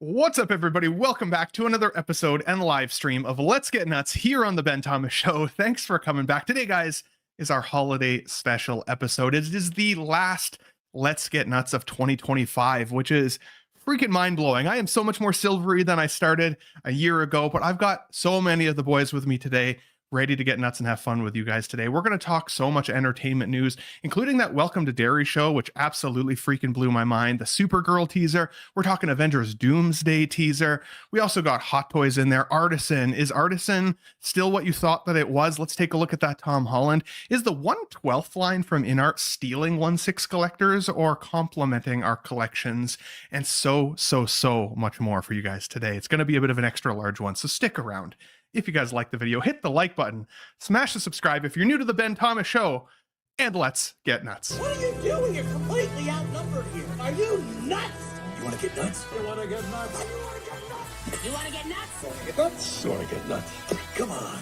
What's up, everybody? Welcome back to another episode and live stream of Let's Get Nuts here on the Ben Thomas Show. Thanks for coming back. Today, guys, is our holiday special episode. It is the last Let's Get Nuts of 2025, which is freaking mind-blowing. I am so much more silvery than I started a year ago, but I've got so many of the boys with me today, ready to get nuts and have fun with you guys today. We're going to talk so much entertainment news, including that Welcome to Derry show, which absolutely freaking blew my mind. The Supergirl teaser. We're talking Avengers Doomsday teaser. We also got Hot Toys in there. Artisan. Is Artisan still what you thought that it was? Let's take a look at that, Tom Holland. Is the 1/12th line from InArt stealing 1/6 collectors or complementing our collections? And so much more for you guys today. It's going to be a bit of an extra large one, so stick around. If you guys like the video, hit the like button, smash the subscribe if you're new to the Ben Thomas Show, and let's get nuts. What are you doing? You're completely outnumbered here. Are you nuts? You want to get nuts? You want to get nuts? You want to get nuts? You want to get nuts? You want to get nuts? Come on,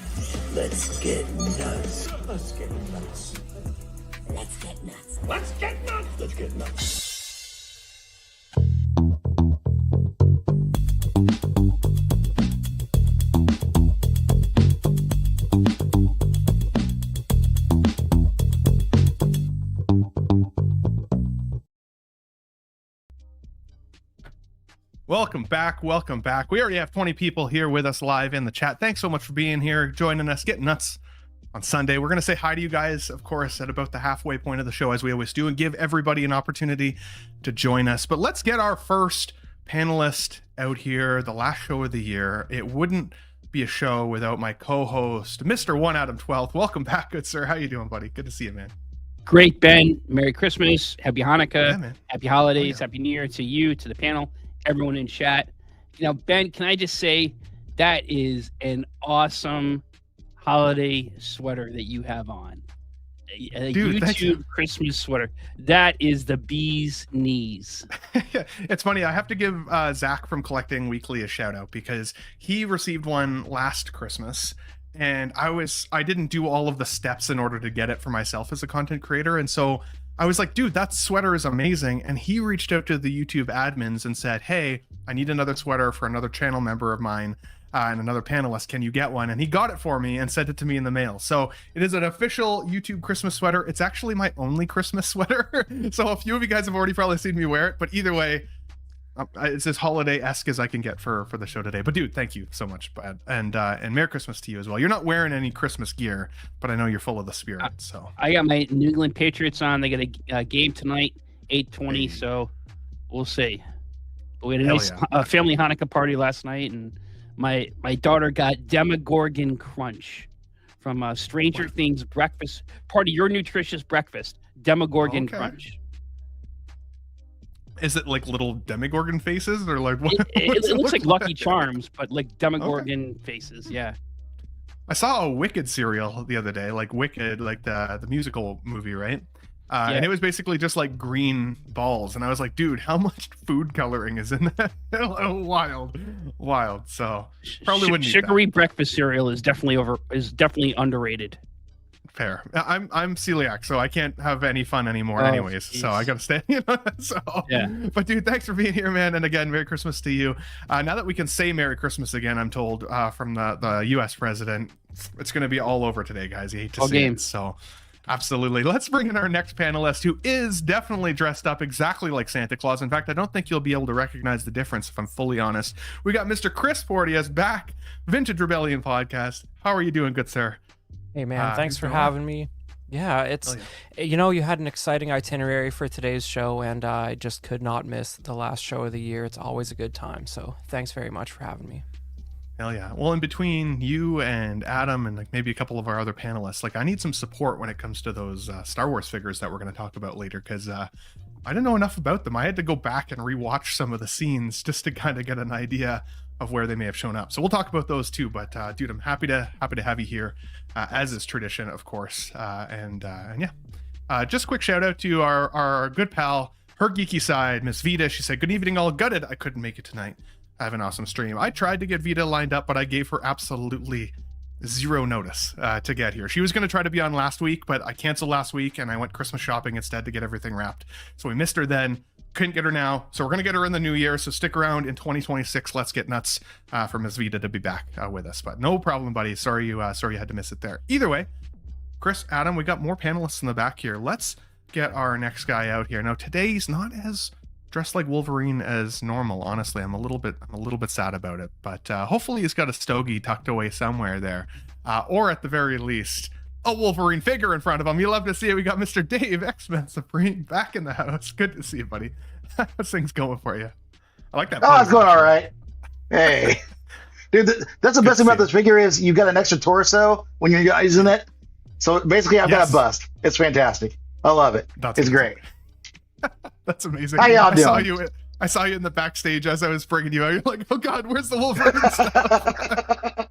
let's get nuts. Let's get nuts. Let's get nuts. Let's get nuts. Let's get nuts. Welcome back. Welcome back. We already have 20 people here with us live in the chat. Thanks so much for being here, joining us, getting nuts on Sunday. We're going to say hi to you guys, of course, at about the halfway point of the show, as we always do, and give everybody an opportunity to join us. But let's get our first panelist out here, the last show of the year. It wouldn't be a show without my co-host, Mr. One Adam 12th. Welcome back, good sir. How you doing, buddy? Good to see you, man. Great, Ben. Merry Christmas. Happy Hanukkah. Yeah, happy holidays. Happy New Year to you, to the panel, everyone in chat. You know, Ben, can I just say that is an awesome holiday sweater that you have on. A Dude, YouTube Christmas sweater. That is the bee's knees. It's funny. I have to give Zach from Collecting Weekly a shout out because he received one last Christmas, and I didn't do all of the steps in order to get it for myself as a content creator, and so I was like, dude, that sweater is amazing. And he reached out to the YouTube admins and said, hey, I need another sweater for another channel member of mine and another panelist. Can you get one? And he got it for me and sent it to me in the mail. So it is an official YouTube Christmas sweater. It's actually my only Christmas sweater. So a few of you guys have already probably seen me wear it. But either way, it's as holiday-esque as I can get for the show today. But dude, thank you so much, Brad, and Merry Christmas to you as well. You're not wearing any Christmas gear, but I know you're full of the spirit. So I got my New England Patriots on. They got a game tonight, 8:20. So we'll see. We had a nice family Hanukkah party last night, and my daughter got Demogorgon Crunch from Stranger Things breakfast, part of your nutritious breakfast. Demogorgon Crunch. Is it like little Demogorgon faces or like what? It looks like Lucky Charms, but like Demogorgon faces. Yeah. I saw a Wicked cereal the other day, like Wicked, like the musical movie, right? And it was basically just like green balls, and I was like, dude, how much food coloring is in that? wild. So probably wouldn't eat sugary breakfast cereal is definitely underrated. Fair. I'm celiac, so I can't have any fun anymore anyways. Geez. So I gotta stay, so yeah. But dude, thanks for being here, man. And again, Merry Christmas to you. Now that we can say Merry Christmas again, I'm told from the US president, it's gonna be all over today, guys. You hate to see it. So absolutely. Let's bring in our next panelist, who is definitely dressed up exactly like Santa Claus. In fact, I don't think you'll be able to recognize the difference, if I'm fully honest. We got Mr. Chris Porteous back, Vintage Rebellion podcast. How are you doing, good sir? Hey man, thanks for having me. Yeah, it's you know, you had an exciting itinerary for today's show, and I just could not miss the last show of the year. It's always a good time, so thanks very much for having me. Hell yeah. Well, in between you and Adam and like maybe a couple of our other panelists, like I need some support when it comes to those Star Wars figures that we're going to talk about later, because I didn't know enough about them. I had to go back and rewatch some of the scenes just to kind of get an idea of where they may have shown up. So we'll talk about those too. But dude, I'm happy to have you here, as is tradition, of course. And yeah, just a quick shout out to our good pal, her geeky side, Miss Vita. She said, "Good evening, all. Gutted I couldn't make it tonight. I have an awesome stream." I tried to get Vita lined up, but I gave her absolutely zero notice to get here. She was going to try to be on last week, but I canceled last week and I went Christmas shopping instead to get everything wrapped. So we missed her then. couldn't get her now, so we're going to get her in the new year. So stick around in 2026. Let's get nuts for Ms. Vita to be back with us. But no problem, buddy. Sorry you had to miss it there. Either way, Chris, Adam, we got more panelists in the back here. Let's get our next guy out here. Now today he's not as dressed like Wolverine as normal. Honestly, I'm a little bit sad about it. But hopefully he's got a stogie tucked away somewhere there, or at the very least, a Wolverine figure in front of him. You love to see it. We got Mr. Dave, X-Men Supreme, back in the house. Good to see you, buddy. How's things going for you? I like that. Oh, it's going all right. Hey, dude, that's the best thing about this figure is you've got an extra torso when you're using it. So basically, I've got a bust. It's fantastic. I love it. It's great. That's amazing. How y'all doing? I saw you in the backstage as I was bringing you out. You're like, oh God, where's the Wolverine stuff?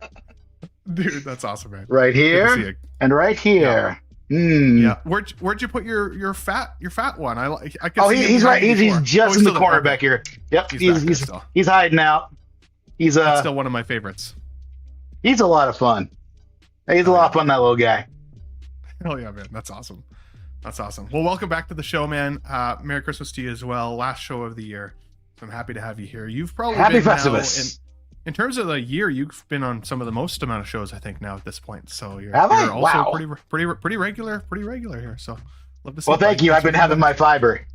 Dude, that's awesome, man. Right here and right here. Yeah. Where'd you put your fat one? I can see he's right. He's just in the corner back here. Yep. He's hiding out. That's still one of my favorites. He's a lot of fun. He's a lot of fun, that little guy. Hell yeah, man. That's awesome. That's awesome. Well, welcome back to the show, man. Merry Christmas to you as well. Last show of the year. So I'm happy to have you here. You've probably Happy been Festivus. In terms of the year, you've been on some of the most amount of shows, I think, now at this point. So you're also wow. pretty regular here. So love to see. Well, thank you. I've been having my fiber.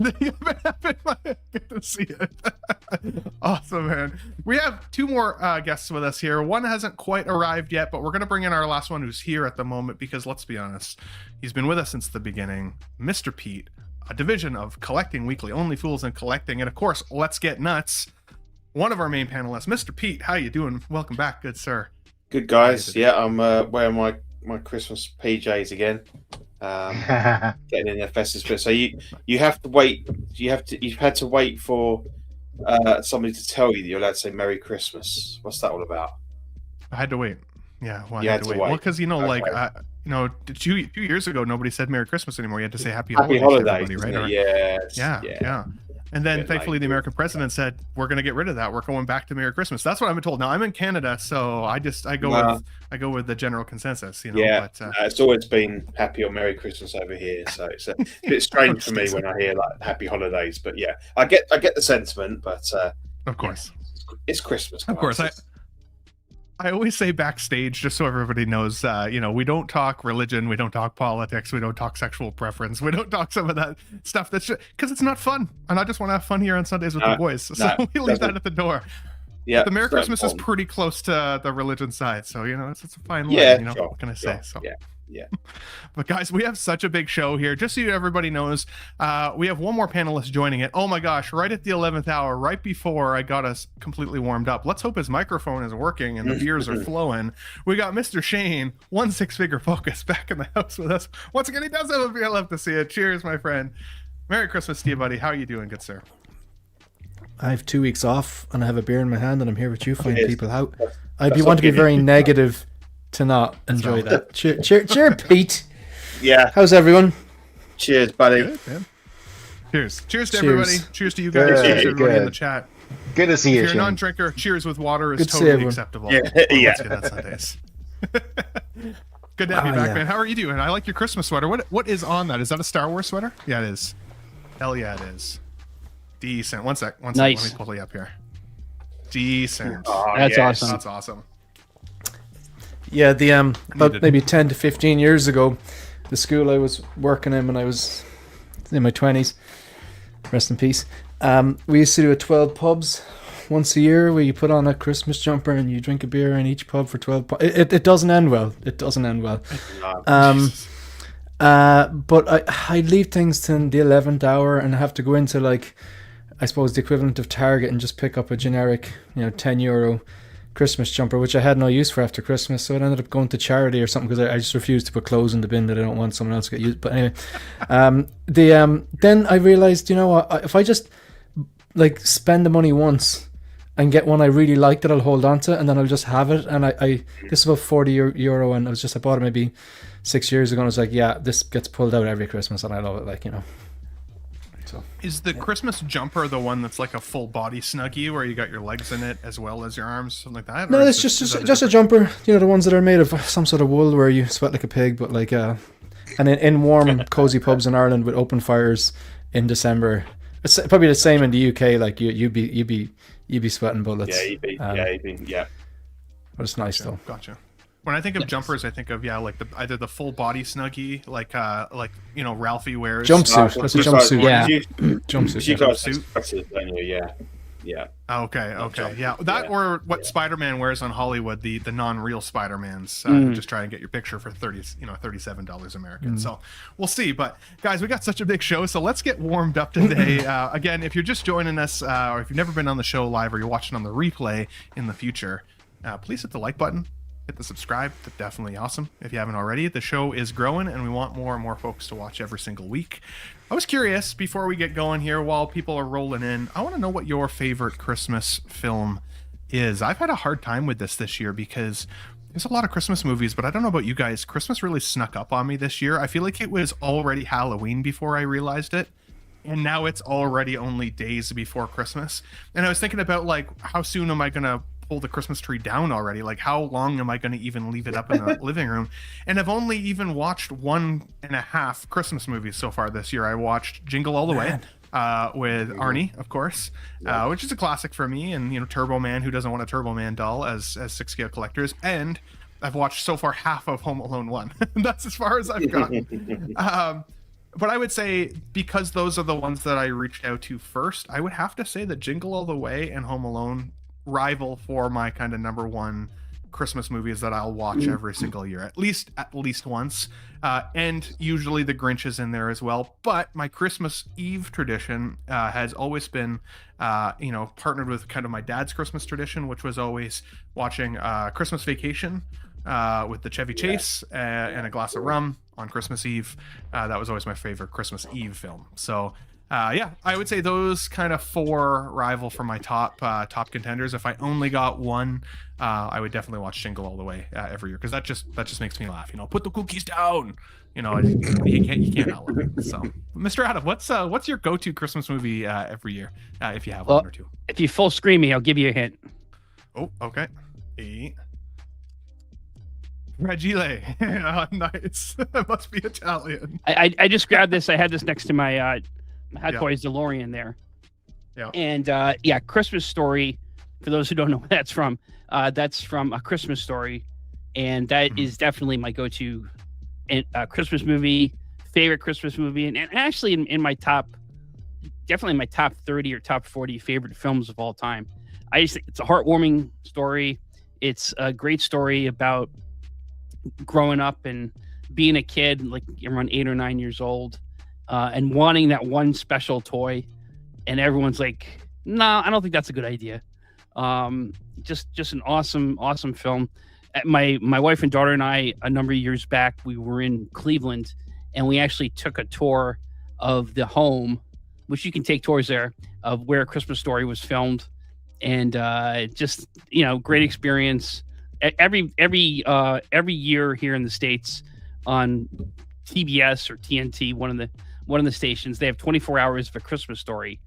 Good to see it. Awesome, man. We have two more guests with us here. One hasn't quite arrived yet, but we're going to bring in our last one who's here at the moment because let's be honest, he's been with us since the beginning. Mr. Pete, a division of Collecting Weekly, Only Fools and Collecting, and of course, Let's Get Nuts. One of our main panelists, Mr. Pete. How you doing? Welcome back, good sir. Good guys. Yeah, I'm wearing my Christmas PJs again. Getting in the festive spirit. So you have to wait. You've had to wait for somebody to tell you that you're allowed to say Merry Christmas. What's that all about? I had to wait. Yeah, well, you I had to wait. Well, because okay. 2 years ago, nobody said Merry Christmas anymore. You had to say Happy Holidays, right? Yes. Yeah. And then thankfully the American president said, we're going to get rid of that. We're going back to Merry Christmas. That's what I've been told. Now I'm in Canada, so I go with the general consensus, Yeah. But, it's always been Happy or Merry Christmas over here. So it's a bit strange for me when I hear like Happy Holidays, but yeah, I get the sentiment, but of course it's Christmas. Of course. I always say backstage, just so everybody knows, we don't talk religion, we don't talk politics, we don't talk sexual preference, we don't talk some of that stuff that's because it's not fun. And I just want to have fun here on Sundays with the boys. So we leave that at the door. Yeah. The Merry Christmas is pretty close to the religion side. So, it's a fine line, sure, what can I say? So Yeah. But guys, we have such a big show here. Just so everybody knows, we have one more panelist joining it. Oh my gosh, right at the 11th hour, right before I got us completely warmed up. Let's hope his microphone is working and the beers are flowing. We got Mr. Shane, 1 6-figure focus, back in the house with us. Once again, he does have a beer. I love to see it. Cheers, my friend. Merry Christmas to you, buddy. How are you doing, good sir? I have 2 weeks off and I have a beer in my hand and I'm here with you fine people. How I'd want to be very negative to not enjoy that. Cheer, Pete. Yeah. How's everyone? Cheers, buddy. Good, man. Cheers to everybody. Cheers to you guys. Cheers to everybody in the chat. Good to see you. If you're a non-drinker, cheers with water is good totally acceptable. Yeah. Let's get that Sundays. Good to have you back, man. How are you doing? I like your Christmas sweater. What is on that? Is that a Star Wars sweater? Yeah, it is. Hell yeah, it is. Decent. One sec. Nice. Let me pull you up here. Decent. Oh, That's awesome. That's awesome. Yeah, about maybe 10 to 15 years ago, the school I was working in when I was in my 20s, rest in peace, we used to do 12 pubs once a year where you put on a Christmas jumper and you drink a beer in each pub for 12 pubs. It doesn't end well. It doesn't end well. But I'd leave things to the 11th hour and have to go into I suppose the equivalent of Target and just pick up a generic, €10 Christmas jumper, which I had no use for after Christmas, so it ended up going to charity or something because I just refused to put clothes in the bin that I don't want someone else to get used. But anyway, then I realized, if I just spend the money once and get one I really like that I'll hold on to, and then I'll just have it. And this is about €40, and I bought it maybe 6 years ago, and I was like, yeah, this gets pulled out every Christmas, and I love it. So is the Christmas jumper the one that's like a full body Snuggie where you got your legs in it as well as your arms, something like that? No, it's just a jumper. The ones that are made of some sort of wool where you sweat like a pig, but and in warm, cozy pubs in Ireland with open fires in December, It's probably the same in the UK. Like you'd be sweating bullets. Yeah, yeah. But it's nice though. Gotcha. When I think of jumpers, I think of like either the full body Snuggie, like Ralphie wears jumpsuit. That's a jumpsuit. Yeah. Jumpsuit. Yeah. Okay. Yeah. That or what Spider-Man wears on Hollywood, the non-real Spider-Mans. Just try and get your picture for $37 American. So we'll see. But guys, we got such a big show, so let's get warmed up today. Again, if you're just joining us, or if you've never been on the show live, or you're watching on the replay in the future, please hit the like button. Hit the subscribe. That's definitely awesome. If you haven't already, the show is growing and we want more and more folks to watch every single week. I was curious, before we get going here, while people are rolling in, I want to know what your favorite Christmas film is. I've had a hard time with this year because there's a lot of Christmas movies, but I don't know about you guys. Christmas really snuck up on me this year. I feel like it was already Halloween before I realized it. And now it's already only days before Christmas. And I was thinking about like, how soon am I going to pull the Christmas tree down already? Like, how long am I going to even leave it up in the living room? And I've only even watched 1.5 Christmas movies so far this year. I watched Jingle All the Way with Arnie, of course, which is a classic for me. And, Turbo Man, who doesn't want a Turbo Man doll as 6-scale collectors. And I've watched so far half of Home Alone 1. That's as far as I've gotten. But I would say, because those are the ones that I reached out to first, I would have to say that Jingle All the Way and Home Alone rival for my kind of number one Christmas movies that I'll watch every single year, at least once. And usually The Grinch is in there as well. But my Christmas Eve tradition has always been, partnered with kind of my dad's Christmas tradition, which was always watching Christmas Vacation with the Chevy Chase and a glass of rum on Christmas Eve. That was always my favorite Christmas Eve film. So I would say those kind of 4 rival for my top contenders. If I only got one, I would definitely watch Jingle All the Way every year, because that just makes me laugh. Put the cookies down. You can't not love it. So, Mr. Adam, what's your go-to Christmas movie every year, if you have one or two? If you full screen me, I'll give you a hint. Oh, okay. Fragile. Oh, nice. That must be Italian. I just grabbed this. I had this next to my Hot Toys DeLorean there. Yeah. And Christmas Story, for those who don't know where that's from A Christmas Story. And that is definitely my go-to Christmas movie, favorite Christmas movie. And actually in my top 30 or top 40 favorite films of all time. I just think it's a heartwarming story. It's a great story about growing up and being a kid, like around 8 or 9 years old, and wanting that one special toy, and everyone's like, "No, I don't think that's a good idea." Just an awesome film. My wife and daughter and I, a number of years back, we were in Cleveland, and we actually took a tour of the home, which you can take tours there, of where A Christmas Story was filmed, and just great experience. Every year here in the States on TBS or TNT, one of the stations, they have 24 hours of A Christmas Story.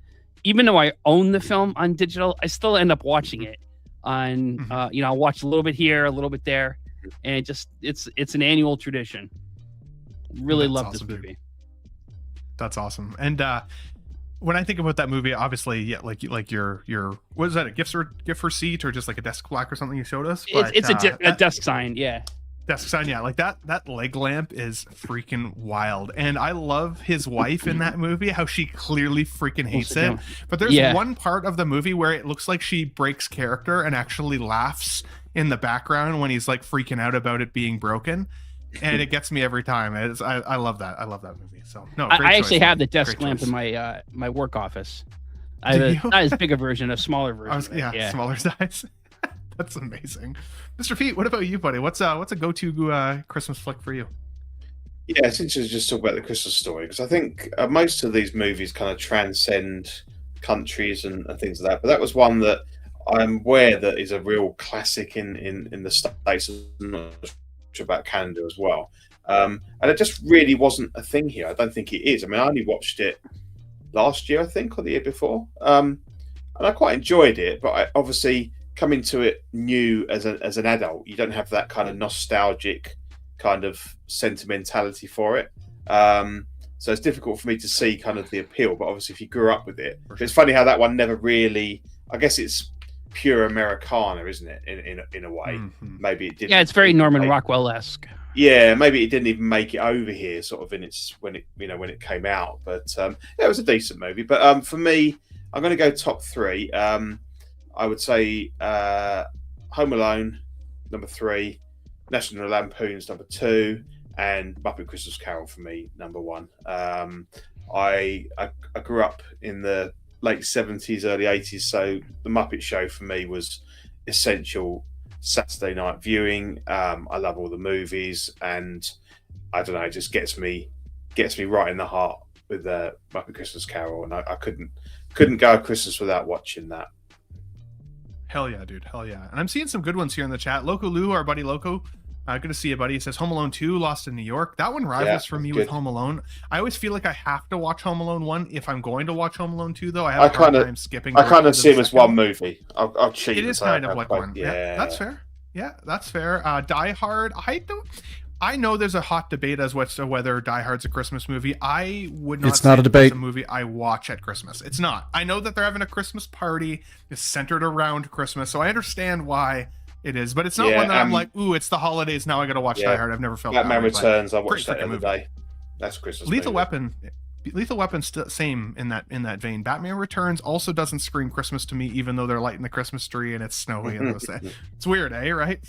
Even though I own the film on digital, I still end up watching it on I'll watch a little bit here, a little bit there, and it's an annual tradition. Really love this movie. Dude. That's awesome. And when I think about that movie, obviously, like your what is that, a gift receipt or just like a desk plaque or something you showed us? But, it's a desk sign, yeah. Desk sign, yeah. Like that leg lamp is freaking wild, and I love his wife in that movie. How she clearly freaking hates it. But there's one part of the movie where it looks like she breaks character and actually laughs in the background when he's like freaking out about it being broken, and it gets me every time. I love that. I love that movie. So no, I actually have the desk lamp in my my work office. I have not as big a version, a smaller version. Smaller size. That's amazing. Mr. Pete, what about you, buddy? What's a go-to Christmas flick for you? Yeah, it's interesting to just talk about The Christmas Story, because I think most of these movies kind of transcend countries and things like that. But that was one that I'm aware that is a real classic in the States, and not sure about Canada as well. And it just really wasn't a thing here. I don't think it is. I mean, I only watched it last year, I think, or the year before. And I quite enjoyed it, but I obviously coming to it new as an adult, you don't have that kind of nostalgic kind of sentimentality for it. So it's difficult for me to see kind of the appeal. But obviously, if you grew up with it, it's funny how that one never really. I guess it's pure Americana, isn't it? In a way, maybe it didn't. Yeah, it's very Norman Rockwell-esque. Yeah, maybe it didn't even make it over here, sort of when it came out. But it was a decent movie. But for me, I'm going to go top three. I would say Home Alone, number 3, National Lampoon's number 2, and Muppet Christmas Carol for me, number 1. I grew up in the late 70s, early 80s, so the Muppet Show for me was essential Saturday night viewing. I love all the movies, and I don't know, it just gets me right in the heart with the Muppet Christmas Carol, and I couldn't go Christmas without watching that. Hell yeah, dude. Hell yeah. And I'm seeing some good ones here in the chat. Loco Lou, our buddy Loco. Good to see you, buddy. He says Home Alone 2, Lost in New York. That one rivals for me with Home Alone. I always feel like I have to watch Home Alone 1 if I'm going to watch Home Alone 2, though. I have a hard time skipping. I kind of see them as one movie. I'll cheat. It is kind of like one. Yeah, that's fair. Yeah, that's fair. Die Hard. I know there's a hot debate as to whether Die Hard's a Christmas movie. I would not. It's not a debate. It's a movie I watch at Christmas. It's not. I know that they're having a Christmas party. It's centered around Christmas, so I understand why it is. But it's not one that I'm like, ooh, it's the holidays. Now I got to watch Die Hard. I've never felt Batman that way, Returns. I watched that the other day. That's Christmas. Lethal Weapon. Same in that vein. Batman Returns also doesn't scream Christmas to me, even though they're lighting the Christmas tree and it's snowy and those things. It's weird, right?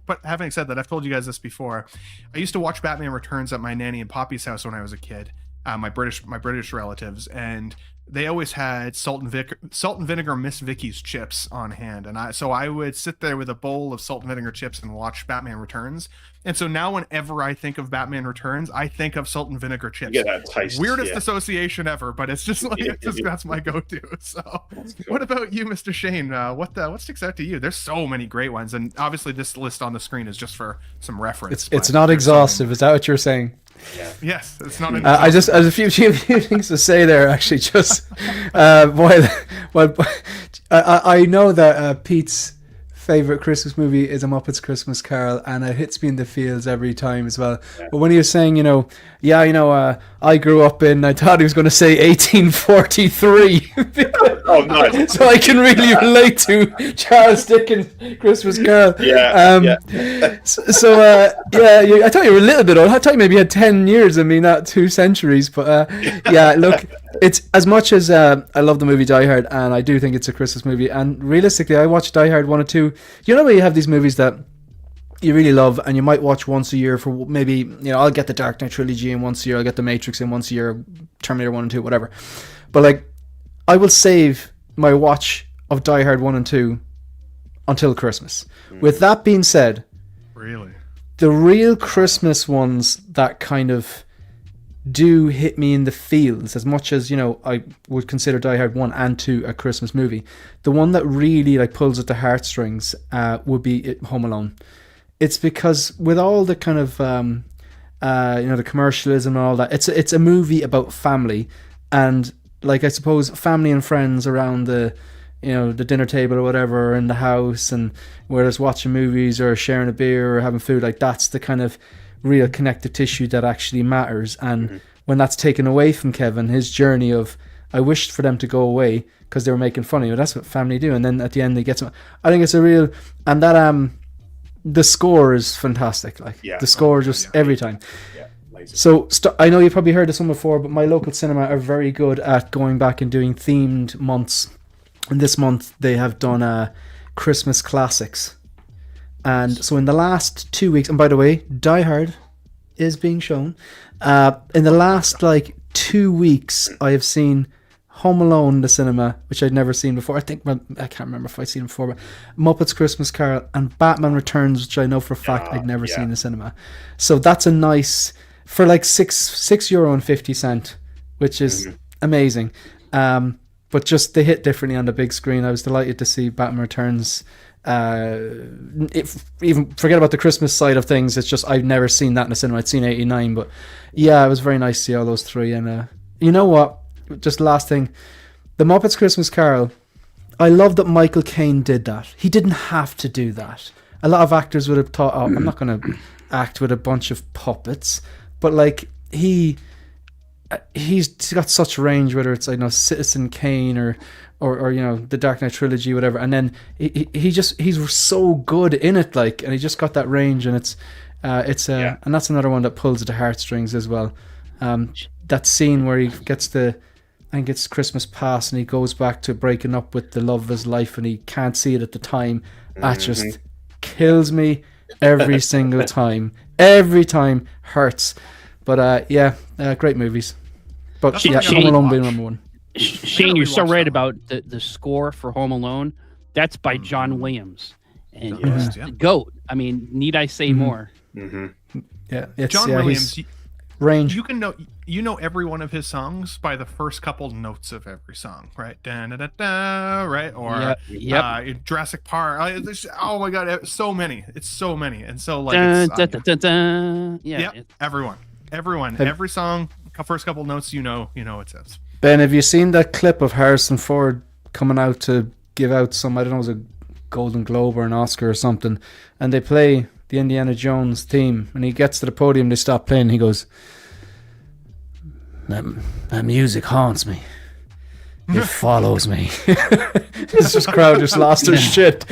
But having said that, I've told you guys this before. I used to watch Batman Returns at my nanny and poppy's house when I was a kid. My British relatives, and they always had salt and vinegar Miss Vicky's chips on hand, and I would sit there with a bowl of salt and vinegar chips and watch Batman Returns. And so now whenever I think of Batman Returns, I think of salt and vinegar chips. Yeah, that taste, weirdest association ever, but it's just like that's my go-to. So what about you, Mr. Shane? What sticks out to you? There's so many great ones, and obviously this list on the screen is just for some reference. It's not exhaustive. Is that what you're saying? Yeah. Yes, it's not. I have a few things to say there. Actually, just I know that Pete's favorite Christmas movie is A Muppet's Christmas Carol, and it hits me in the feels every time as well. Yeah. But when he was saying, I grew up in, I thought he was going to say 1843. Oh, nice. So I can really relate to Charles Dickens' Christmas Carol. Yeah. I thought you were a little bit old. I thought you maybe had 10 years. I mean, not 2 centuries. But look, it's as much as I love the movie Die Hard, and I do think it's a Christmas movie. And realistically, I watched Die Hard 1 and 2. You know, where you have these movies that you really love, and you might watch once a year for maybe, I'll get the Dark Knight trilogy in once a year, I'll get the Matrix in once a year, Terminator 1 and 2, whatever. But like, I will save my watch of Die Hard 1 and 2 until Christmas. With that being said, really, the real Christmas ones that kind of do hit me in the feels, as much as I would consider Die Hard 1 and 2 a Christmas movie, the one that really like pulls at the heartstrings would be Home Alone. It's because with all the kind of the commercialism and all that, it's a movie about family, and like I suppose family and friends around the the dinner table or whatever, or in the house, and whether it's watching movies or sharing a beer or having food, like that's the kind of real connective tissue that actually matters. And when that's taken away from Kevin, his journey of, I wished for them to go away because they were making fun of you. That's what family do. And then at the end they get some. I think it's a real, and that the score is fantastic. Like the score every time. Yeah, amazing. So I know you probably heard this one before, but my local cinema are very good at going back and doing themed months. And this month they have done Christmas classics. And so in the last 2 weeks, and by the way, Die Hard is being shown. In the last 2 weeks, I have seen Home Alone in the cinema, which I'd never seen before. I can't remember if I'd seen it before, but Muppets Christmas Carol and Batman Returns, which I know for a fact I'd never seen in the cinema. So that's a nice, for like €6.50, which is amazing. But just they hit differently on the big screen. I was delighted to see Batman Returns. Even forget about the Christmas side of things, it's just I've never seen that in the cinema. I'd seen 89, but it was very nice to see all those three. And you know what, just last thing, the Muppets Christmas Carol, I love that Michael Caine did that. He didn't have to do that. A lot of actors would have thought, I'm not going to act with a bunch of puppets, but he he's got such range, whether it's Citizen Kane or the Dark Knight trilogy, whatever. And then he's so good in it, like, and he just got that range, and and that's another one that pulls at the heartstrings as well. That scene where he gets it's Christmas past and he goes back to breaking up with the love of his life and he can't see it at the time. That just kills me every single time. Every time hurts. But great movies. But Home Alone being number one. Shane, you're so right about the score for Home Alone. That's by John Williams, and he's the GOAT. I mean, need I say more? Yeah, it's John Williams. Range. You know every one of his songs by the first couple notes of every song, right? Da da da da, right? Or Jurassic Park. Oh my God, so many. It's so many, and so like everyone, every song, first couple notes, you know it says. Ben, have you seen that clip of Harrison Ford coming out to give out some, I don't know, it was a Golden Globe or an Oscar or something, and they play the Indiana Jones theme, and he gets to the podium, they stop playing, and he goes, that music haunts me. It follows me. This crowd just lost their shit.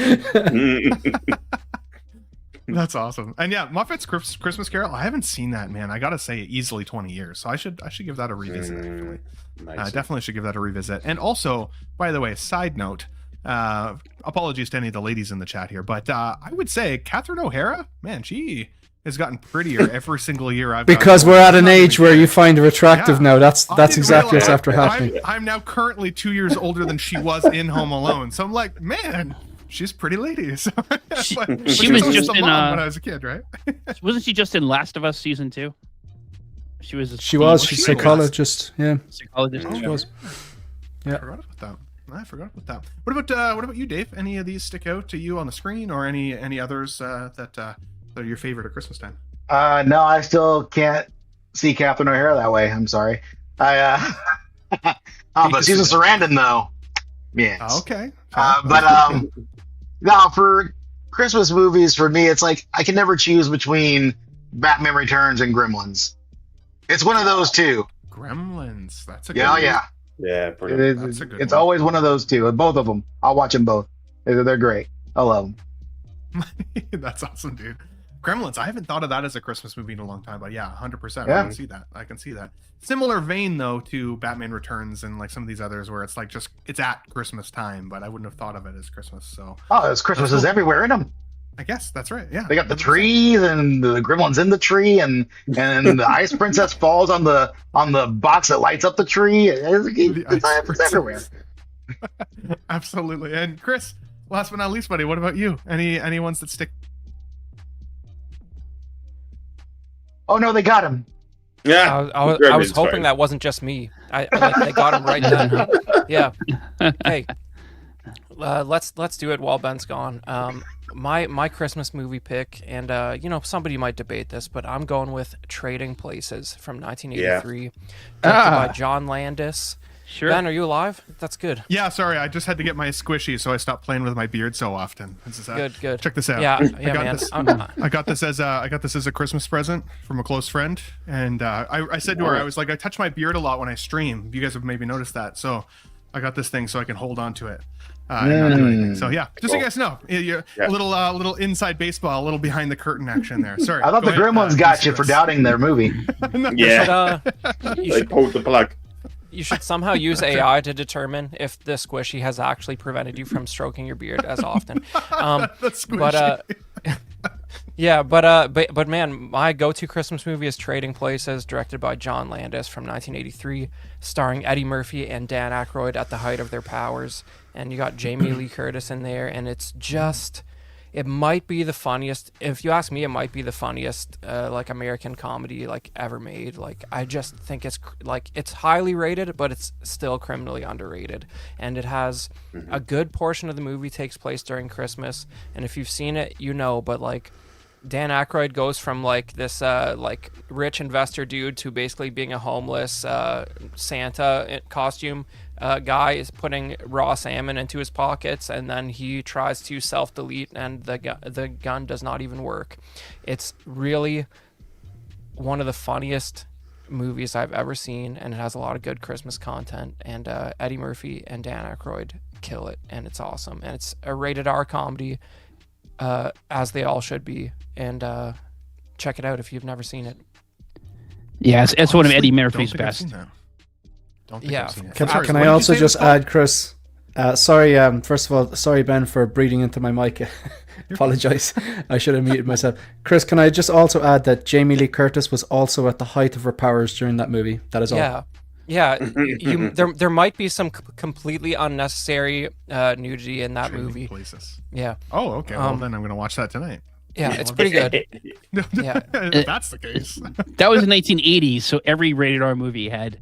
That's awesome. And yeah, Muppets Christmas Carol, I haven't seen that, man. I gotta say, easily 20 years. So I should give that a revisit, actually. Definitely should give that a revisit. And also, by the way, side note, apologies to any of the ladies in the chat here, but I would say Catherine O'Hara, man, she has gotten prettier every single year. Because we're at an age where you find her attractive now. That's exactly what's after happening. I'm now currently 2 years older than she was in Home Alone. So I'm like, man, she's a pretty lady. So, she was just in when I was a kid, right? Wasn't she just in Last of Us season 2? She's a psychologist. Yeah. Psychologist. She was. Yeah. I forgot about that. What about you, Dave? Any of these stick out to you on the screen, or any others that are your favorite at Christmas time? No, I still can't see Catherine O'Hara that way. I'm sorry. But Susan Sarandon though. Yeah. Okay. No, for Christmas movies, for me, it's like I can never choose between Batman Returns and Gremlins. It's one of those two. Gremlins. That's a good one. Yeah. Yeah, brilliant. That's a good It's one. always one of those two. Both of them. I'll watch them both. They're great. I love them. That's awesome, dude. Gremlins. I haven't thought of that as a Christmas movie in a long time, but yeah, 100%. Yeah. I can see that. Similar vein though to Batman Returns and like some of these others where it's like it's at Christmas time, but I wouldn't have thought of it as Christmas. So there's Christmases everywhere in them. I guess that's right. Yeah, they got the trees and the gremlins in the tree, and the ice princess falls on the box that lights up the tree. It's everywhere. Absolutely. And Chris, last but not least, buddy, what about you? Any ones that stick? Oh no, they got him. Yeah, I was hoping that wasn't just me. They got him right then. Yeah. Hey, let's do it while Ben's gone. My Christmas movie pick, and somebody might debate this, but I'm going with Trading Places from 1983, directed by John Landis. Sure. Ben, are you alive? That's good. Yeah, sorry, I just had to get my squishy, so I stopped playing with my beard so often. Good. Check this out. Yeah, I got this as a Christmas present from a close friend, and I said to her, I was like, I touch my beard a lot when I stream. You guys have maybe noticed that, so I got this thing so I can hold on to it. And not do anything. So yeah, just so you guys know, a little inside baseball, a little behind the curtain action there. Sorry, I thought the Gremlins got you for doubting their movie. Yeah, they pulled the plug. You should somehow use AI to determine if the squishy has actually prevented you from stroking your beard as often. But man, my go-to Christmas movie is Trading Places, directed by John Landis from 1983, starring Eddie Murphy and Dan Aykroyd at the height of their powers. And you got Jamie Lee Curtis in there, and it's just... It might be the funniest. If you ask me, it might be the funniest American comedy ever made. I just think it's highly rated, but it's still criminally underrated. And it has a good portion of the movie takes place during Christmas. And if you've seen it, you know. But Dan Aykroyd goes from this rich investor dude to basically being a homeless Santa costume guy, is putting raw salmon into his pockets, and then he tries to self-delete, and the gun does not even work. It's really one of the funniest movies I've ever seen, and it has a lot of good Christmas content. And Eddie Murphy and Dan Aykroyd kill it, and it's awesome. And it's a rated R comedy, as they all should be. And check it out if you've never seen it. Yeah, it's one of Eddie Don't Murphy's think I've best. seen that. Don't think Yeah. I've seen it. Can, Sorry, can what I did you also say it was just called? add, Chris? Sorry, first of all, sorry, Ben, for breathing into my mic. Apologize. I should have muted myself. Chris, can I just also add that Jamie Lee Curtis was also at the height of her powers during that movie? That is all. Yeah. There might be some completely unnecessary nudity in that Training movie. Places. Yeah. Oh, okay. Well, then I'm going to watch that tonight. Yeah, it's pretty good. Yeah. If that's the case. That was in 1980s, so every rated R movie had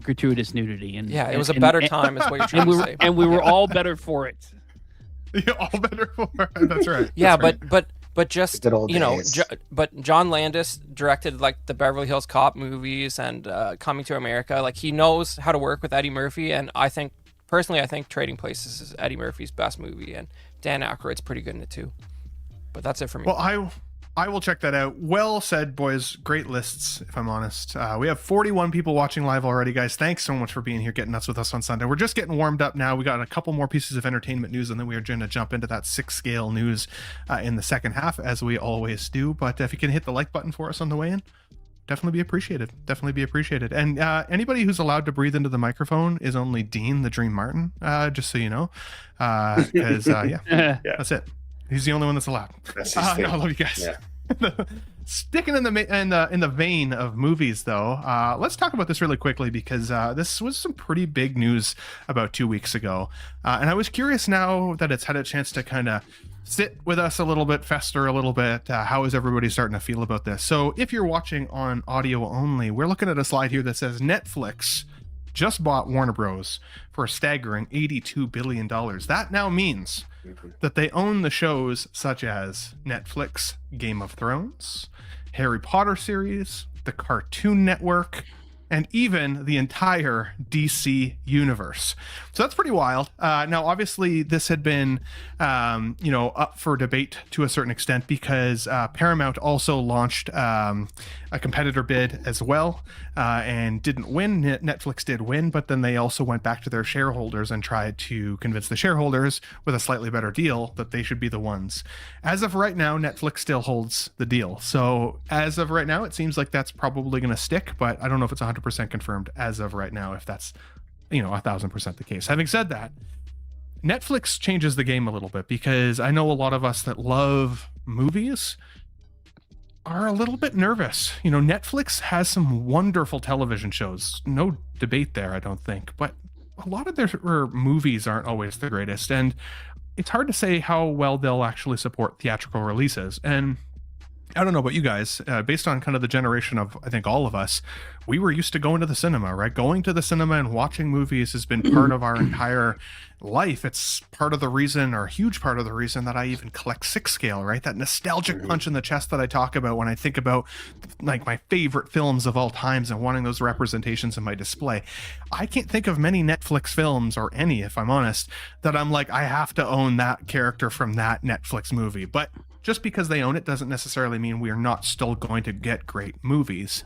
gratuitous nudity, and Yeah, it was a better time, is what you're trying to say. and we were all better for it. Yeah, all better for it. That's right. Yeah, That's right. but just Good old you know, days. but John Landis directed like the Beverly Hills Cop movies and Coming to America. Like, he knows how to work with Eddie Murphy, and I think Trading Places is Eddie Murphy's best movie, and Dan Aykroyd's pretty good in it too. But that's it for me. Well, I will check that out. Well said, boys. Great lists, if I'm honest. We have 41 people watching live already, guys. Thanks so much for being here, getting nuts with us on Sunday. We're just getting warmed up now. We got a couple more pieces of entertainment news, and then we are going to jump into that 6-scale news in the second half, as we always do. But if you can hit the like button for us on the way in, definitely be appreciated. Definitely be appreciated. And anybody who's allowed to breathe into the microphone is only Dean the Dream Martin, just so you know. Because, yeah, that's it. He's the only one that's allowed. That's his No, thing. I love you guys. Yeah. Sticking in the vein of movies, though, let's talk about this really quickly, because this was some pretty big news about 2 weeks ago, and I was curious now that it's had a chance to kind of sit with us a little bit, fester a little bit. How is everybody starting to feel about this? So, if you're watching on audio only, we're looking at a slide here that says Netflix just bought Warner Bros. For a staggering $82 billion. That now means that they own the shows such as Netflix, Game of Thrones, Harry Potter series, the Cartoon Network, and even the entire DC universe. So that's pretty wild. Now, obviously, this had been, up for debate to a certain extent, because Paramount also launched a competitor bid as well, and didn't win. Netflix did win, but then they also went back to their shareholders and tried to convince the shareholders with a slightly better deal that they should be the ones. As of right now, Netflix still holds the deal. So as of right now, it seems like that's probably going to stick, but I don't know if it's 100% confirmed as of right now, if that's 1,000% the case. Having said that, Netflix changes the game a little bit, because I know a lot of us that love movies are a little bit nervous. Netflix has some wonderful television shows, no debate there, I don't think, but a lot of their movies aren't always the greatest, and it's hard to say how well they'll actually support theatrical releases. And I don't know about you guys, based on kind of the generation of, I think, all of us, we were used to going to the cinema, right? Going to the cinema and watching movies has been part of our entire life. It's part of the reason, or a huge part of the reason, that I even collect 6-scale, right? That nostalgic punch in the chest that I talk about when I think about like my favorite films of all times and wanting those representations in my display. I can't think of many Netflix films, or any, if I'm honest, that I'm like, I have to own that character from that Netflix movie. But just because they own it doesn't necessarily mean we are not still going to get great movies.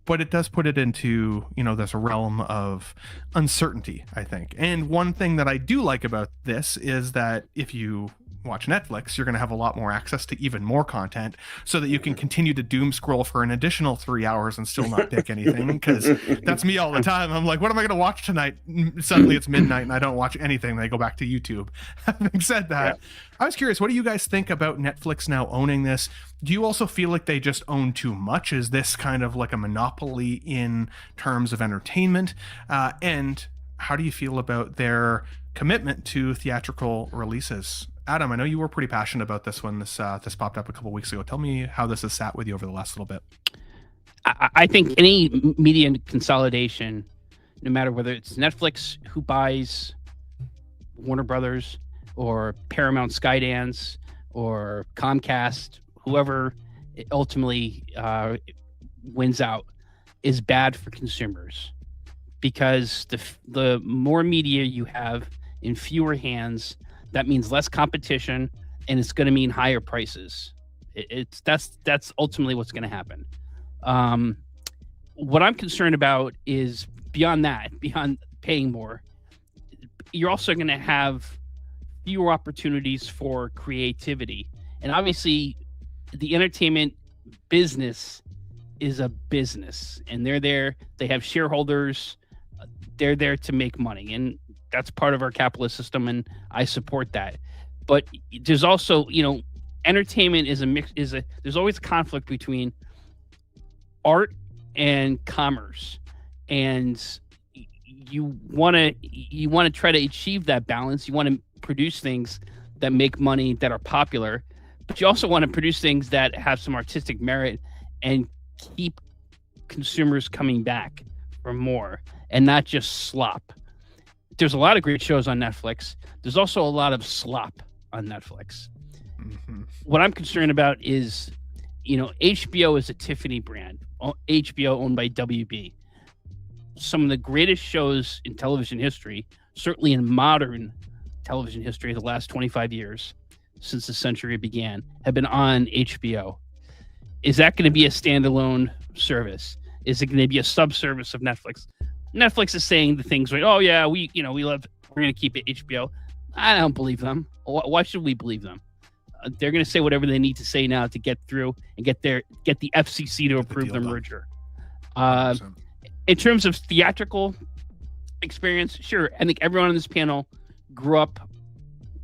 But it does put it into, this realm of uncertainty, I think. And one thing that I do like about this is that if you watch Netflix, you're going to have a lot more access to even more content, so that you can continue to doom scroll for an additional 3 hours and still not pick anything. Because that's me all the time. I'm like, what am I going to watch tonight? Suddenly it's midnight and I don't watch anything. And I go back to YouTube. Having said that, I was curious, what do you guys think about Netflix now owning this? Do you also feel like they just own too much? Is this kind of like a monopoly in terms of entertainment? And how do you feel about their commitment to theatrical releases? Adam, I know you were pretty passionate about this when this popped up a couple weeks ago. Tell me how this has sat with you over the last little bit. I think any media consolidation, no matter whether it's Netflix who buys Warner Brothers, or Paramount Skydance, or Comcast, whoever ultimately wins out, is bad for consumers, because the more media you have in fewer hands, that means less competition, and it's going to mean higher prices. That's ultimately what's going to happen. what I'm concerned about is beyond that, beyond paying more, you're also going to have fewer opportunities for creativity. And obviously, the entertainment business is a business, and they're there. They have shareholders. They're there to make money, and that's part of our capitalist system, and I support that. But there's also, entertainment is a mix. There's always conflict between art and commerce, and you want to try to achieve that balance. You want to produce things that make money, that are popular, but you also want to produce things that have some artistic merit and keep consumers coming back for more and not just slop. There's a lot of great shows on Netflix. There's also a lot of slop on Netflix. Mm-hmm. What I'm concerned about is, HBO is a Tiffany brand. HBO owned by WB. Some of the greatest shows in television history, certainly in modern television history, the last 25 years since the century began, have been on HBO. Is that going to be a standalone service? Is it going to be a subservice of Netflix? Netflix is saying the things like, "Oh yeah, we're going to keep it HBO." I don't believe them. Why should we believe them? They're going to say whatever they need to say now to get through and get the FCC to approve the merger. In terms of theatrical experience, sure. I think everyone on this panel grew up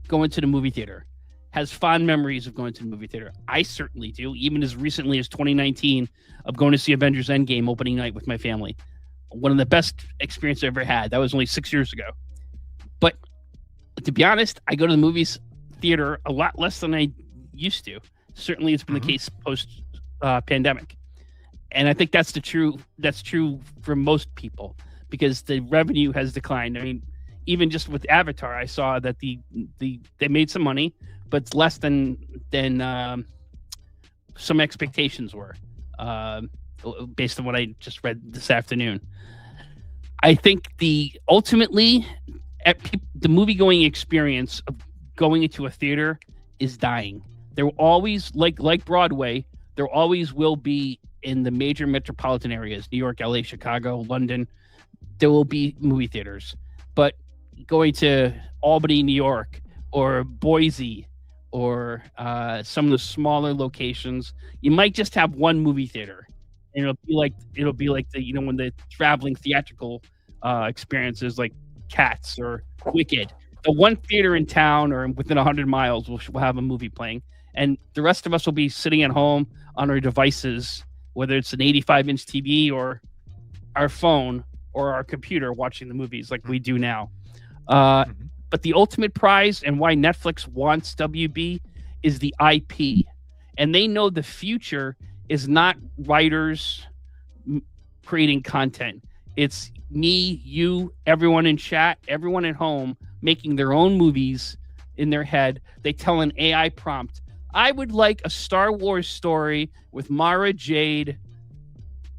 going to the movie theater, has fond memories of going to the movie theater. I certainly do, even as recently as 2019, of going to see Avengers Endgame opening night with my family. One of the best experiences I ever had. That was only 6 years ago. But to be honest, I go to the movies theater a lot less than I used to. Certainly it's been the case post pandemic. And I think that's true for most people, because the revenue has declined. I mean, even just with Avatar, I saw that they made some money, but it's less than some expectations were, based on what I just read this afternoon. I think ultimately the movie going experience of going into a theater is dying. There will always, like Broadway, there always will be in the major metropolitan areas, New York, LA, Chicago, London, there will be movie theaters. But going to Albany, New York, or Boise, or some of the smaller locations, you might just have one movie theater. And it'll be like the when the traveling theatrical experiences like Cats or Wicked. The one theater in town or within 100 miles will have a movie playing, and the rest of us will be sitting at home on our devices, whether it's an 85-inch TV or our phone or our computer, watching the movies like we do now. But the ultimate prize, and why Netflix wants WB, is the IP. And they know the future is not writers creating content. It's me, you, everyone in chat, everyone at home making their own movies in their head. They tell an AI prompt, I would like a Star Wars story with Mara Jade,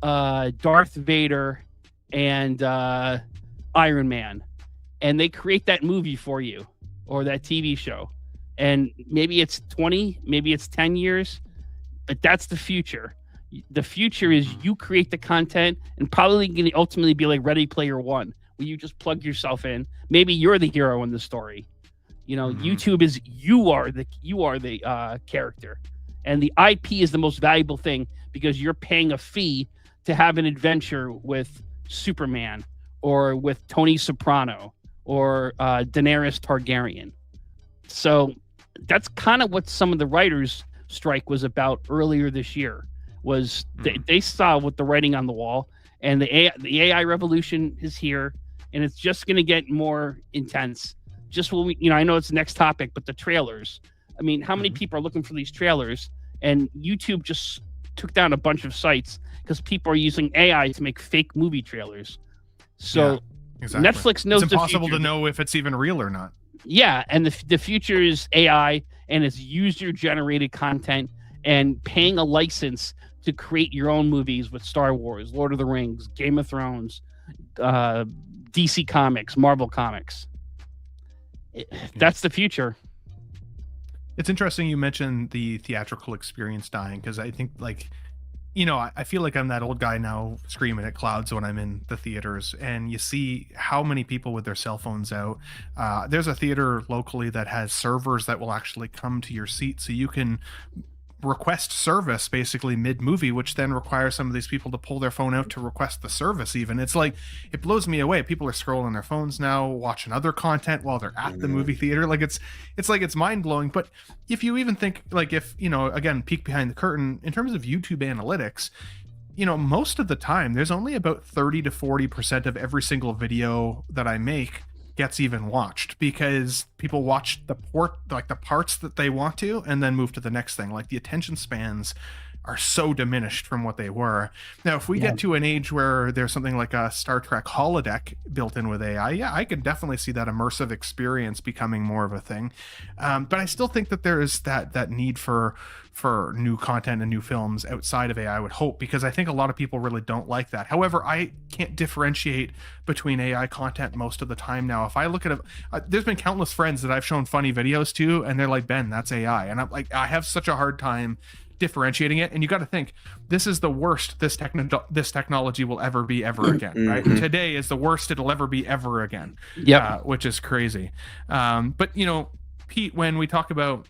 Darth Vader, and Iron Man. And they create that movie for you, or that TV show. And maybe it's 20, maybe it's 10 years, but that's the future. The future is you create the content, and probably going to ultimately be like Ready Player One, where you just plug yourself in. Maybe you're the hero in the story. YouTube is you are the character, and the IP is the most valuable thing, because you're paying a fee to have an adventure with Superman, or with Tony Soprano, or Daenerys Targaryen. So that's kind of what some of the writers' strike was about earlier this year. Was they saw what the writing on the wall, and the AI revolution is here, and it's just going to get more intense. Just when I know it's the next topic, but the trailers. I mean, how many people are looking for these trailers? And YouTube just took down a bunch of sites because people are using AI to make fake movie trailers. So yeah, exactly. Netflix knows it's impossible the future. To know if it's even real or not. Yeah, and the future is AI, and it's user-generated content, and paying a license to create your own movies with Star Wars, Lord of the Rings, Game of Thrones, DC Comics, Marvel Comics. That's the future. It's interesting you mentioned the theatrical experience dying, because I think you know, I feel like I'm that old guy now screaming at clouds when I'm in the theaters, and you see how many people with their cell phones out. There's a theater locally that has servers that will actually come to your seat, so you can request service basically mid-movie, which then requires some of these people to pull their phone out to request the service. Even it's like, it blows me away. People are scrolling their phones now, watching other content while they're at the movie theater. Like it's mind-blowing. But if you even think, like, if, you know, again, peek behind the curtain in terms of YouTube analytics, you know, most of the time there's only about 30 to 40% of every single video that I make gets even watched, because people watch the parts that they want to and then move to the next thing. Like, the attention spans are so diminished from what they were. Now, if we get to an age where there's something like a Star Trek holodeck built in with AI, yeah, I could definitely see that immersive experience becoming more of a thing. But I still think that there is that need for new content and new films outside of AI, I would hope, because I think a lot of people really don't like that. However, I can't differentiate between AI content most of the time now. If I look at it, there's been countless friends that I've shown funny videos to, and they're like, Ben, that's AI. And I'm like, I have such a hard time differentiating it. And you got to think, this is the worst this technology will ever be ever again, right? Today is the worst it'll ever be ever again. Which is crazy. But, you know, Pete, when we talk about,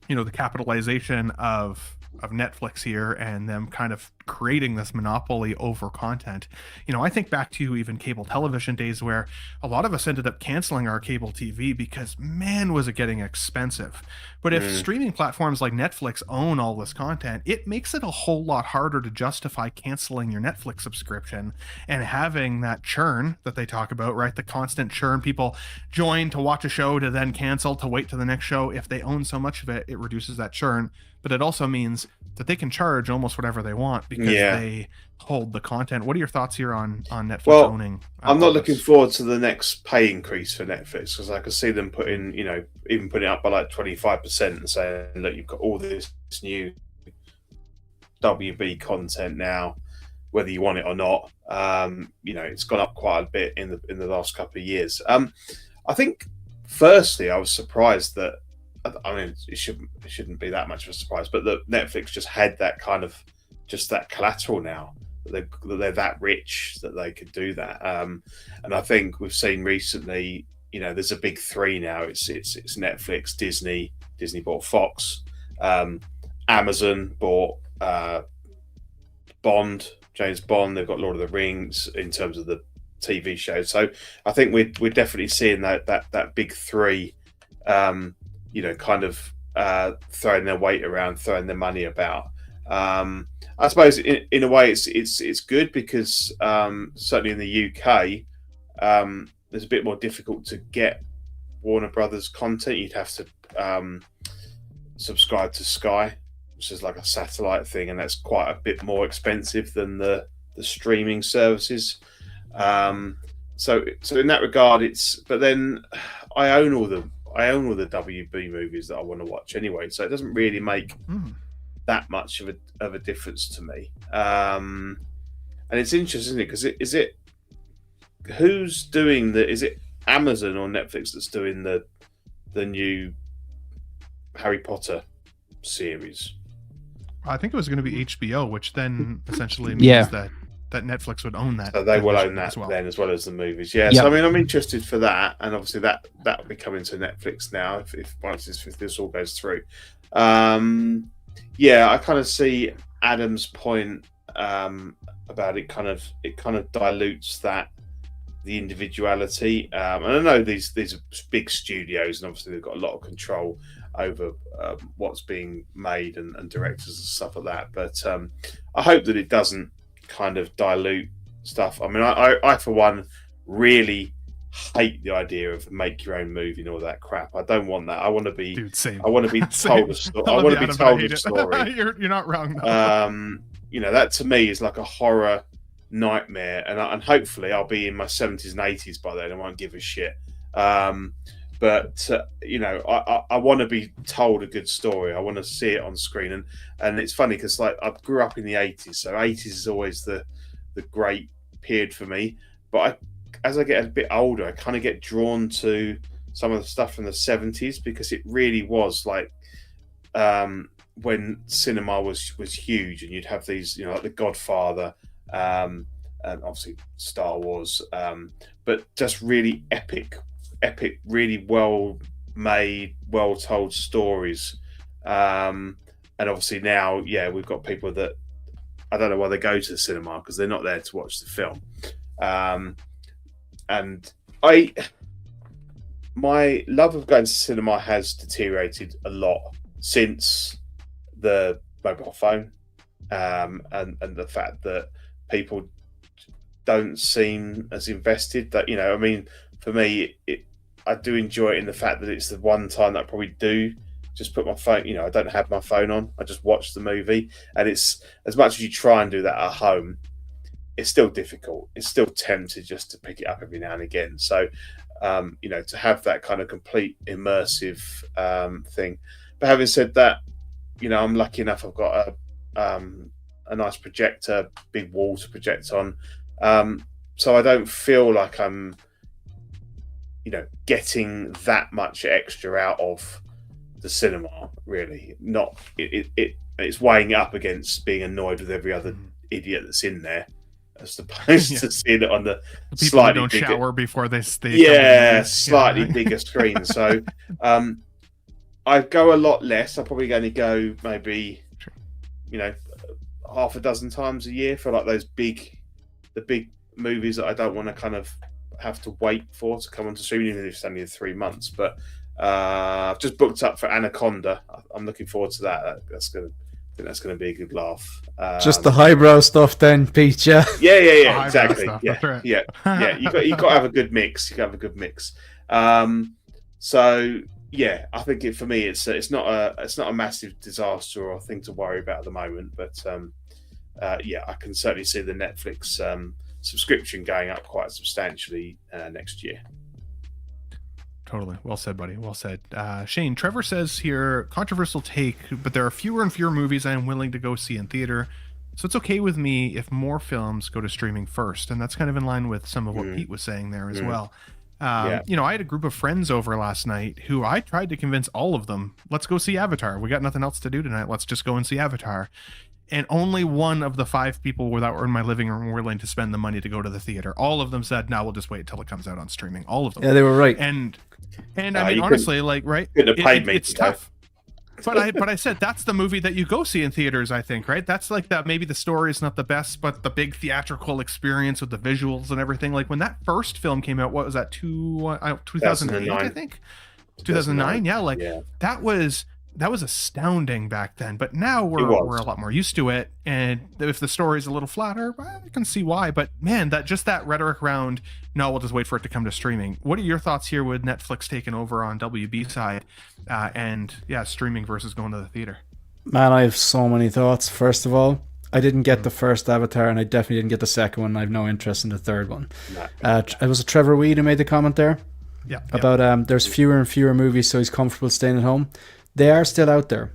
you know, the capitalization of Netflix here and them kind of creating this monopoly over content, you know, I think back to even cable television days where a lot of us ended up canceling our cable TV because, man, was it getting expensive. But if streaming platforms like Netflix own all this content, it makes it a whole lot harder to justify canceling your Netflix subscription and having that churn that they talk about, right? The constant churn. People join to watch a show to then cancel to wait to the next show. If they own so much of it, it reduces that churn. But it also means that they can charge almost whatever they want because they hold the content. What are your thoughts here on Netflix owning? I'm not looking forward to the next pay increase for Netflix, because I could see them putting, you know, even putting it up by like 25% and saying, look, you've got all this new WB content now, whether you want it or not. You know, it's gone up quite a bit in the last couple of years. I think, firstly, I was surprised that, I mean, it shouldn't be that much of a surprise, but that Netflix just had that kind of, just that collateral now, that they're that rich that they could do that. And I think we've seen recently, you know, there's a big three now. It's Netflix, Disney bought Fox, Amazon bought James Bond. They've got Lord of the Rings in terms of the TV show. So I think we're definitely seeing that big three, you know, kind of throwing their weight around, throwing their money about. I suppose in a way it's good because certainly in the UK, there's a bit more difficult to get Warner Brothers content. You'd have to subscribe to Sky, which is like a satellite thing, and that's quite a bit more expensive than the streaming services. So in that regard, but then I own all the WB movies that I want to watch anyway, so it doesn't really make that much of a difference to me. And it's interesting, isn't it? Because is it who's doing is it Amazon or Netflix that's doing the new Harry Potter series? I think it was going to be HBO, which then essentially means that Netflix would own that. So they will own that then, as well as the movies. Yeah. So I mean, I'm interested for that, and obviously that will be coming to Netflix now if this all goes through. Yeah, I kind of see Adam's point about it. Kind of dilutes the individuality. And I know these are big studios, and obviously they've got a lot of control over what's being made and directors and stuff like that. But I hope that it doesn't kind of dilute stuff. I mean, I for one really hate the idea of make your own movie and all that crap. I don't want that. I want to be I want to be told a story. I want to be told a story. You're not wrong though. You know, that to me is like a horror nightmare, and hopefully I'll be in my 70s and 80s by then and won't give a shit. But you know, I want to be told a good story. I want to see it on screen, and it's funny because like I grew up in the 80s, so 80s is always the great period for me. But as I get a bit older, I kind of get drawn to some of the stuff from the 70s because it really was like when cinema was huge, and you'd have these, like The Godfather, and obviously Star Wars, but just really epic, really well made, well told stories. And obviously now, we've got people that I don't know why they go to the cinema, because they're not there to watch the film. And my love of going to cinema has deteriorated a lot since the mobile phone, and the fact that people don't seem as invested. That for me, I do enjoy it in the fact that it's the one time that I probably do just put my phone. I don't have my phone on. I just watch the movie, and it's, as much as you try and do that at home, it's still difficult. It's still tempted just to pick it up every now and again. So, to have that kind of complete immersive thing. But having said that, I'm lucky enough. I've got a nice projector, big wall to project on. So I don't feel like I'm, getting that much extra out of the cinema. Really, not. It's weighing it up against being annoyed with every other idiot that's in there, as opposed to seeing it on the people slightly who don't bigger, shower before they slightly bigger screen. So I go a lot less. I probably only go maybe half a dozen times a year for like the big movies that I don't want to kind of have to wait for to come onto streaming, even if it's only 3 months. But I've just booked up for Anaconda. I'm looking forward to that. I think that's going to be a good laugh. Just the highbrow stuff, then, Pete. Yeah. Yeah. Exactly. Stuff, Yeah, right. yeah. You got to have a good mix. You got to have a good mix. So yeah, I think for me, it's not a massive disaster or a thing to worry about at the moment. But I can certainly see the Netflix subscription going up quite substantially next year. Totally. Well said, buddy. Well said. Shane, Trevor says here, controversial take, but there are fewer and fewer movies I am willing to go see in theater. So it's okay with me if more films go to streaming first. And that's kind of in line with some of what Pete was saying there as well. I had a group of friends over last night who I tried to convince all of them, let's go see Avatar. We got nothing else to do tonight. Let's just go and see Avatar. And only one of the 5 people that were in my living room were willing to spend the money to go to the theater. All of them said, no, we'll just wait until it comes out on streaming. All of them. Yeah, they were right. And I mean, honestly, right? It's tough. But I said that's the movie that you go see in theaters, I think, right? That's like that. Maybe the story is not the best, but the big theatrical experience with the visuals and everything. Like when that first film came out, what was that? 2008, I think. 2009. Yeah, that was astounding back then. But now we're a lot more used to it. And if the story is a little flatter, I can see why. But man, that rhetoric around, no, we'll just wait for it to come to streaming. What are your thoughts here with Netflix taking over on WB side and streaming versus going to the theater? Man, I have so many thoughts. First of all, I didn't get the first Avatar, and I definitely didn't get the second one. I have no interest in the third one. It was Trevor Weed who made the comment there about there's fewer and fewer movies, so he's comfortable staying at home. They are still out there.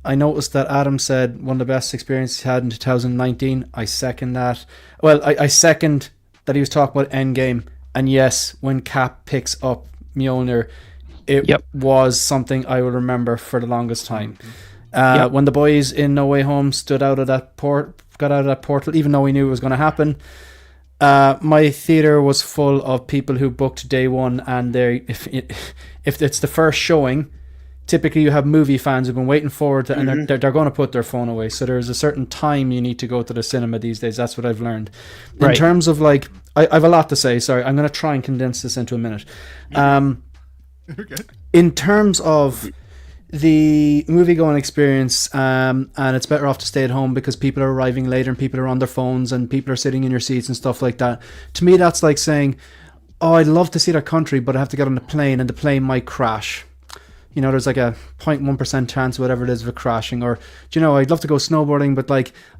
I noticed that Adam said one of the best experiences he had in 2019. I second that. Well, I second that he was talking about Endgame. And yes, when Cap picks up Mjolnir, it was something I will remember for the longest time. When the boys in No Way Home got out of that portal, even though we knew it was going to happen, my theater was full of people who booked day one, and if it's the first showing, typically you have movie fans who've been waiting forward to, and they're going to put their phone away. So there's a certain time you need to go to the cinema these days. That's what I've learned. In terms of I have a lot to say. Sorry, I'm going to try and condense this into a minute. In terms of the movie-going experience, and it's better off to stay at home because people are arriving later and people are on their phones and people are sitting in your seats and stuff like that. To me, that's like saying, oh, I'd love to see that country, but I have to get on the plane and the plane might crash. There's like a 0.1% chance, whatever it is, of it crashing. Or, I'd love to go snowboarding, but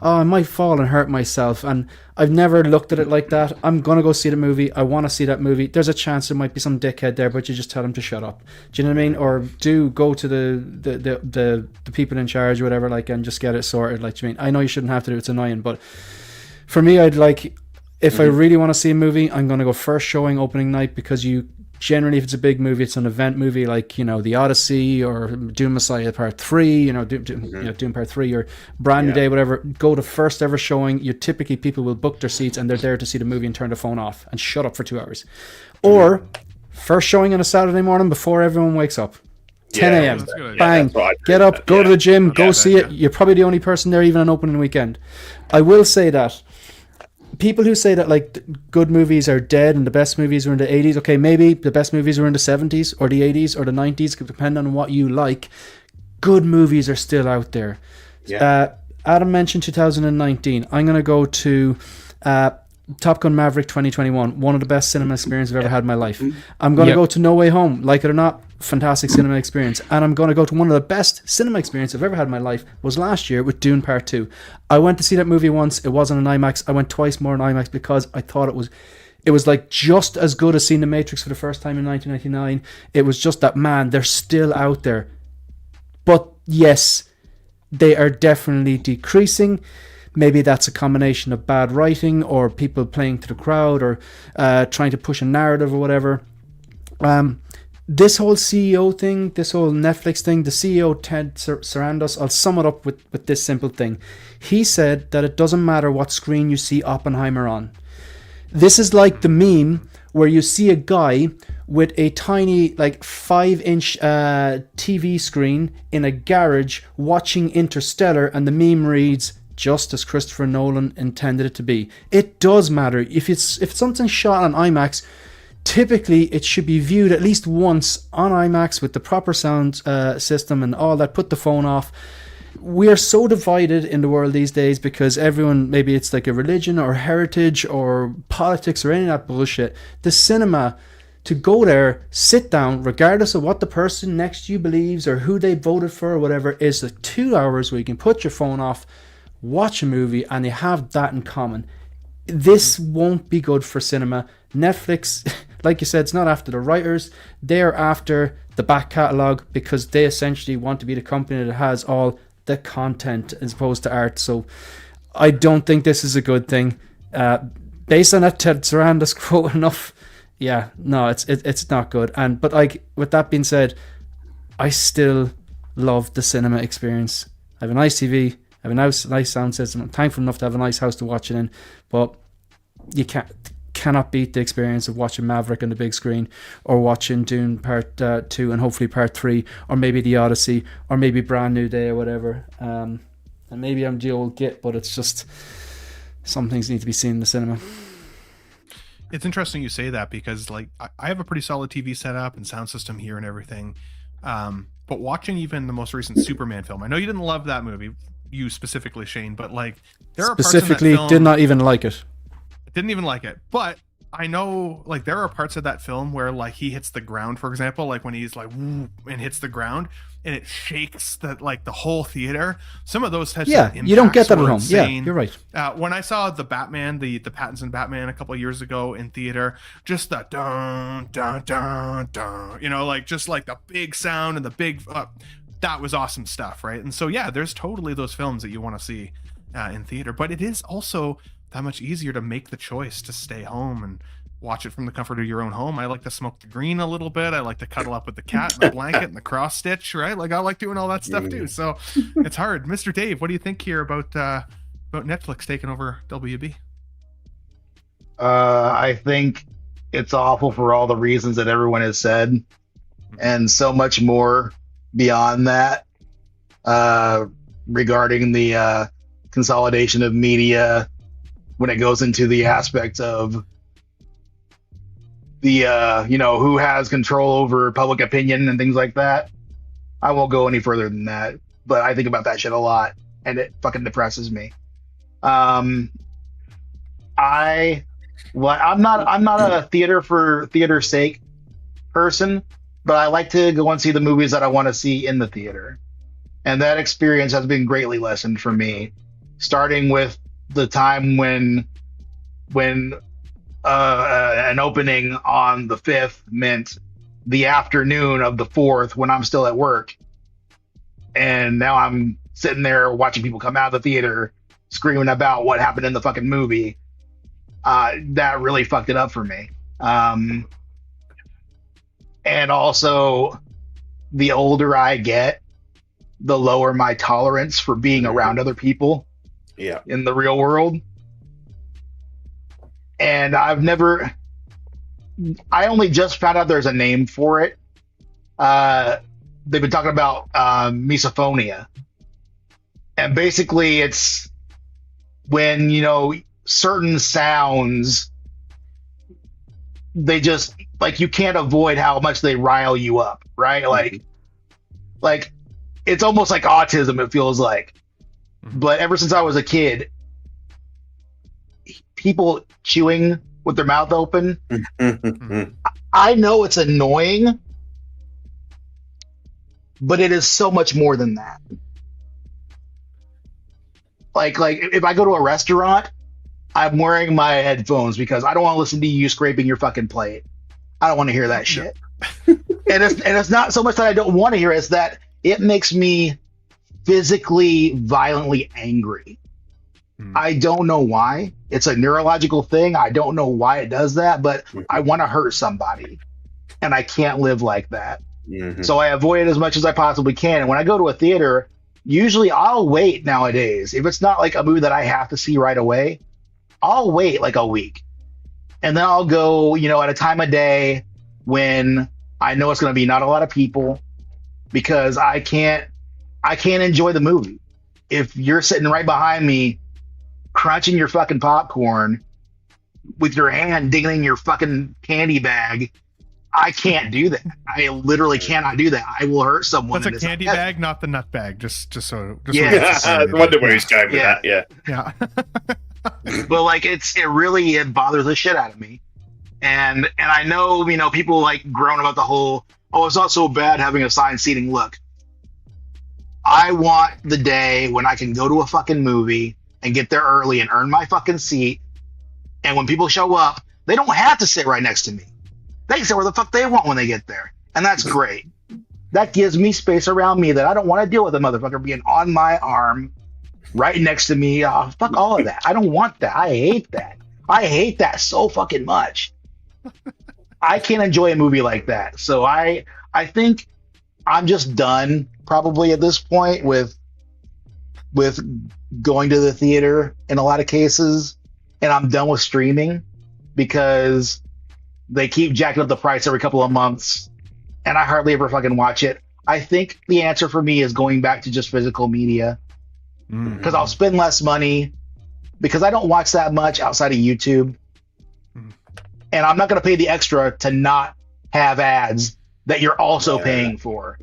I might fall and hurt myself. And I've never looked at it like that. I'm going to go see the movie. I want to see that movie. There's a chance there might be some dickhead there, but you just tell him to shut up. Do you know what I mean? Or do go to the people in charge or whatever, and just get it sorted. I know you shouldn't have to do it. It's annoying. But for me, if I really want to see a movie, I'm going to go first showing opening night because you generally, if it's a big movie, it's an event movie like, The Odyssey or Doom Messiah Part 3, Doom Part 3 or Brand New Day, whatever. Go to first ever showing. Typically, people will book their seats and they're there to see the movie and turn the phone off and shut up for 2 hours. Or first showing on a Saturday morning before everyone wakes up. 10 a.m. Bang. Get up, go to the gym, go see it. You're probably the only person there even on opening weekend. I will say that people who say that like good movies are dead and the best movies were in the 80s, okay, maybe the best movies were in the 70s or the 80s or the 90s, depending on what you like. Good movies are still out there. Adam mentioned 2019. I'm going to go to Top Gun Maverick 2021, one of the best cinema experiences I've ever had in my life. I'm going to go to No Way Home, like it or not, fantastic cinema experience. And I'm going to go to one of the best cinema experiences I've ever had in my life, was last year with Dune Part 2. I went to see that movie once. It wasn't an IMAX. I went twice more in IMAX because I thought it was like just as good as seeing The Matrix for the first time in 1999. It was just that, man, they're still out there. But yes, they are definitely decreasing. Maybe that's a combination of bad writing or people playing to the crowd or trying to push a narrative or whatever. This whole CEO thing, this whole Netflix thing, the CEO, Ted Sarandos, I'll sum it up with this simple thing. He said that it doesn't matter what screen you see Oppenheimer on. This is like the meme where you see a guy with a tiny, like 5-inch TV screen in a garage watching Interstellar, and the meme reads, just as Christopher Nolan intended it to be. It does matter. If something's shot on IMAX, typically it should be viewed at least once on IMAX with the proper sound system and all that. Put the phone off. We are so divided in the world these days because everyone, maybe it's like a religion or heritage or politics or any of that bullshit. The cinema, to go there, sit down, regardless of what the person next to you believes or who they voted for or whatever, is the 2 hours where you can put your phone off, watch a movie, and you have that in common. This won't be good for cinema. Netflix, like you said, it's not after the writers. They're after the back catalogue because they essentially want to be the company that has all the content as opposed to art. So I don't think this is a good thing. Based on that Ted Sarandos quote enough, it's not good. But like, with that being said, I still love the cinema experience. I have a nice TV. I have a nice sound system. I'm thankful enough to have a nice house to watch it in, but you cannot beat the experience of watching Maverick on the big screen, or watching Dune Part 2 and hopefully Part 3, or maybe The Odyssey, or maybe Brand New Day or whatever. And maybe I'm the old git, but it's just some things need to be seen in the cinema. It's interesting you say that because like I have a pretty solid TV setup and sound system here and everything. But watching even the most recent Superman film, I know you didn't love that movie, you specifically, Shane, but like there are parts in that film, did not even like it. Didn't even like it, but I know like there are parts of that film where like he hits the ground, for example, like when he's like woo, and hits the ground and it shakes the whole theater. Some of those types of impacts, you don't get that at home. Insane. Yeah, you're right. When I saw the Batman, the Pattinson Batman a couple of years ago in theater, just the dun dun dun dun, like just like the big sound and the big that was awesome stuff, right? And so yeah, there's totally those films that you want to see in theater, but it is also that much easier to make the choice to stay home and watch it from the comfort of your own home. I like to smoke the green a little bit. I like to cuddle up with the cat and the blanket and the cross stitch, right? Like I like doing all that stuff too. So it's hard. Mr. Dave, what do you think here about Netflix taking over WB? I think it's awful for all the reasons that everyone has said, and so much more beyond that, regarding the consolidation of media when it goes into the aspect of the who has control over public opinion and things like that. I won't go any further than that, but I think about that shit a lot and it fucking depresses me. I'm not a theater for theater's sake person, but I like to go and see the movies that I want to see in the theater. And that experience has been greatly lessened for me, starting with the time when an opening on the 5th meant the afternoon of the 4th when I'm still at work. And now I'm sitting there watching people come out of the theater screaming about what happened in the fucking movie. That really fucked it up for me. And also, the older I get, the lower my tolerance for being around other people in the real world. And I only just found out there's a name for it. They've been talking about misophonia. And basically it's when, certain sounds, they just, like, you can't avoid how much they rile you up, right? Like it's almost like autism, it feels like. But ever since I was a kid, people chewing with their mouth open, I know it's annoying, but it is so much more than that. Like if I go to a restaurant, I'm wearing my headphones because I don't want to listen to you scraping your fucking plate. I don't want to hear that shit. and it's not so much that I don't want to hear it, it's that it makes me physically, violently angry. I don't know why. It's a neurological thing. I don't know why it does that, but I want to hurt somebody, and I can't live like that. So I avoid it as much as I possibly can. And when I go to a theater, usually I'll wait nowadays. If it's not like a movie that I have to see right away, I'll wait like a week. And then I'll go, at a time of day when I know it's going to be not a lot of people, because I can't enjoy the movie. If you're sitting right behind me, crunching your fucking popcorn with your hand digging in your fucking candy bag, I can't do that. I literally cannot do that. I will hurt someone. That's a candy bag, not the nut bag. Just so. I wonder where he's going with that. Yeah. But like, it bothers the shit out of me. And I know, people like groan about the whole, it's not so bad having assigned seating. Look, I want the day when I can go to a fucking movie and get there early and earn my fucking seat. And when people show up, they don't have to sit right next to me. They can sit where the fuck they want when they get there. And that's great. That gives me space around me that I don't want to deal with a motherfucker being on my arm right next to me. Oh, fuck all of that. I don't want that. I hate that. I hate that so fucking much. I can't enjoy a movie like that. So I think I'm just done probably at this point with going to the theater in a lot of cases, and I'm done with streaming because they keep jacking up the price every couple of months and I hardly ever fucking watch it. I think the answer for me is going back to just physical media, because I'll spend less money because I don't watch that much outside of YouTube. And I'm not going to pay the extra to not have ads that you're also paying for.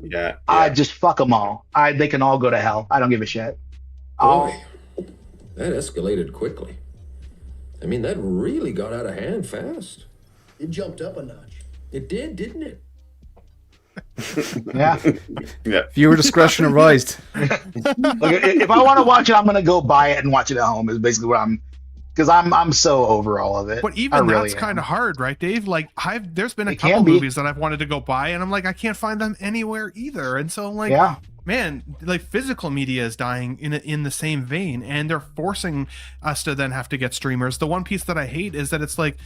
I just fuck them all. They can all go to hell. I don't give a shit. Boy, that escalated quickly. I mean, that really got out of hand fast. It jumped up a notch. It did, didn't it? Yeah. Viewer discretion advised. Look, if I want to watch it, I'm going to go buy it and watch it at home is basically what because I'm so over all of it. But even that's kind of hard, right, Dave? Like there's been a couple movies that I've wanted to go buy, and I'm like, I can't find them anywhere either. And so I'm like, man, like physical media is dying in the same vein, and they're forcing us to then have to get streamers. The one piece that I hate is that it's like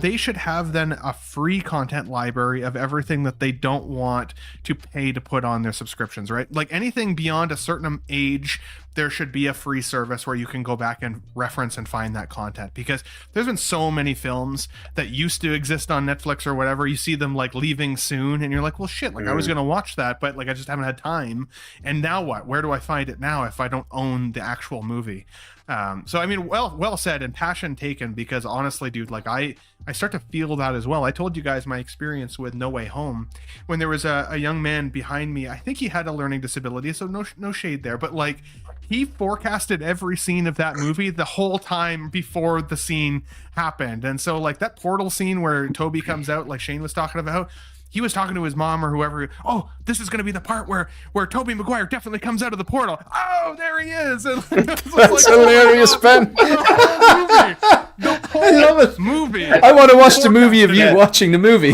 they should have then a free content library of everything that they don't want to pay to put on their subscriptions, right? Like anything beyond a certain age, there should be a free service where you can go back and reference and find that content, because there's been so many films that used to exist on Netflix or whatever. You see them like leaving soon and you're like, well, shit, like I was going to watch that, but like I just haven't had time. And now what? Where do I find it now if I don't own the actual movie? So I mean, well said and passion taken, because honestly, dude, like I start to feel that as well. I told you guys my experience with No Way Home when there was a young man behind me. I think he had a learning disability, so no shade there, but like he forecasted every scene of that movie the whole time before the scene happened. And so like that portal scene where Toby comes out, like Shane was talking about, he was talking to his mom or whoever. Oh, this is going to be the part where Tobey Maguire definitely comes out of the portal. Oh, there he is. And that's like, hilarious, Ben. The whole movie. I want to watch the movie of you watching the movie.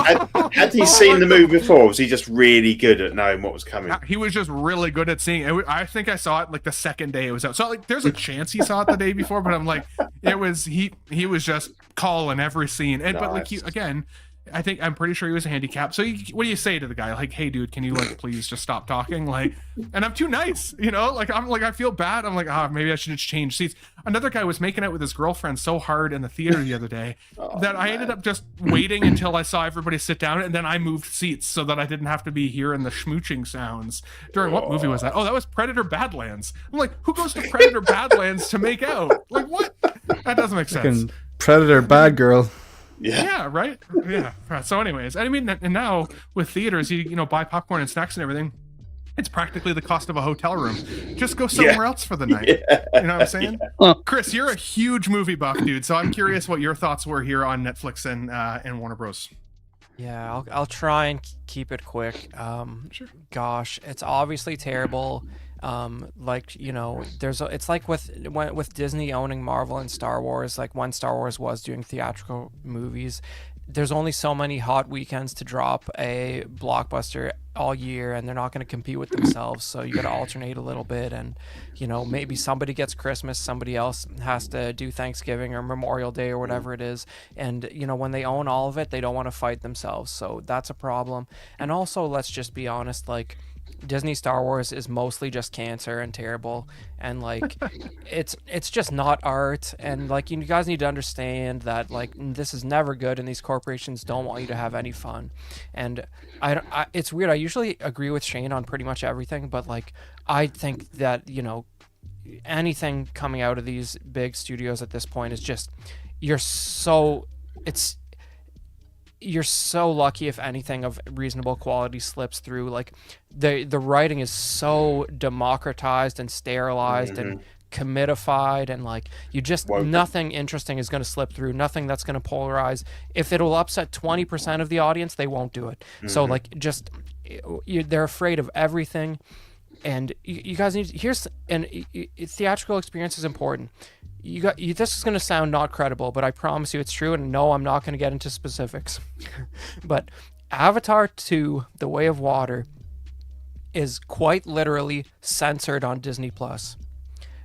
Had he seen the movie before? Was he just really good at knowing what was coming? He was just really good at seeing it. I think I saw it like the second day it was out. So like, there's a chance he saw it the day before, but I'm like, he was just calling every scene. And but like again, I'm pretty sure he was handicapped. So what do you say to the guy? Like, hey, dude, can you like please just stop talking? Like, and I'm too nice, you know? Like, I feel bad. I'm like, maybe I should just change seats. Another guy was making out with his girlfriend so hard in the theater the other day that I ended up just waiting until I saw everybody sit down, and then I moved seats so that I didn't have to be hearing the schmooching sounds. During what movie was that? Oh, that was Predator Badlands. I'm like, who goes to Predator Badlands to make out? Like, what? That doesn't make sense. Predator Bad Girl. Yeah, right. Yeah. So, anyways, I mean, and now with theaters, you know, buy popcorn and snacks and everything. It's practically the cost of a hotel room. Just go somewhere else for the night. You know what I'm saying? Chris, you're a huge movie buff, dude. So I'm curious what your thoughts were here on Netflix and Warner Bros. Yeah, I'll try and keep it quick. Sure. Gosh, it's obviously terrible. Like, you know, it's like with Disney owning Marvel and Star Wars, like when Star Wars was doing theatrical movies, there's only so many hot weekends to drop a blockbuster all year, and they're not going to compete with themselves. So you got to alternate a little bit, and, you know, maybe somebody gets Christmas, somebody else has to do Thanksgiving or Memorial Day or whatever it is. And, you know, when they own all of it, they don't want to fight themselves. So that's a problem. And also, let's just be honest, like, Disney Star Wars is mostly just cancer and terrible, and like it's just not art, and like you guys need to understand that like this is never good, and these corporations don't want you to have any fun. And I it's weird, I usually agree with Shane on pretty much everything, but like I think that, you know, anything coming out of these big studios at this point is just you're so lucky if anything of reasonable quality slips through. Like the writing is so democratized and sterilized and commidified, and like you just nothing interesting is going to slip through, nothing that's going to polarize. If it'll upset 20% of the audience, they won't do it. So like just they're afraid of everything, and you guys need theatrical experience is important. This is going to sound not credible, but I promise you it's true. And no, I'm not going to get into specifics. But Avatar 2, The Way of Water, is quite literally censored on Disney+.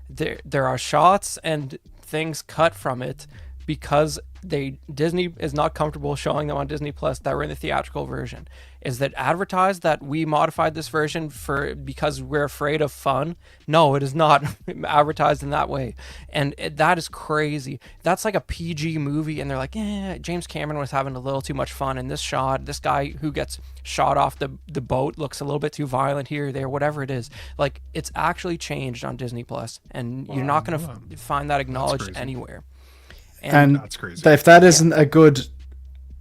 There are shots and things cut from it because Disney is not comfortable showing them on Disney Plus that were in the theatrical version. Is that advertised that we modified this version because we're afraid of fun? No, it is not advertised in that way. And that is crazy. That's like a PG movie, and they're like, James Cameron was having a little too much fun in this shot. This guy who gets shot off the boat looks a little bit too violent here or there, whatever it is. Like, it's actually changed on Disney Plus, and you're not going to find that acknowledged anywhere. And that's crazy. If that isn't a good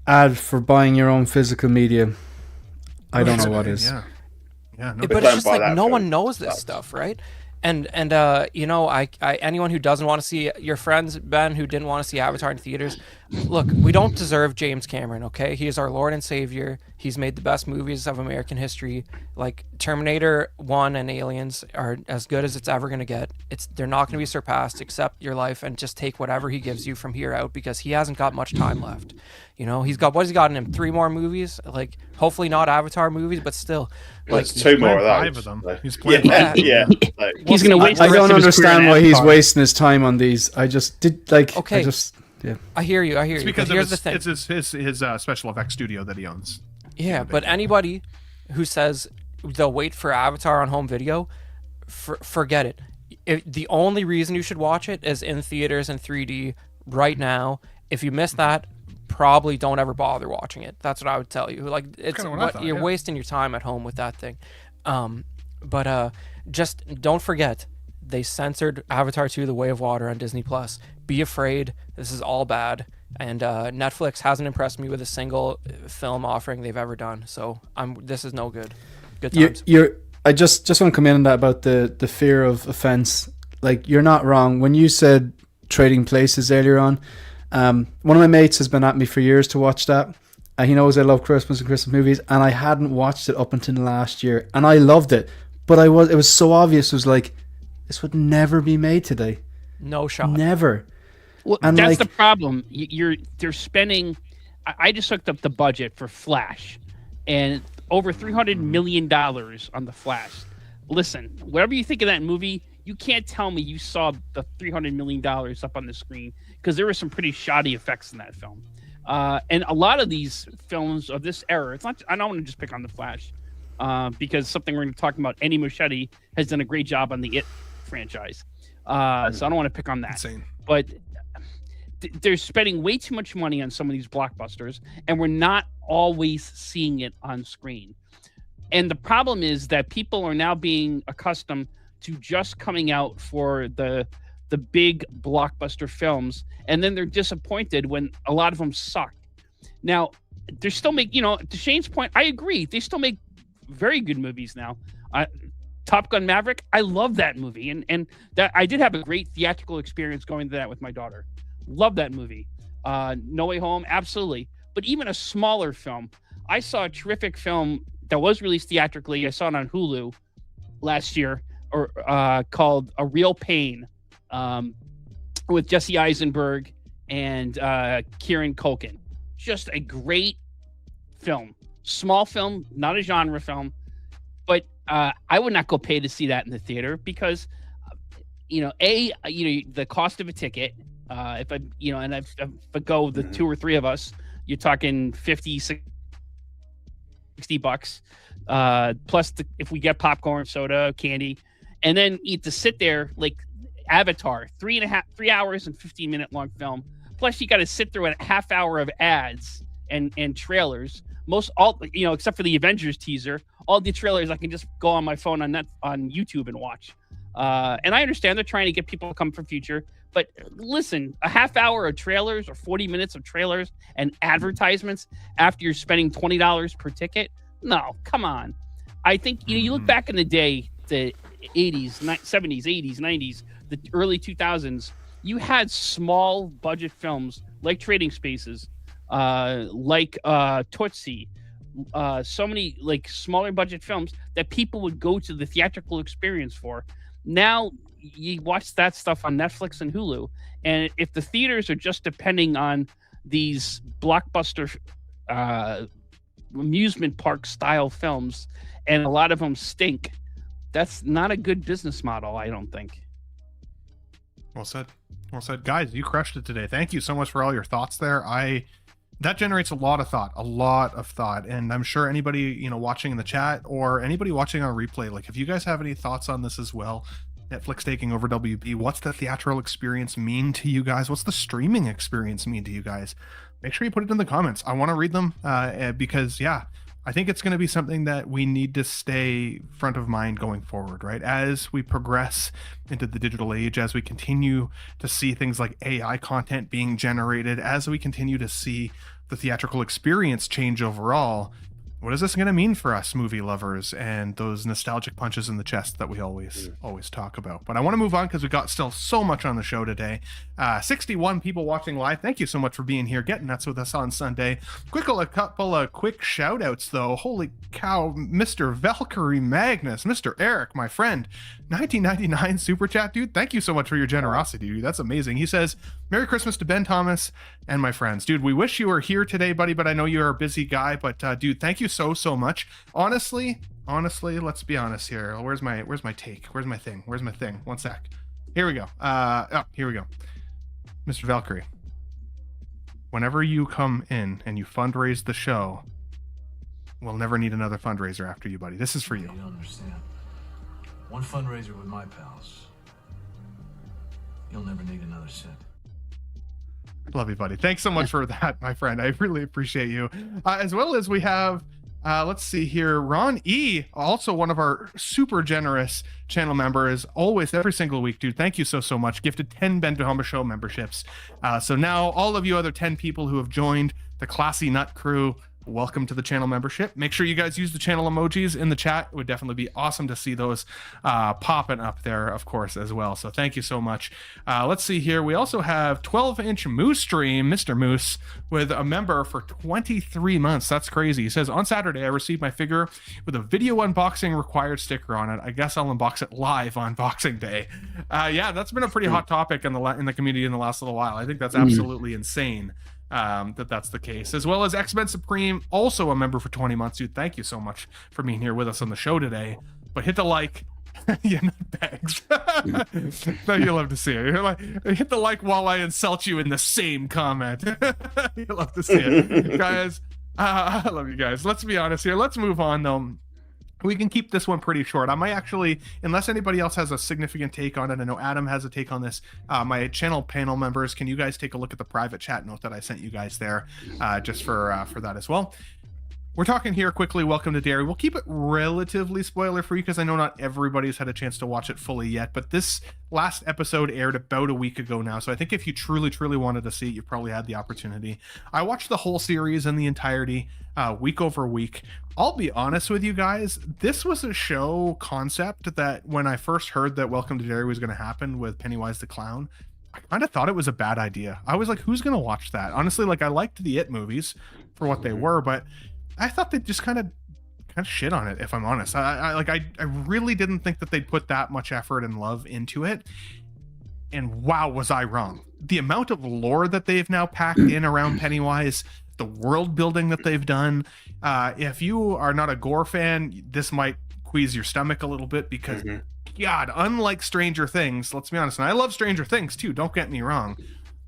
ad for buying your own physical media, I don't know what is. Yeah. No, but it's just like no one knows this stuff, right? And you know, I anyone who doesn't want to see your friends, Ben, who didn't want to see Avatar in theaters, look, we don't deserve James Cameron, okay? He is our Lord and Savior. He's made the best movies of American history. Like Terminator 1 and Aliens are as good as it's ever going to get. They're not going to be surpassed. Accept your life and just take whatever he gives you from here out, because he hasn't got much time left. You know, he's got in him? 3 more movies? Like, hopefully not Avatar movies, but still. Like, there's 2 more of those. 5 of them. He's playing Like, he's going to waste. I don't understand why he's wasting his time on these. I just did like. Okay. I hear you. It's because here's the thing. It's his special effects studio that he owns. Yeah, but anybody who says they'll wait for Avatar on home video, forget it. The only reason you should watch it is in theaters in 3D right now. If you miss that, probably don't ever bother watching it. That's what I would tell you. Like, it's you're wasting your time at home with that thing. But just don't forget, they censored Avatar 2: The Way of Water on Disney Plus. Be afraid. This is all bad. And Netflix hasn't impressed me with a single film offering they've ever done. So this is no good. Good times. I just want to come in on that about the fear of offense. Like, you're not wrong when you said Trading Places earlier on. One of my mates has been at me for years to watch that. He knows I love Christmas and Christmas movies, and I hadn't watched it up until last year, and I loved it. But it was so obvious. It was like, this would never be made today. No shot. Never. Well, and that's the problem. They're spending. I just looked up the budget for Flash, and over $300 million on the Flash. Listen, whatever you think of that movie, you can't tell me you saw the $300 million up on the screen, because there were some pretty shoddy effects in that film. And a lot of these films of this era, it's not. I don't want to just pick on The Flash, because something we're going to be talking about. Andy Muschietti has done a great job on the It franchise, so I don't want to pick on that. Insane. But they're spending way too much money on some of these blockbusters, and we're not always seeing it on screen. And the problem is that people are now being accustomed to just coming out for the big blockbuster films, and then they're disappointed when a lot of them suck. Now, they're still to Shane's point, I agree. They still make very good movies now. Top Gun Maverick, I love that movie, and that I did have a great theatrical experience going to that with my daughter. Love that movie. No Way Home, absolutely. But even a smaller film, I saw a terrific film that was released theatrically. I saw it on Hulu last year, called A Real Pain, with Jesse Eisenberg and Kieran Culkin. Just a great film. Small film, not a genre film, but I would not go pay to see that in the theater because, the cost of a ticket. If I go the two or three of us, you're talking $50, $60, plus if we get popcorn, soda, candy, and then you have to sit there like Avatar, 3 hours and 15-minute long film. Plus you got to sit through a half hour of ads and trailers. Except for the Avengers teaser, all the trailers I can just go on my phone on YouTube and watch. And I understand they're trying to get people to come for future, but listen, a half hour of trailers or 40 minutes of trailers and advertisements after you're spending $20 per ticket? No, come on. I think, you look back in the day, the 80s, 70s, 80s, 90s, the early 2000s, you had small budget films like Trading Spaces, like Tootsie, so many like smaller budget films that people would go to the theatrical experience for. Now you watch that stuff on Netflix and Hulu, and if the theaters are just depending on these blockbuster amusement park style films, and a lot of them stink, that's not a good business model, I don't think. Well said. Well said. Guys, you crushed it today. Thank you so much for all your thoughts there. That generates a lot of thought. And I'm sure anybody, watching in the chat or anybody watching on replay, like if you guys have any thoughts on this as well, Netflix taking over WB, what's the theatrical experience mean to you guys? What's the streaming experience mean to you guys? Make sure you put it in the comments. I want to read them because, I think it's going to be something that we need to stay front of mind going forward, right? As we progress into the digital age, as we continue to see things like AI content being generated, as we continue to see the theatrical experience change overall, what is this going to mean for us movie lovers and those nostalgic punches in the chest that we always talk about? But I want to move on because we got still so much on the show today. 61 people watching live. Thank you so much for being here, getting nuts with us on Sunday. A couple of quick shout outs though. Holy cow, Mr. Valkyrie Magnus, Mr. Eric, my friend, 1999 super chat, dude. Thank you so much for your generosity, dude. That's amazing. He says, Merry Christmas to Ben Thomas and my friends. Dude, we wish you were here today, buddy, but I know you're a busy guy. But dude, thank you so much. Honestly, let's be honest here. Where's my take? Where's my thing? One sec. Here we go. Here we go. Mr. Valkyrie, whenever you come in and you fundraise the show, we'll never need another fundraiser after you, buddy. This is for you. You don't understand. One fundraiser with my pals, you'll never need another cent. Love you, buddy. Thanks so much for that, my friend. I really appreciate you. As well as we have, let's see here, Ron E, also one of our super generous channel members, always, every single week, dude. Thank you so much. Gifted 10 Ben Bahama Show memberships. So now all of you other 10 people who have joined the Classy Nut crew, welcome to the channel membership. Make sure you guys use the channel emojis in the chat. It would definitely be awesome to see those popping up there, of course, as well. So thank you so much. Let's see here. We also have 12-inch Moose Stream, Mr. Moose, with a member for 23 months. That's crazy. He says, on Saturday, I received my figure with a video unboxing required sticker on it. I guess I'll unbox it live on Boxing Day. Yeah, that's been a pretty hot topic in the community in the last little while. I think that's absolutely insane. That's the case, as well as X-Men Supreme, also a member for 20 months. Dude, thank you so much for being here with us on the show today. But hit the like, Yeah, not bags. No, you love to see it. You're like, hit the like while I insult you in the same comment. You love to see it, guys. I love you guys. Let's be honest here. Let's move on though. We can keep this one pretty short. I might actually, unless anybody else has a significant take on it, I know Adam has a take on this. My channel panel members, can you guys take a look at the private chat note that I sent you guys there, just for that as well? We're talking here quickly. Welcome to Derry. We'll keep it relatively spoiler free because I know not everybody's had a chance to watch it fully yet, but this last episode aired about a week ago now. So I think if you truly wanted to see it, you probably had the opportunity. I watched the whole series in the entirety, week over week. I'll be honest with you guys. This was a show concept that when I first heard that Welcome to Derry was going to happen with Pennywise the Clown, I kind of thought it was a bad idea. I was like, who's going to watch that? Honestly, like, I liked the It movies for what they were, but I thought they'd just kind of shit on it, if I'm honest. I really didn't think that they'd put that much effort and love into it. And wow, was I wrong. The amount of lore that they've now packed in around Pennywise, the world building that they've done. If you are not a gore fan, this might quease your stomach a little bit because, God, unlike Stranger Things, let's be honest, and I love Stranger Things too, don't get me wrong,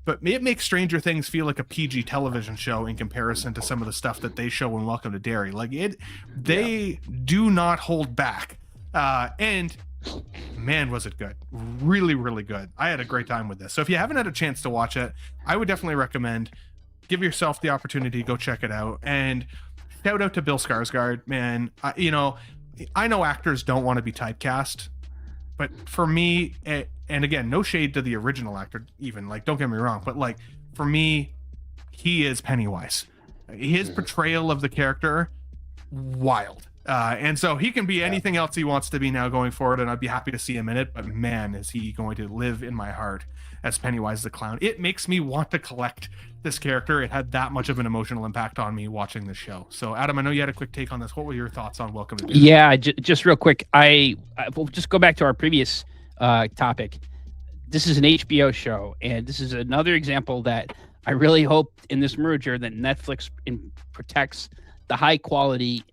but it makes Stranger Things feel like a PG television show in comparison to some of the stuff that they show in Welcome to Derry. Like they do not hold back. And man, was it good. Really good. I had a great time with this. So if you haven't had a chance to watch it, I would definitely recommend give yourself the opportunity to go check it out. And shout out to Bill Skarsgård, man. I know actors don't want to be typecast, but for me, and again, no shade to the original actor, even, like, don't get me wrong, but like, for me, he is Pennywise. His portrayal of the character, wild. And so he can be anything else he wants to be now going forward, and I'd be happy to see him in it, but man, is he going to live in my heart as Pennywise the Clown. It makes me want to collect this character. It had that much of an emotional impact on me watching the show. So Adam, I know you had a quick take on this. What were your thoughts on Welcome to Derry? Yeah, just real quick. I will just go back to our previous topic. This is an HBO show, and this is another example that I really hope in this merger that Netflix protects the high quality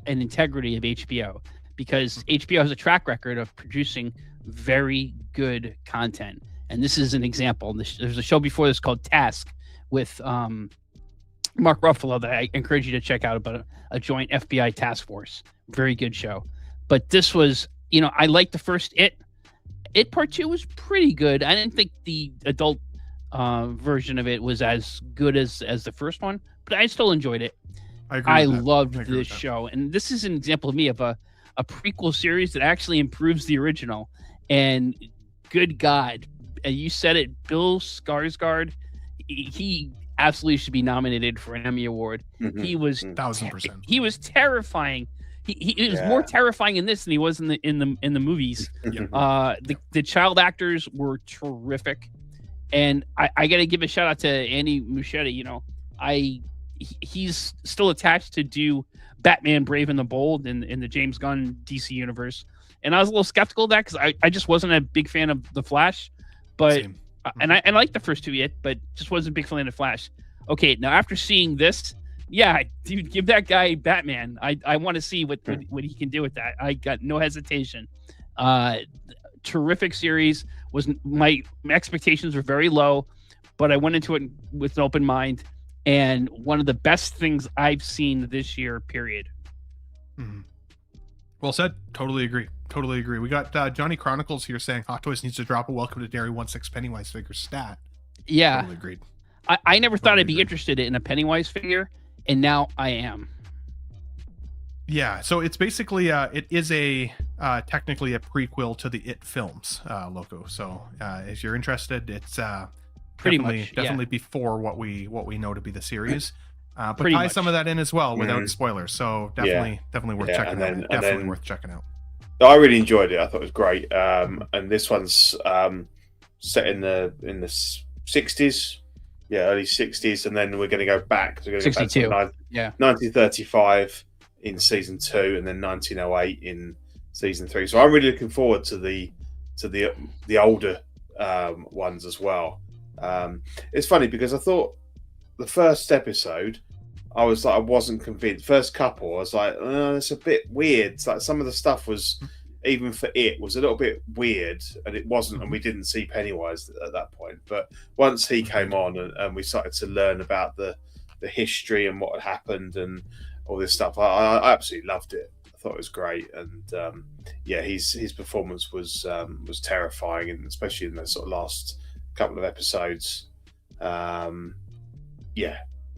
and integrity of HBO, because HBO has a track record of producing very good content. And this is an example. There's a show before this called Task with Mark Ruffalo that I encourage you to check out, about a joint FBI task force. Very good show. But this was, I liked the first It Part 2 was pretty good. I didn't think the adult version of it was as good as the first one, but I still enjoyed it. I loved this show. And this is an example of me of a prequel series that actually improves the original. And good God, you said it, Bill Skarsgård, he absolutely should be nominated for an Emmy Award. He was 1000%. He was terrifying. He was more terrifying in this than he was in the movies. The child actors were terrific, and I got to give a shout out to Andy Muschietti. He's still attached to do Batman: Brave and the Bold in the James Gunn DC universe, and I was a little skeptical of that because I just wasn't a big fan of the Flash, but and I liked the first two yet, but just wasn't a big fan of Flash. Okay, now after seeing this. Yeah, dude, give that guy Batman. I want to see what he can do with that. I got no hesitation. Terrific series. My expectations were very low, but I went into it with an open mind, and one of the best things I've seen this year, period. Well said. Totally agree. We got Johnny Chronicles here saying Hot Toys needs to drop a Welcome to Derry 1/6 Pennywise figure stat. Yeah. Totally agreed. I never thought I'd be interested in a Pennywise figure, and now I am. Yeah, so it's basically it is technically a prequel to the It films logo. So if you're interested, it's definitely before what we know to be the series. But tie some of that in as well without spoilers. So definitely worth checking out. Definitely worth checking out. I really enjoyed it. I thought it was great. And this one's set in the 60s. Yeah, early 60s, and then we're going to go back. So we're going to go back to 1935 in season 2, and then 1908 in season 3. So I'm really looking forward to the older ones as well. It's funny because I thought the first episode, I wasn't convinced. First couple, I was like, it's a bit weird. It's like some of the stuff was even for it, was a little bit weird, and it wasn't, and we didn't see Pennywise at that point. But once he came on, and we started to learn about the history and what had happened and all this stuff, I absolutely loved it. I thought it was great, and his performance was terrifying, and especially in the sort of last couple of episodes.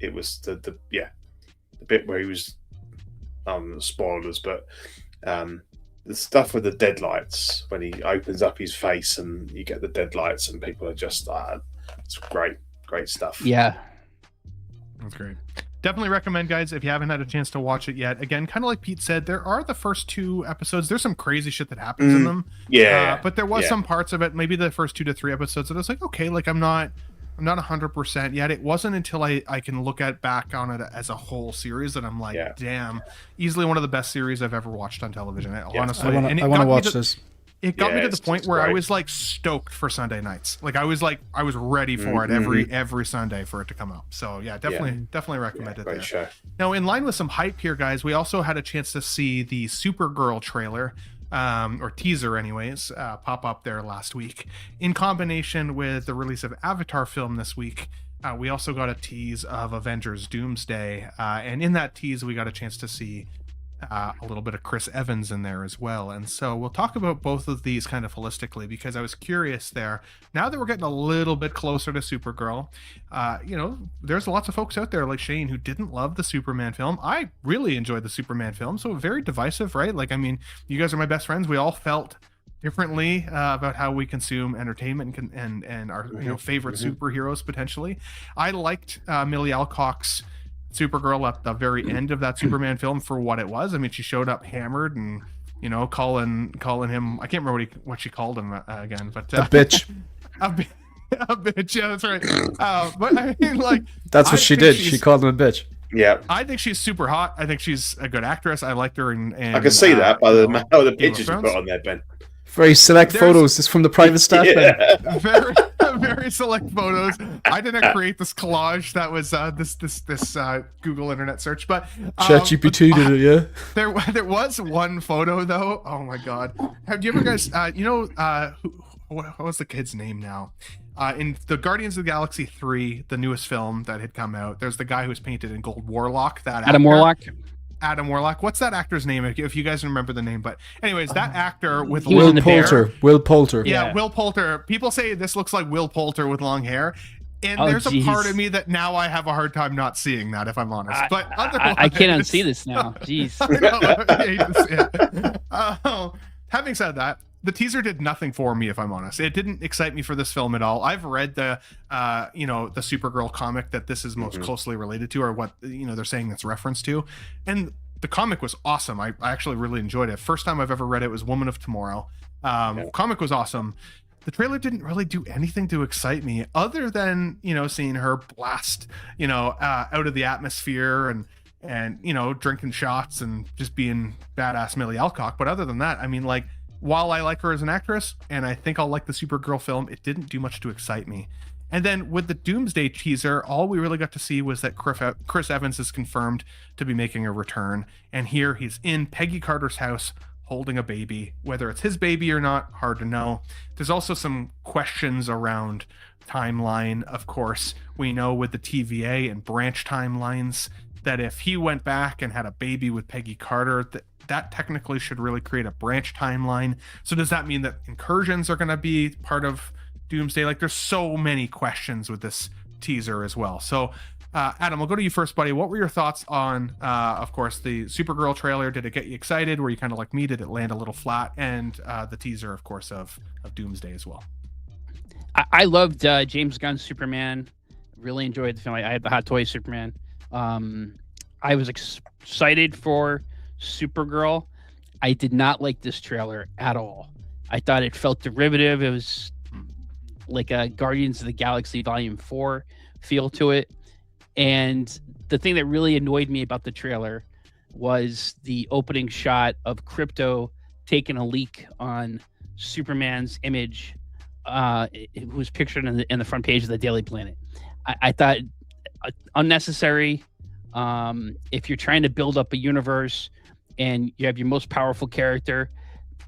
It was the bit where he was spoilers, but the stuff with the deadlights when he opens up his face and you get the deadlights and people are just it's great stuff. Yeah, that's great. Definitely recommend, guys, if you haven't had a chance to watch it yet. Again, kind of like Pete said, there are the first 2 episodes. There's some crazy shit that happens in them. But there was some parts of it, maybe the first 2 to 3 episodes, that I was like, okay, like I'm not 100% yet. It wasn't until I can look back on it as a whole series that I'm like, damn, easily one of the best series I've ever watched on television. Honestly, I want to watch this. It got me to the point where I was like stoked for Sunday nights. Like I was ready for it every Sunday for it to come out. So yeah, definitely recommend it there. Show. Now, in line with some hype here, guys, we also had a chance to see the Supergirl trailer, or teaser anyways, pop up there last week. In combination with the release of Avatar film this week, we also got a tease of Avengers Doomsday. And in that tease, we got a chance to see a little bit of Chris Evans in there as well. And so we'll talk about both of these kind of holistically, because I was curious there. Now that we're getting a little bit closer to Supergirl, there's lots of folks out there like Shane who didn't love the Superman film. I really enjoyed the Superman film, so very divisive, right? Like, I mean, you guys are my best friends. We all felt differently about how we consume entertainment and our favorite superheroes potentially. I liked Millie Alcock's Supergirl at the very end of that Superman film for what it was. I mean, she showed up hammered and calling him, I can't remember what she called him again, but a bitch. a bitch, yeah, that's right. But I mean, like, that's what she did. She called him a bitch. Yeah, I think she's super hot. I think she's a good actress. I liked her, and I can see that by the pictures you put on there, Ben. Very select photos. This from the private staff. Very, very select photos. I didn't create this collage. That was this Google Internet search, but ChatGPT did it. Yeah. There was one photo though. Oh my god! Have you ever guys? What was the kid's name now? In the Guardians of the Galaxy 3, the newest film that had come out, there's the guy who's painted in gold, Warlock. Adam Warlock. Adam Warlock. What's that actor's name? If you guys remember the name, but anyways, that actor with Will Poulter. Will Poulter. Yeah, Will Poulter. People say this looks like Will Poulter with long hair, and there's a part of me that now I have a hard time not seeing that, if I'm honest. But otherwise, I can't unsee this now. Jeez. Having said that, the teaser did nothing for me, if I'm honest. It didn't excite me for this film at all. I've read the Supergirl comic that this is most closely related to, or what they're saying that's referenced to, and the comic was awesome. I actually really enjoyed it. First time I've ever read it was Woman of Tomorrow. Comic was awesome. The trailer didn't really do anything to excite me, other than seeing her blast out of the atmosphere and drinking shots and just being badass Millie Alcock. But other than that, I mean, like, while I like her as an actress, and I think I'll like the Supergirl film, it didn't do much to excite me. And then with the Doomsday teaser, all we really got to see was that Chris Evans is confirmed to be making a return. And here he's in Peggy Carter's house holding a baby. Whether it's his baby or not, hard to know. There's also some questions around timeline, of course. We know with the TVA and branch timelines that if he went back and had a baby with Peggy Carter, that technically should really create a branch timeline. So does that mean that incursions are going to be part of Doomsday? Like, there's so many questions with this teaser as well. So Adam, I'll go to you first, buddy. What were your thoughts on, of course, the Supergirl trailer? Did it get you excited? Were you kind of like me? Did it land a little flat? And the teaser, of course, of Doomsday as well. I loved James Gunn's Superman. Really enjoyed the film. I had the Hot Toy Superman. I was excited for Supergirl. I did not like this trailer at all. I thought it felt derivative. It was like a Guardians of the Galaxy Volume 4 feel to it. And the thing that really annoyed me about the trailer was the opening shot of Krypto taking a leak on Superman's image. It was pictured in the front page of the Daily Planet. I thought unnecessary. If you're trying to build up a universe and you have your most powerful character,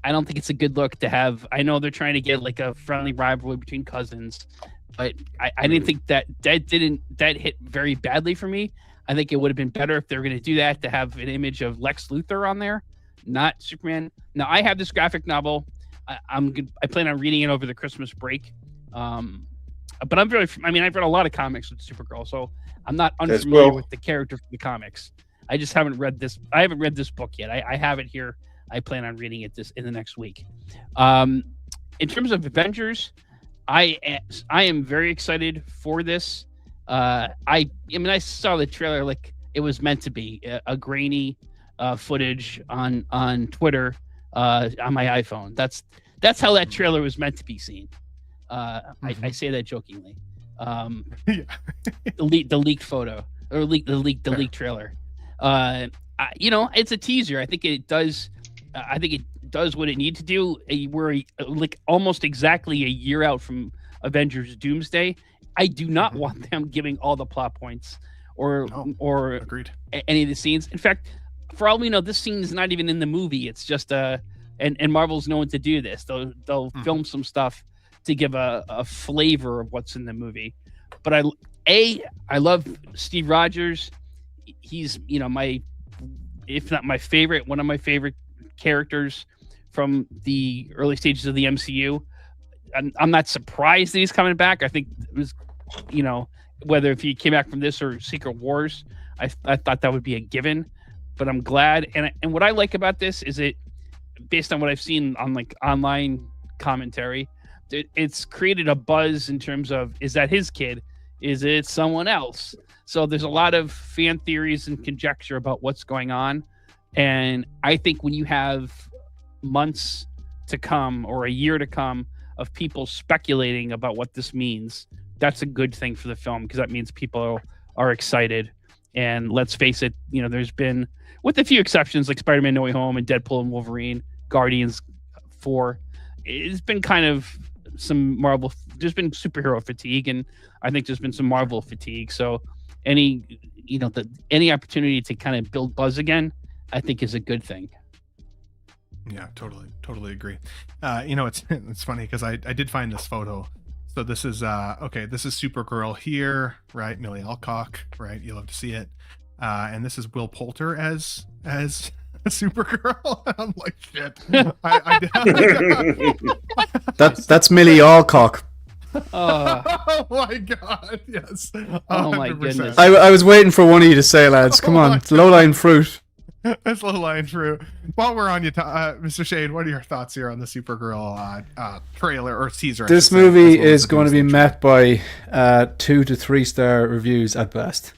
I don't think it's a good look to have. I know they're trying to get like a friendly rivalry between cousins, but I didn't think that hit very badly for me. I think it would have been better if they were going to do that, to have an image of Lex Luthor on there, not Superman. Now, I have this graphic novel. I plan on reading it over the Christmas break. But I've read a lot of comics with Supergirl, so I'm not unfamiliar with the character from the comics. I just haven't read this. I haven't read this book yet. I have it here. I plan on reading it in the next week. In terms of Avengers, I am very excited for this. I saw the trailer like it was meant to be a grainy footage on Twitter on my iPhone. That's how that trailer was meant to be seen. I say that jokingly. The leaked photo or the leaked trailer. It's a teaser. I think it does. I think it does what it needs to do. We're like almost exactly a year out from Avengers Doomsday. I do not want them giving all the plot points or agreed. Any of the scenes. In fact, for all we know, this scene is not even in the movie. It's just and Marvel's known to do this. They'll film some stuff to give a flavor of what's in the movie. But I love Steve Rogers. He's if not my favorite, one of my favorite characters from the early stages of the MCU. I'm not surprised that he's coming back. I think it was, whether if he came back from this or Secret Wars, I thought that would be a given. But I'm glad, and what I like about this is it, based on what I've seen on like online commentary, it's created a buzz in terms of, is that his kid? Is it someone else? So there's a lot of fan theories and conjecture about what's going on. And I think when you have months to come or a year to come of people speculating about what this means, that's a good thing for the film, because that means people are excited. And let's face it, there's been, with a few exceptions like Spider-Man No Way Home and Deadpool and Wolverine, Guardians 4, it's been kind of some Marvel, there's been superhero fatigue, and I think there's been some Marvel fatigue. So any opportunity to kind of build buzz again, I think is a good thing. Yeah, totally agree. It's funny because I did find this photo. So this is this is Supergirl here, right? Millie Alcock, right? You love to see it. And this is Will Poulter as Supergirl. I'm like, shit. That's Millie Alcock. Oh my god, yes. Oh my goodness. I was waiting for one of you to say, lads. Come on, it's low-lying fruit. That's low-lying fruit. While we're on you, Mr. Shade, what are your thoughts here on the Supergirl trailer or teaser? This movie is going to be met by 2 to 3 star reviews at best.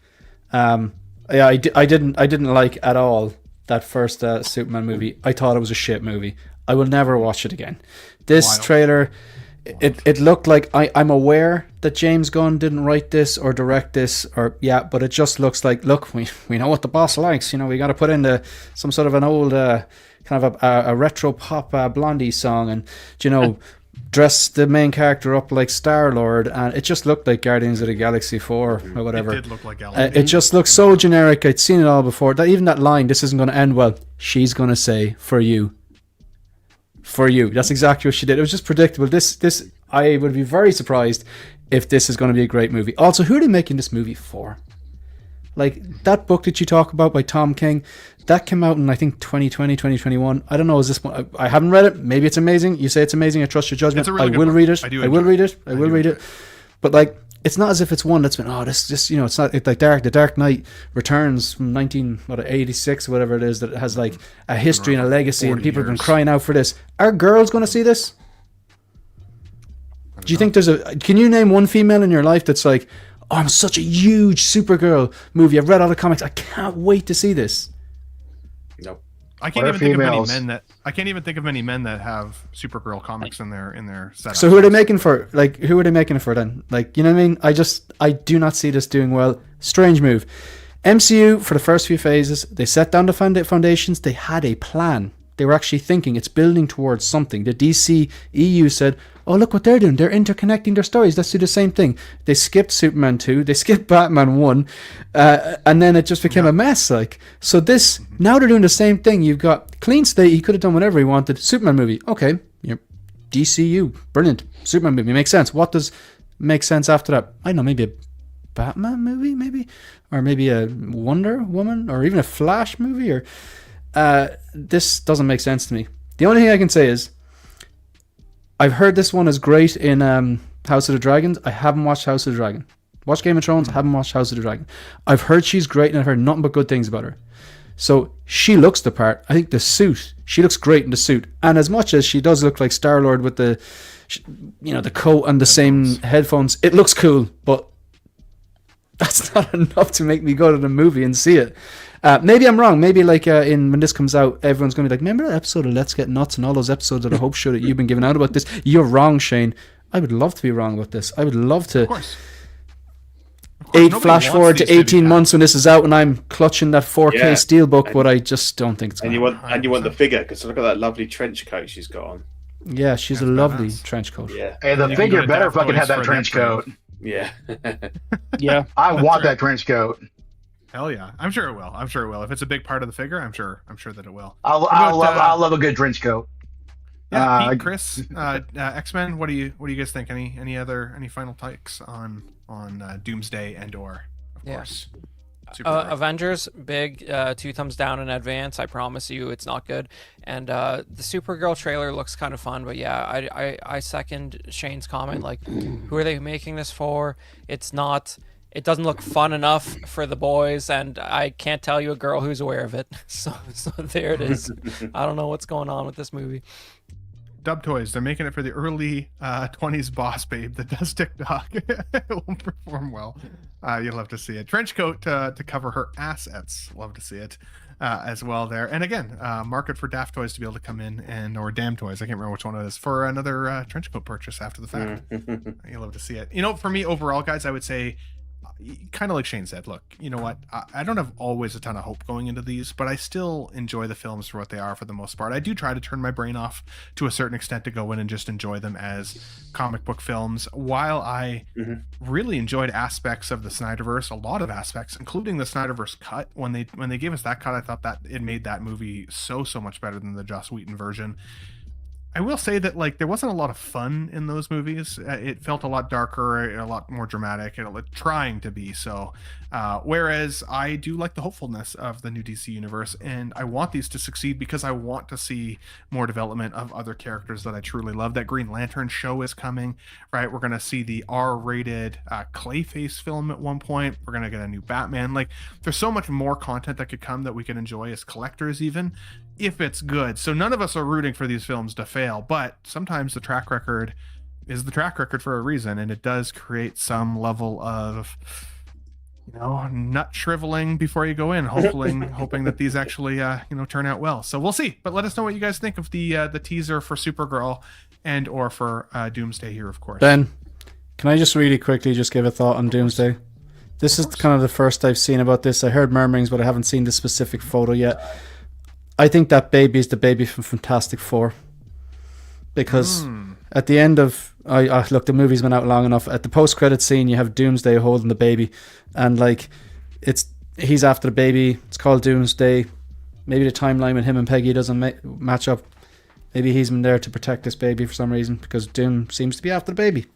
I didn't like at all that first Superman movie. I thought it was a shit movie. I will never watch it again. This trailer, it looked like, I'm aware that James Gunn didn't write this or direct this, but it just looks like, look, we know what the boss likes. We got to put in some sort of an old kind of a retro pop Blondie song, and dress the main character up like Star-Lord, and it just looked like Guardians of the Galaxy 4 or whatever. It did look like Ellen. It just looked so generic. I'd seen it all before. Even that line, "This isn't going to end well," she's going to say, "For you." For you. That's exactly what she did. It was just predictable. This I would be very surprised if this is going to be a great movie. Also, who are they making this movie for? Like, that book that you talk about by Tom King, that came out in, I think, 2020, 2021. I don't know, is this one? I haven't read it. Maybe it's amazing. You say it's amazing. I trust your judgment. Really I will read it. I will read it. But, like, it's not as if it's one that's been, it's not like The Dark Knight Returns from 1986 or whatever it is, that has, like, a history and a legacy, and people have been crying out for this. Are girls going to see this? Do you think can you name one female in your life that's like, oh, I'm such a huge Supergirl movie, I've read all the comics, I can't wait to see this? Nope. I can't even think of many men that have Supergirl comics in their setup. So who are they making for? Like, who are they making it for then? Like, you know what I mean? I do not see this doing well. Strange move. MCU, for the first few phases, they set down the foundations. They had a plan. They were actually thinking it's building towards something. The DC EU said, oh, look what they're doing. They're interconnecting their stories. Let's do the same thing. They skipped Superman 2. They skipped Batman 1. And then it just became a mess. Like, so this, now they're doing the same thing. You've got clean slate. He could have done whatever he wanted. Superman movie. Okay. DCU. Brilliant. Superman movie. Makes sense. What does make sense after that? I don't know. Maybe a Batman movie, maybe? Or maybe a Wonder Woman? Or even a Flash movie? Or this doesn't make sense to me. The only thing I can say is I've heard this one is great in House of the Dragons. I haven't watched House of the Dragon. Watched Game of Thrones, haven't watched House of the Dragon. I've heard she's great and I've heard nothing but good things about her. So she looks the part. I think the suit, she looks great in the suit. And as much as she does look like Star-Lord with the, the coat and the same headphones, it looks cool, but that's not enough to make me go to the movie and see it. Maybe I'm wrong. Maybe like when this comes out, everyone's going to be like, remember that episode of Let's Get Nuts and all those episodes of the Hope Show that you've been giving out about this? You're wrong, Shane. I would love to be wrong about this. I would love to. Of course. Flash forward to 18 months when this is out and I'm clutching that 4K steelbook, but I just don't think it's going to happen. And you want the figure, because look at that lovely trench coat she's got on. Yeah, she's a lovely trench coat. Yeah. Hey, the figure better fucking have that trench coat. Yeah. Yeah. I want that trench coat. Hell yeah. I'm sure it will. I'm sure it will. If it's a big part of the figure, I'm sure that it will. I love a good trench coat. Yeah, Pete, Chris, X-Men, what do you guys think? Any final takes on Doomsday and or of course Avengers, big 2 thumbs down in advance. I promise you it's not good. And the Supergirl trailer looks kind of fun, but yeah, I second Shane's comment. Like, who are they making this for? It doesn't look fun enough for the boys, and I can't tell you a girl who's aware of it. So there it is. I don't know what's going on with this movie. Dub Toys, they're making it for the early 20s boss babe that does TikTok. It won't perform well. You'll love to see it. Trench coat to cover her assets. Love to see it as well there. And again, market for Daft Toys to be able to come in or Damn Toys, I can't remember which one it is, for another trench coat purchase after the fact. You'll love to see it. For me overall, guys, I would say, kind of like Shane said, look, you know what? I don't have always a ton of hope going into these, but I still enjoy the films for what they are for the most part. I do try to turn my brain off to a certain extent to go in and just enjoy them as comic book films. While I really enjoyed aspects of the Snyderverse, a lot of aspects, including the Snyderverse cut. When they gave us that cut, I thought that it made that movie so much better than the Joss Whedon version. I will say that there wasn't a lot of fun in those movies. It felt a lot darker, a lot more dramatic, and trying to be so. Whereas I do like the hopefulness of the new DC universe, and I want these to succeed because I want to see more development of other characters that I truly love. That Green Lantern show is coming, right? We're gonna see the R-rated Clayface film at one point. We're gonna get a new Batman. There's so much more content that could come that we can enjoy as collectors, even if it's good. So none of us are rooting for these films to fail, but sometimes the track record is the track record for a reason, and it does create some level of nut shriveling before you go in, hoping that these actually turn out well. So we'll see. But let us know what you guys think of the teaser for Supergirl and or for Doomsday here, of course. Ben, can I just really quickly just give a thought on Doomsday? This is kind of the first I've seen about this. I heard murmurings, but I haven't seen the specific photo yet. I think that baby is the baby from Fantastic Four, because at the end of look, the movie's been out long enough. At the post-credit scene, you have Doomsday holding the baby, and he's after the baby. It's called Doomsday. Maybe the timeline with him and Peggy doesn't match up. Maybe he's been there to protect this baby for some reason, because Doom seems to be after the baby.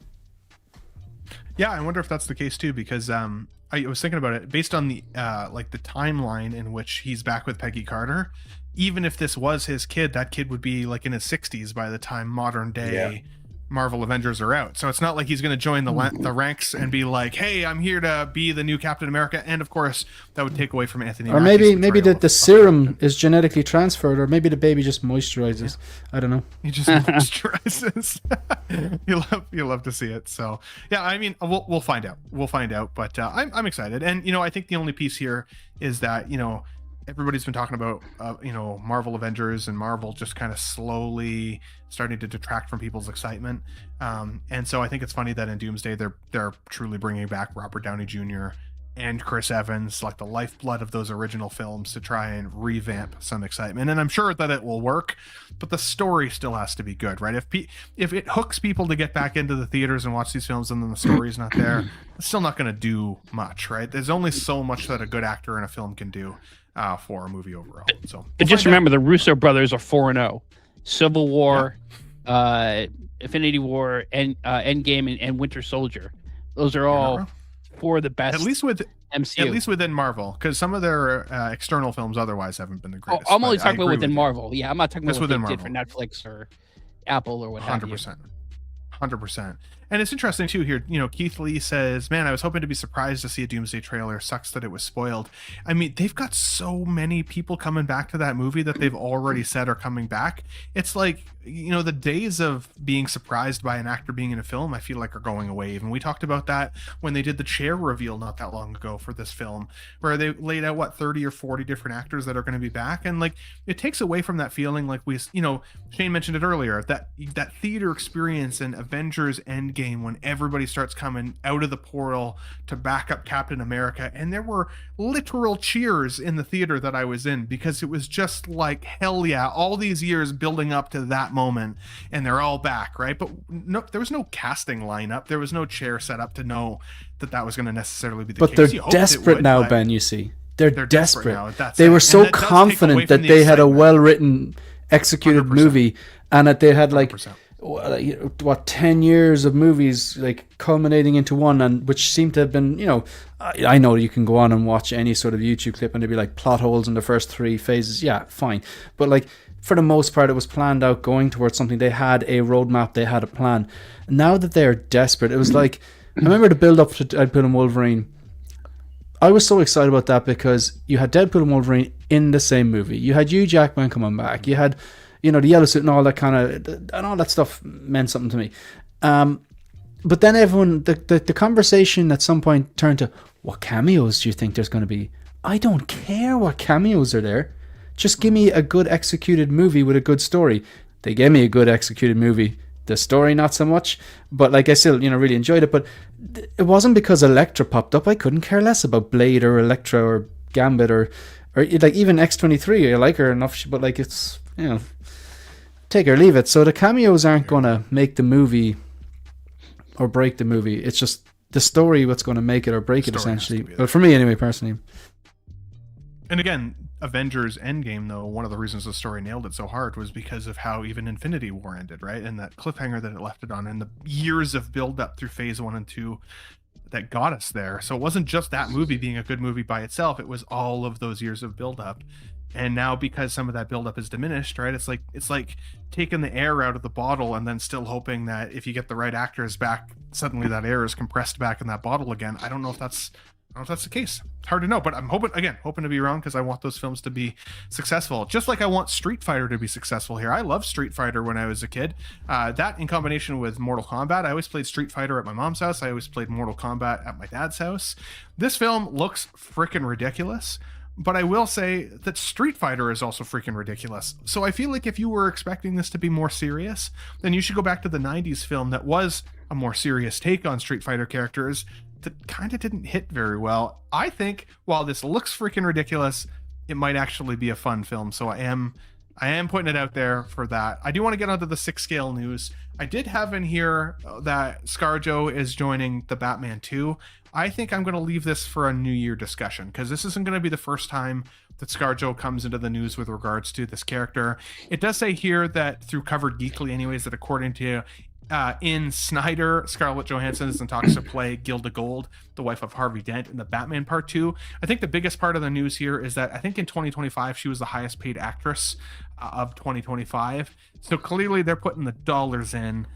Yeah, I wonder if that's the case too, because I was thinking about it based on the the timeline in which he's back with Peggy Carter. Even if this was his kid, that kid would be in his 60s by the time modern day Marvel Avengers are out. So it's not like he's going to join the ranks and be like, hey, I'm here to be the new Captain America. And of course, that would take away from Anthony. Or maybe the serum is genetically transferred, or maybe the baby just moisturizes. Yeah. I don't know. He just moisturizes. You'll love to see it. So yeah, I mean, we'll find out. We'll find out. But I'm excited. And I think the only piece here is that everybody's been talking about Marvel Avengers and Marvel just kind of slowly starting to detract from people's excitement, and so I think it's funny that in Doomsday they're truly bringing back Robert Downey Jr. and Chris Evans, like the lifeblood of those original films, to try and revamp some excitement. And I'm sure that it will work, but the story still has to be good, right? If it hooks people to get back into the theaters and watch these films and then the story's not there, it's still not going to do much, right? There's only so much that a good actor in a film can do for a movie overall. So, but just remember, the Russo brothers are 4-0. Civil War, Infinity War, and Endgame, and Winter Soldier. Those are all four of the best. At least with MCU. At least within Marvel, because some of their external films otherwise haven't been the greatest. I'm only talking about within Marvel. Yeah, I'm not talking about what they Marvel. did for Netflix or Apple or what have you. 100%. And it's interesting too here, Keith Lee says, man, I was hoping to be surprised to see a Doomsday trailer. Sucks that it was spoiled. I mean, they've got so many people coming back to that movie that they've already said are coming back. It's like, the days of being surprised by an actor being in a film, I feel like are going away. And we talked about that when they did the chair reveal not that long ago for this film, where they laid out 30 or 40 different actors that are going to be back. And like, it takes away from that feeling, like Shane mentioned it earlier, that theater experience in Avengers Endgame, when everybody starts coming out of the portal to back up Captain America. And there were literal cheers in the theater that I was in, because it was just like, hell yeah, all these years building up to that moment, and they're all back, right? But no, there was no casting lineup. There was no chair set up to know that was going to necessarily be the case. But they're desperate now, Ben, you see. They're desperate. Now. They were so confident that they had a well-written, executed 100%. Movie, and that they had 10 years of movies culminating into one, and which seemed to have been, I know you can go on and watch any sort of YouTube clip and there'd be plot holes in the first 3 phases. Yeah, fine. But for the most part, it was planned out, going towards something. They had a roadmap, they had a plan. Now that they're desperate, it was I remember the build up to Deadpool and Wolverine. I was so excited about that because you had Deadpool and Wolverine in the same movie. You had Hugh Jackman coming back. You had, the yellow suit and all that and all that stuff meant something to me. But then everyone, the conversation at some point turned to, what cameos do you think there's going to be? I don't care what cameos are there. Just give me a good executed movie with a good story. They gave me a good executed movie. The story, not so much. But I still, really enjoyed it. But it wasn't because Elektra popped up. I couldn't care less about Blade or Elektra or Gambit or even X-23. I like her enough, but it's, take her or leave it. So the cameos aren't going to make the movie or break the movie. It's just the story what's going to make it or break it, essentially. But for me, anyway, personally. And again, Avengers Endgame, though, one of the reasons the story nailed it so hard was because of how even Infinity War ended, right? And that cliffhanger that it left it on, and the years of build up through phase 1 and 2 that got us there. So it wasn't just that movie being a good movie by itself, it was all of those years of build up. And now, because some of that buildup is diminished, right? It's like taking the air out of the bottle and then still hoping that if you get the right actors back, suddenly that air is compressed back in that bottle again. I don't know if that's the case. It's hard to know, but I'm hoping to be wrong, because I want those films to be successful. Just like I want Street Fighter to be successful here. I loved Street Fighter when I was a kid. That in combination with Mortal Kombat. I always played Street Fighter at my mom's house. I always played Mortal Kombat at my dad's house. This film looks freaking ridiculous. But I will say that Street Fighter is also freaking ridiculous. So I feel like if you were expecting this to be more serious, then you should go back to the 90s film that was a more serious take on Street Fighter characters that kind of didn't hit very well. I think while this looks freaking ridiculous, it might actually be a fun film. So I am putting it out there for that. I do want to get onto the 6 scale news. I did have in here that ScarJo is joining the Batman 2. I think I'm going to leave this for a New Year discussion, because this isn't going to be the first time that ScarJo comes into the news with regards to this character. It does say here that through Covered Geekly anyways, that according to in Snyder, Scarlett Johansson is in talks to play Gilda Gold, the wife of Harvey Dent, in the Batman Part 2. I think the biggest part of the news here is that I think in 2025 she was the highest paid actress of 2025. So clearly they're putting the dollars in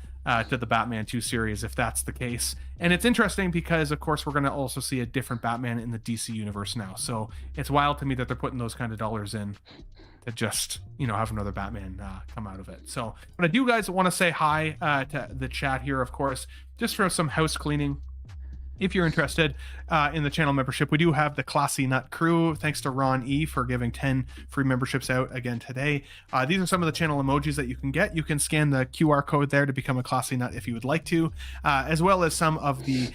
to the Batman 2 series, if that's the case. And it's interesting because, of course, we're going to also see a different Batman in the DC universe now. So it's wild to me that they're putting those kind of dollars in to just, have another Batman come out of it. So, but I do guys want to say hi to the chat here, of course, just for some house cleaning. if you're interested in the channel membership, we do have the Classy Nut crew. Thanks to Ron E for giving 10 free memberships out again today. These are some of the channel emojis that you can get. You can scan the QR code there to become a Classy Nut if you would like to, as well as some of the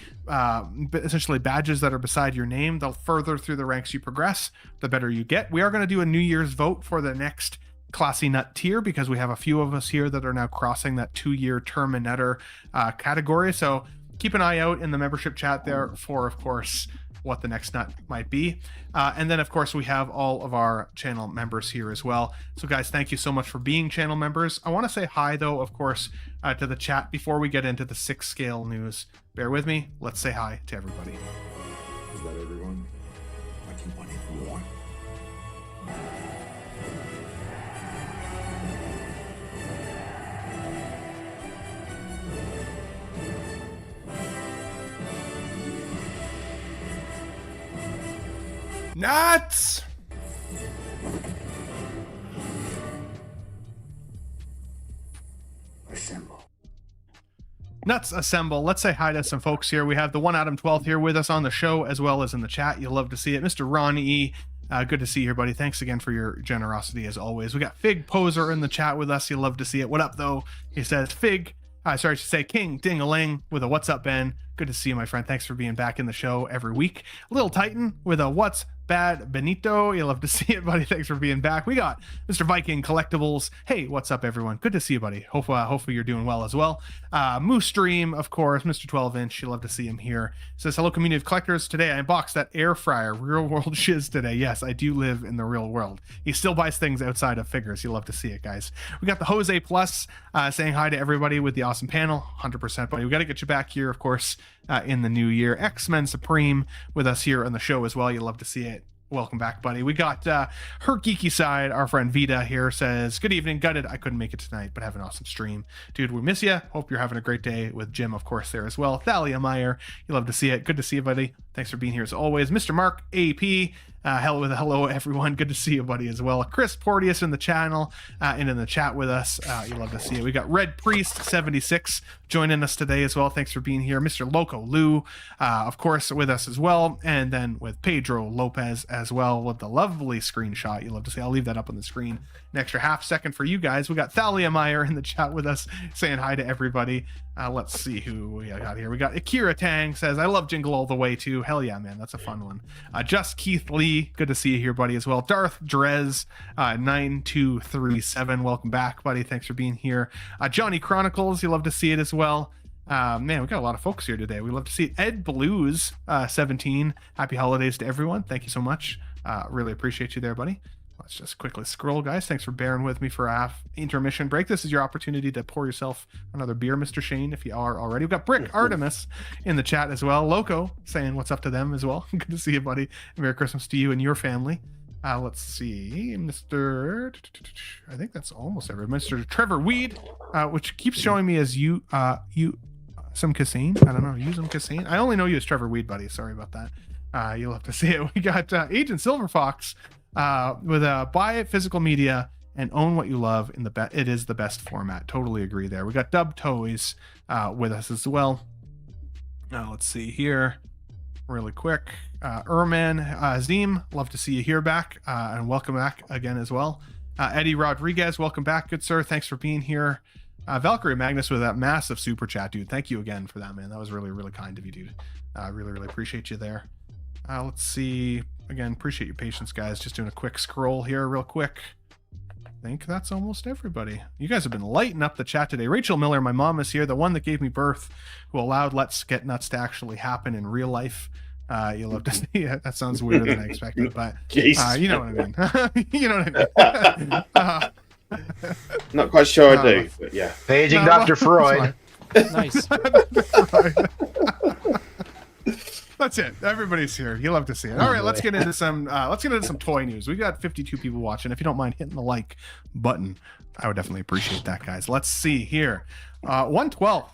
essentially badges that are beside your name. The further through the ranks you progress, the better you get. We are going to do a New Year's vote for the next Classy Nut tier because we have a few of us here that are now crossing that 2-year term and netter category. So keep an eye out in the membership chat there for, of course, what the next nut might be. And then, of course, we have all of our channel members here as well. So, guys, thank you so much for being channel members. I want to say hi, though, of course, to the chat before we get into the 6 scale news. Bear with me. Let's say hi to everybody. Is that everyone? I keep wanting more. Nuts! Assemble. Nuts assemble. Let's say hi to some folks here. We have the One Adam 12 here with us on the show as well as in the chat. You'll love to see it. Mr. Ron E. Good to see you here, buddy. Thanks again for your generosity as always. We got Fig Poser in the chat with us. You'll love to see it. What up, though? He says, Fig. Sorry to say King Ding-a-ling with a what's up, Ben. Good to see you, my friend. Thanks for being back in the show every week. Little Titan with a what's bad Benito. You'll love to see it, buddy. Thanks for being back. We got Mr. Viking Collectibles. Hey, what's up, everyone? Good to see you, buddy. Hopefully you're doing well as well. Moose Dream, of course. Mr. 12-inch. You'll love to see him here. Says, hello, community of collectors. Today I unboxed that air fryer real world shiz today. Yes, I do live in the real world. He still buys things outside of figures. You'll love to see it, guys. We got the Jose Plus saying hi to everybody with the awesome panel. 100%, buddy. We got to get you back here, of course, in the new year. X-Men Supreme with us here on the show as well. You'll love to see it. Welcome back, buddy. We got her geeky side. Our friend Vita here says, good evening. Gutted I couldn't make it tonight, but have an awesome stream. Dude, we miss you. Hope you're having a great day with Jim, of course, there as well. Thalia Meyer, you love to see it. Good to see you, buddy. Thanks for being here as always. Mr. Mark AP, hello, everyone. Good to see you, buddy, as well. Chris Porteous in the channel and in the chat with us. You love to see it. We got Red Priest 76 joining us today as well. Thanks for being here. Mr. Loco Lou, of course, with us as well. And then with Pedro Lopez as well with the lovely screenshot. You love to see. I'll leave that up on the screen. An extra half second for you guys. We got Thalia Meyer in the chat with us saying hi to everybody. Let's see who we got here. We got Akira Tang says, I love Jingle All the Way too. Hell yeah, man. That's a fun one. Just Keith Lee. Good to see you here, buddy, as well. Darth Drez 9237. Welcome back, buddy. Thanks for being here. Johnny Chronicles. You love to see it as well. Man, we got a lot of folks here today. We love to see it. Ed Blues 17. Happy holidays to everyone. Thank you so much. Really appreciate you there, buddy. Let's just quickly scroll, guys. Thanks for bearing with me for a half intermission break. This is your opportunity to pour yourself another beer, Mr. Shane, if you are already. We've got Brick Artemis in the chat as well. Loco saying what's up to them as well. Good to see you, buddy. Merry Christmas to you and your family. Let's see, Mr. I think that's almost everyone. Mr. Trevor Weed, which keeps showing me as you some Cassine. I don't know, use some Cassine. I only know you as Trevor Weed, buddy. Sorry about that. You'll have to see it. We got Agent Silver Fox with buy physical media and own what you love in the it is the best format. Totally agree there. We got Dub Toys with us as well. Now let's see here really quick. Zim, love to see you here back and welcome back again as well. Eddie Rodriguez, welcome back, good sir. Thanks for being here. Valkyrie Magnus with that massive super chat, dude. Thank you again for that, man. That was really, really kind of you, dude. Really appreciate you there. Let's see. Again, appreciate your patience, guys. Just doing a quick scroll here real quick. I think that's almost everybody. You guys have been lighting up the chat today. Rachel Miller, my mom, is here, the one that gave me birth, who allowed Let's Get Nuts to actually happen in real life. You'll love to see it. That sounds weirder than I expected, but you know what I mean. You know what I mean. Not quite sure I do, but yeah. Paging Dr. Freud. Nice. That's it. Everybody's here. You love to see it. All right, let's get into some toy news. We got 52 people watching. If you don't mind hitting the like button, I would definitely appreciate that, guys. Let's see here. 112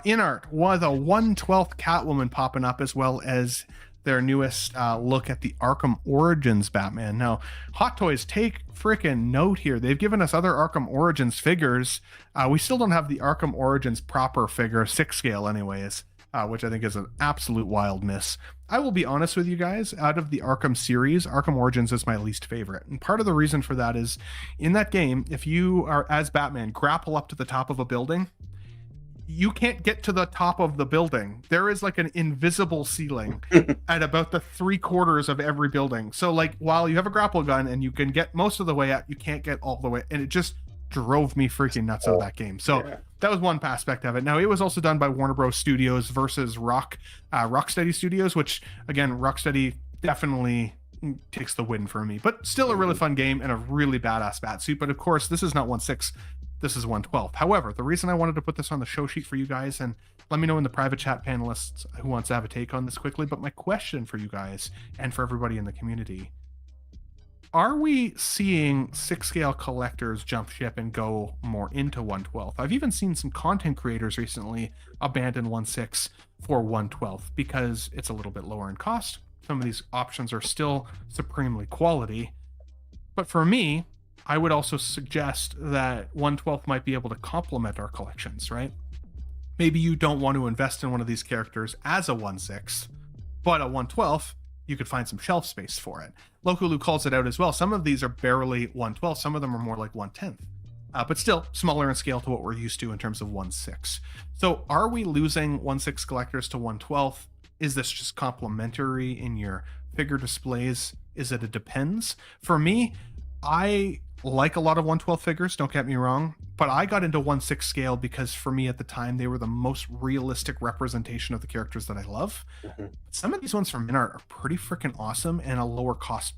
in art was a 1/12 Catwoman popping up, as well as their newest look at the Arkham Origins Batman. Now, Hot Toys, take freaking note here. They've given us other Arkham Origins figures. We still don't have the Arkham Origins proper figure, 6 scale anyways. which I think is an absolute wild miss. I will be honest with you guys, out of the Arkham series, Arkham Origins is my least favorite. And part of the reason for that is in that game, if you are, as Batman, grapple up to the top of a building, you can't get to the top of the building. There is like an invisible ceiling at about the 3/4 of every building. So like while you have a grapple gun and you can get most of the way up, you can't get all the way. And it just drove me freaking nuts out of that game. So that was one aspect of it. Now it was also done by Warner Bros. Studios versus Rocksteady Studios, which again, Rocksteady definitely takes the win for me, but still a really fun game and a really badass Batsuit. But of course, this is not 1/6. This is 1/12. However, the reason I wanted to put this on the show sheet for you guys, and let me know in the private chat panelists who wants to have a take on this quickly, but my question for you guys and for everybody in the community, are we seeing 6-scale collectors jump ship and go more into 1/12? I've even seen some content creators recently abandon 1/6 for 1/12 because it's a little bit lower in cost. Some of these options are still supremely quality. But for me, I would also suggest that 1/12 might be able to complement our collections, right? Maybe you don't want to invest in one of these characters as a 1/6, but a 1/12, you could find some shelf space for it. Lokulu calls it out as well. Some of these are barely 1/12, some of them are more like 1/10, but still smaller in scale to what we're used to in terms of 1/6. So are we losing 1/6 collectors to 1/12? Is this just complementary in your figure displays? Is it a depends? For me, I like a lot of 1/12 figures, don't get me wrong, but I got into 1/6 scale because for me at the time they were the most realistic representation of the characters that I love. Some of these ones from Minart are pretty freaking awesome and a lower cost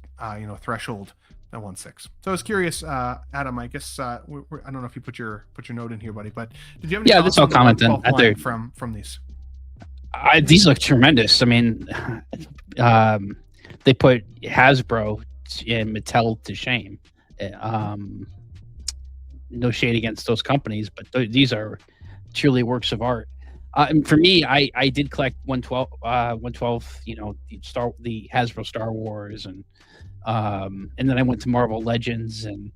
threshold than 1/6. So I was curious, Adam, I guess I don't know if you put your note in here, buddy, but did you have any this will comment on line from these? These look tremendous. I mean, they put Hasbro and Mattel to shame. No shade against those companies, but these are truly works of art. And for me, I did collect 1/12, the Hasbro Star Wars, and then I went to Marvel Legends and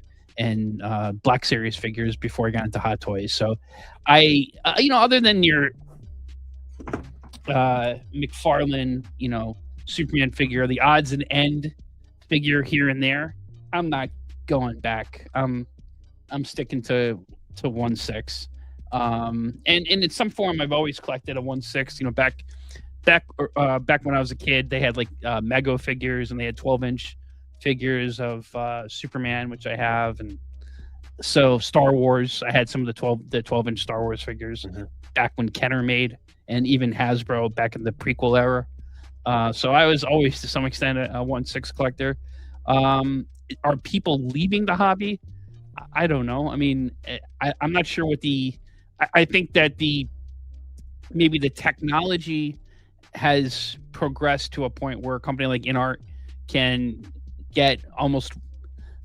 Black Series figures before I got into Hot Toys. So I other than your McFarlane, Superman figure, the odds and end figure here and there, I'm not going back. I'm sticking to 1/6. And in some form I've always collected a 1/6. Back when I was a kid, they had like Mego figures, and they had 12-inch figures of Superman, which I have, and so Star Wars, I had some of the 12-inch Star Wars figures back when Kenner made, and even Hasbro back in the prequel era. So I was always to some extent a 1/6 collector. Are people leaving the hobby? I don't know. I mean, I'm not sure what I think that maybe the technology has progressed to a point where a company like InArt can get almost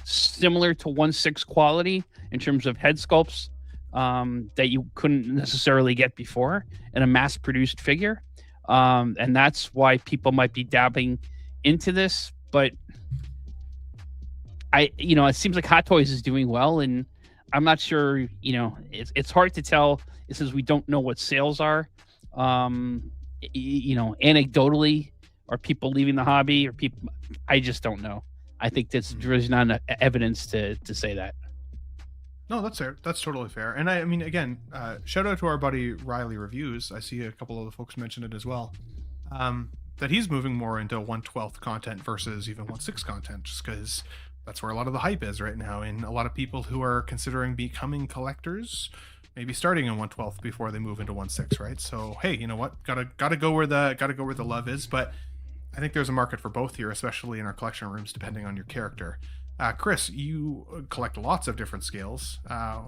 similar to 1/6 quality in terms of head sculpts that you couldn't necessarily get before in a mass-produced figure. And that's why people might be dabbing into this. But it seems like Hot Toys is doing well, and I'm not sure, it's hard to tell. It says we don't know what sales are. Anecdotally, are people leaving the hobby, or people? I just don't know. I think there's not enough evidence to say that. No, that's fair. That's totally fair. And I mean, again, shout out to our buddy Riley Reviews. I see a couple of the folks mention it as well. That he's moving more into 1/12 content versus even 1/6 content, just because that's where a lot of the hype is right now. And a lot of people who are considering becoming collectors, maybe starting in 1/12 before they move into 1/6, right? So hey, you know what? Gotta go where the love is. But I think there's a market for both here, especially in our collection rooms, depending on your character. Chris, you collect lots of different scales.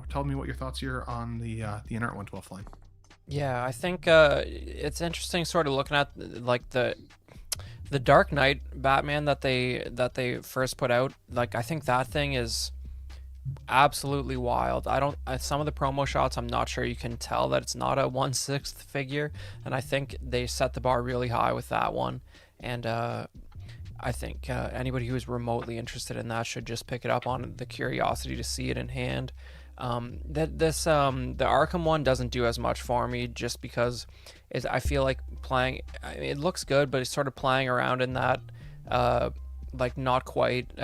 Tell me what your thoughts here on the InArt 1/12 line. Yeah, I think it's interesting, sort of looking at like the Dark Knight Batman that they first put out. Like, I think that thing is absolutely wild. Some of the promo shots, I'm not sure you can tell that it's not a 1/6 figure, and I think they set the bar really high with that one. And I think anybody who is remotely interested in that should just pick it up on the curiosity to see it in hand. The Arkham one doesn't do as much for me just because I feel like it looks good, but it's sort of playing around in that like not quite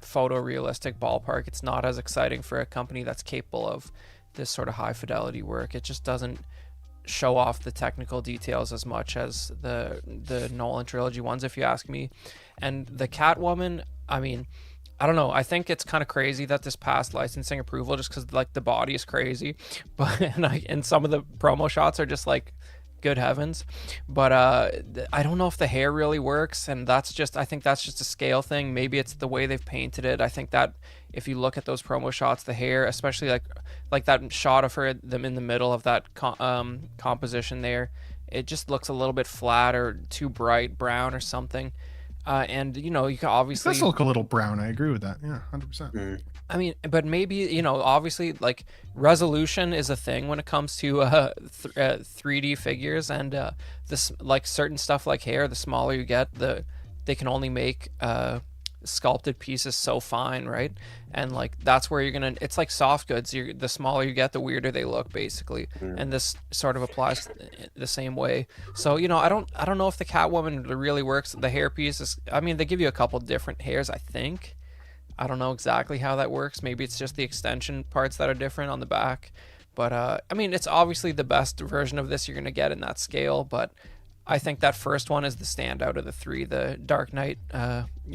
photorealistic ballpark. It's not as exciting for a company that's capable of this sort of high fidelity work. It just doesn't show off the technical details as much as the Nolan trilogy ones, if you ask me. And the Catwoman, I mean, I don't know. I think it's kind of crazy that this passed licensing approval just because like the body is crazy, but and some of the promo shots are just like, good heavens. But I don't know if the hair really works, and I think that's just a scale thing. Maybe it's the way they've painted it. I think that if you look at those promo shots, the hair, especially like that shot of them in the middle of that composition there, it just looks a little bit flat or too bright brown or something. And you know, you can obviously it does look a little brown. I agree with that. Yeah, 100%. I mean, but maybe, you know, obviously like resolution is a thing when it comes to 3D figures, and this like certain stuff like hair, the smaller you get, they can only make sculpted pieces so fine, right? And like that's where it's like soft goods. The smaller you get, the weirder they look, basically. And this sort of applies the same way. So, you know, I don't know if the Catwoman really works. The hair piece I mean, they give you a couple different hairs, I think. I don't know exactly how that works. Maybe it's just the extension parts that are different on the back. But I mean, it's obviously the best version of this you're going to get in that scale. But I think that first one is the standout of the three, the Dark Knight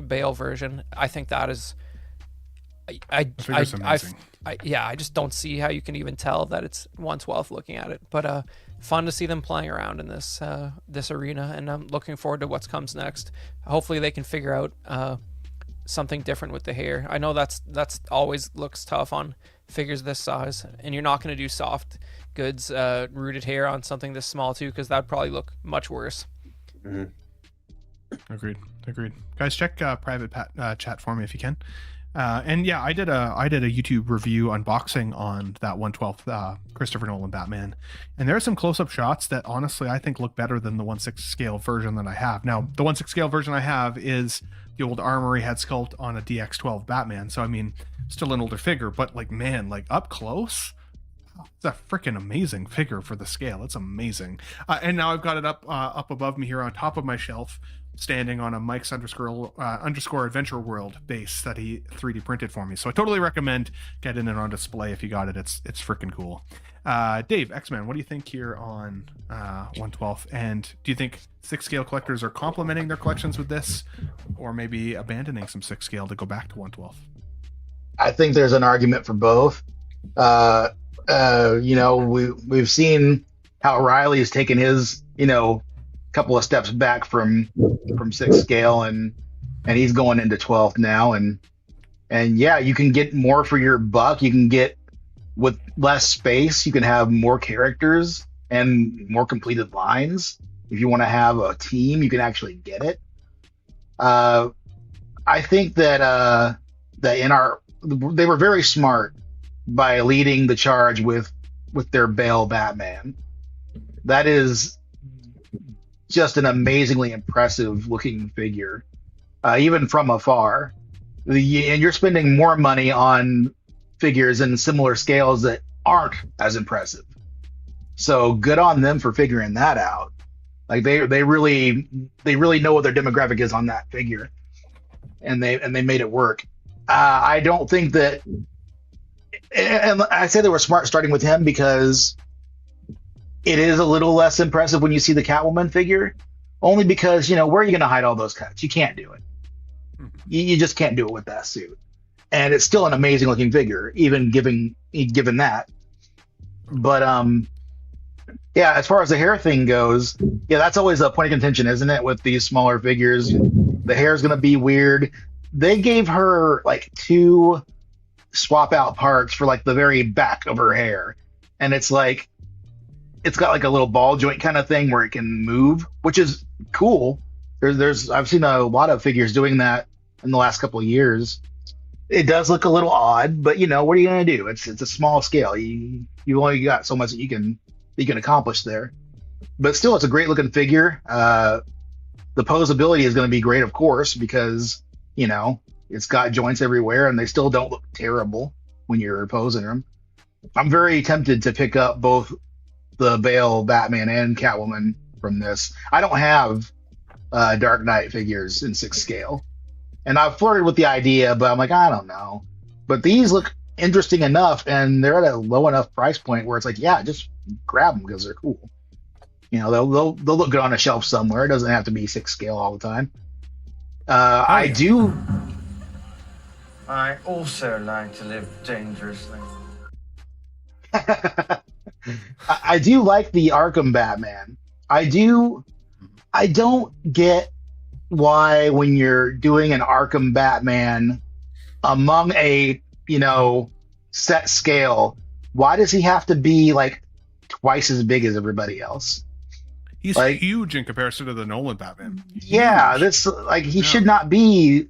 Bale version. I think that is. I just don't see how you can even tell that it's 1/12 looking at it. But fun to see them playing around in this arena, and I'm looking forward to what comes next. Hopefully they can figure out something different with the hair. I know that's always looks tough on figures this size, and you're not going to do soft goods rooted hair on something this small too, because that'd probably look much worse. Agreed. Guys, check private chat for me if you can. And yeah, I did a YouTube review unboxing on that 1/12 Christopher Nolan Batman, and there are some close-up shots that honestly I think look better than the 1/6 scale version that I have. Now, the 1/6 scale version I have is the old Armory head sculpt on a DX12 Batman, so I mean, still an older figure, but like, man, like up close, it's a freaking amazing figure for the scale. It's amazing. And now I've got it up above me here on top of my shelf, standing on a Mike's underscore Adventure World base that he 3D printed for me. So I totally recommend getting it on display if you got it. It's freaking cool. Dave, X-Men, what do you think here on 1/12? And do you think 6 scale collectors are complementing their collections with this, or maybe abandoning some 6 scale to go back to 1/12? I think there's an argument for both. You know, we've seen how Riley's taken his, you know, couple of steps back from 6 scale, and he's going into 12th now, and yeah, you can get more for your buck. You can get, with less space, you can have more characters and more completed lines. If you want to have a team, you can actually get it. I think that they were very smart by leading the charge with their Bale Batman. That is just an amazingly impressive looking figure, even from afar. And you're spending more money on figures in similar scales that aren't as impressive. So good on them for figuring that out. Like they really know what their demographic is on that figure, and they made it work. I don't think that, and I say they were smart starting with him because it is a little less impressive when you see the Catwoman figure, only because, you know, where are you going to hide all those cuts? You can't do it. You just can't do it with that suit. And it's still an amazing looking figure, even given that. But yeah, as far as the hair thing goes, yeah, that's always a point of contention, isn't it? With these smaller figures, the hair is going to be weird. They gave her like 2 swap out parts for like the very back of her hair, and it's like, it's got like a little ball joint kind of thing where it can move, which is cool. I've seen a lot of figures doing that in the last couple of years. It does look a little odd, but you know, what are you going to do? It's a small scale. You only got so much that you can accomplish there. But still, it's a great looking figure. The posability is going to be great, of course, because, you know, it's got joints everywhere and they still don't look terrible when you're posing them. I'm very tempted to pick up both the Bale Batman and Catwoman from this. I don't have Dark Knight figures in 6 scale, and I've flirted with the idea, but I'm like, I don't know. But these look interesting enough, and they're at a low enough price point where it's like, yeah, just grab them because they're cool. You know, they'll look good on a shelf somewhere. It doesn't have to be 6 scale all the time. I also like to live dangerously. I do like the Arkham Batman. I don't get why when you're doing an Arkham Batman among a, set scale, why does he have to be like twice as big as everybody else? He's like, huge in comparison to the Nolan Batman. Yeah, this he should not be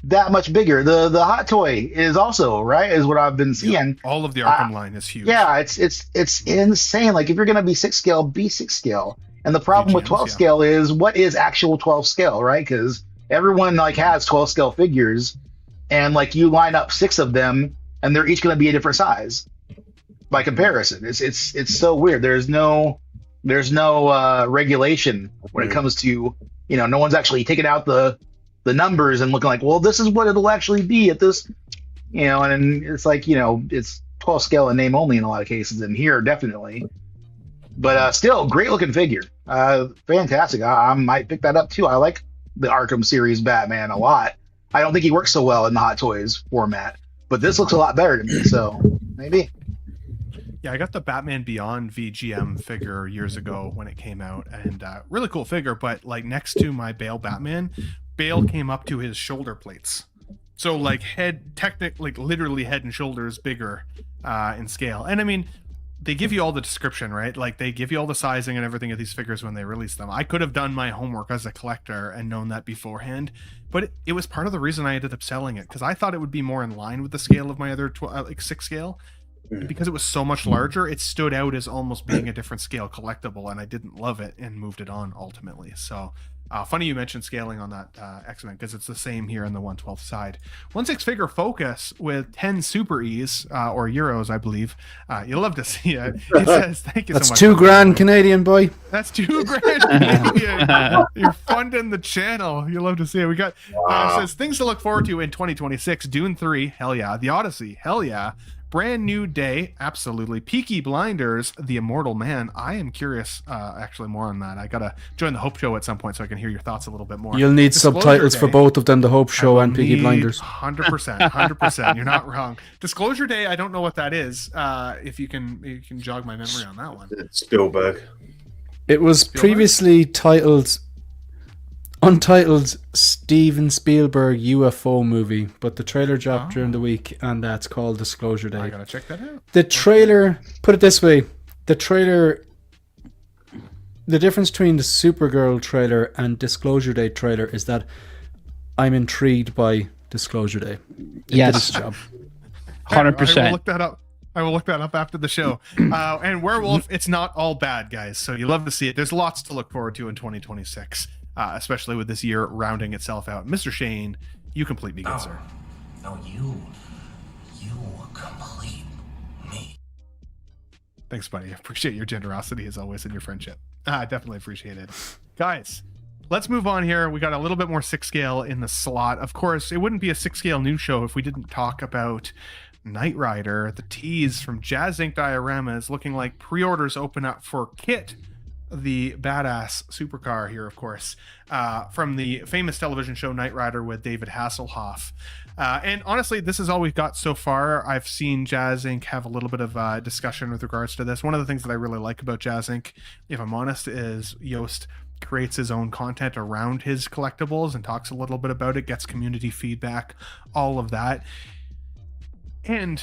that much bigger. The Hot Toy is also, right, is what I've been seeing. Yeah, all of the Arkham line is huge. Yeah, it's insane. Like if you're gonna be 6 scale, be 6 scale. And the problem with 12 scale is what is actual 12 scale, right? Because everyone like has 12 scale figures, and like you line up 6 of them, and they're each gonna be a different size by comparison. It's so weird. There's no regulation when it comes to, no one's actually taking out the numbers and looking like, well, this is what it'll actually be at this, and it's like, it's 12 scale in name only in a lot of cases, and here definitely. But still, great looking figure. Fantastic. I might pick that up too. I like the Arkham series Batman a lot. I don't think he works so well in the Hot Toys format, but this looks a lot better to me. So maybe. Yeah, I got the Batman Beyond VGM figure years ago when it came out, and really cool figure. But like next to my Bale Batman, Bale came up to his shoulder plates, so like literally head and shoulders bigger in scale. And I mean, they give you all the description, right? Like they give you all the sizing and everything of these figures when they release them. I could have done my homework as a collector and known that beforehand, but it was part of the reason I ended up selling it, because I thought it would be more in line with the scale of my other 6 scale. Because it was so much larger, it stood out as almost being a different scale collectible, and I didn't love it and moved it on ultimately. So funny you mentioned scaling on that X-Men, because it's the same here on the 1/12 side. 1/6 figure focus with 10 Super E's or Euros, I believe. You'll love to see it. It says, thank you so much. That's $2,000 Canadian, boy. That's $2,000 Canadian. You're funding the channel. You'll love to see it. We got it says things to look forward to in 2026. Dune 3, hell yeah. The Odyssey, hell yeah. Brand New Day, absolutely. Peaky Blinders, The Immortal Man. I am curious, actually, more on that. I gotta join the Hope Show at some point so I can hear your thoughts a little bit more. You'll need subtitles for both of them, the Hope Show and Peaky Blinders. 100%. You're not wrong. Disclosure Day, I don't know what that is. If you can jog my memory on that one. Spielberg. It was previously untitled Steven Spielberg UFO movie, but the trailer dropped during the week, and that's called Disclosure Day. I gotta check that out. The trailer, put it this way, the difference between the Supergirl trailer and Disclosure Day trailer is that I'm intrigued by Disclosure Day. It did its job. 100%. I will look that up. I will look that up after the show. And Werewolf, it's not all bad, guys. So you love to see it. There's lots to look forward to in 2026. Especially with this year rounding itself out. Mr. Shane, you complete me, good sir. No, you complete me. Thanks, buddy. I appreciate your generosity as always and your friendship. I definitely appreciate it. Guys, let's move on here. We got a little bit more 6 scale in the slot. Of course, it wouldn't be a 6 scale news show if we didn't talk about Knight Rider. The tease from Jazz Inc. Diorama is looking like pre-orders open up for Kit, the badass supercar here, of course, from the famous television show Knight Rider with David Hasselhoff. And honestly, this is all we've got so far. I've seen Jazz Inc. have a little bit of discussion with regards to this. One of the things that I really like about Jazz Inc., if I'm honest, is Yost creates his own content around his collectibles and talks a little bit about it, gets community feedback, all of that. And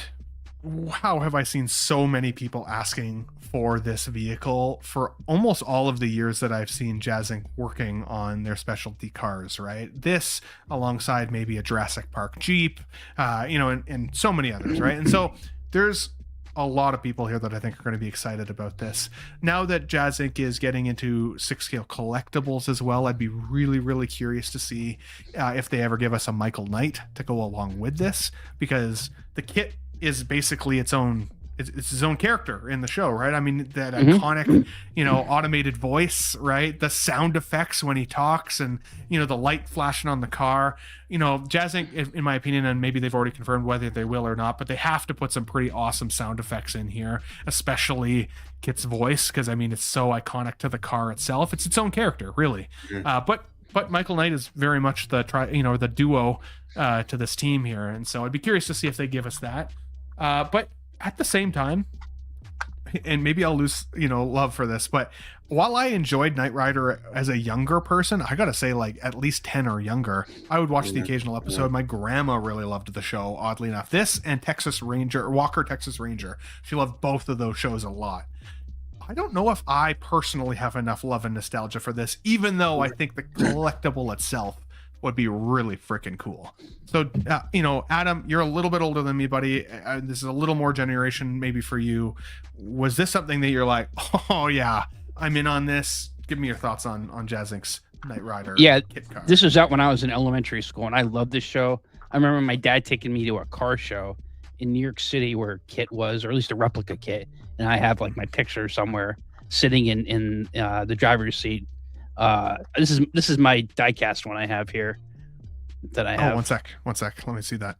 wow, have I seen so many people asking for this vehicle for almost all of the years that I've seen Jazz Inc. working on their specialty cars, right? This alongside maybe a Jurassic Park Jeep, and so many others, right? And so there's a lot of people here that I think are going to be excited about this. Now that Jazz Inc. is getting into 6 scale collectibles as well, I'd be really, really curious to see if they ever give us a Michael Knight to go along with this, because the kit is basically its own it's his own character in the show, right? I mean, that iconic, automated voice, right? The sound effects when he talks, and the light flashing on the car. Jazz Inc., in my opinion, and maybe they've already confirmed whether they will or not, but they have to put some pretty awesome sound effects in here, especially Kit's voice, because I mean, it's so iconic to the car itself. It's its own character, really. But Michael Knight is very much the duo to this team here, and so I'd be curious to see if they give us that. But at the same time, and maybe I'll lose love for this, but while I enjoyed Knight Rider as a younger person, I gotta say, like, at least 10 or younger, I would watch the occasional episode. My grandma really loved the show, oddly enough. This and Walker Texas Ranger, she loved both of those shows a lot. I don't know if I personally have enough love and nostalgia for this, even though I think the collectible itself would be really freaking cool. So, Adam, you're a little bit older than me, buddy. This is a little more generation maybe for you. Was this something that you're like, oh yeah, I'm in on this? Give me your thoughts on Jazz Inc.'s Knight Rider. Yeah, Kit car. This was out when I was in elementary school, and I loved this show. I remember my dad taking me to a car show in New York City where Kit was, or at least a replica Kit, and I have like my picture somewhere sitting in the driver's seat. This is my diecast one I have here that I have. One sec. Let me see that.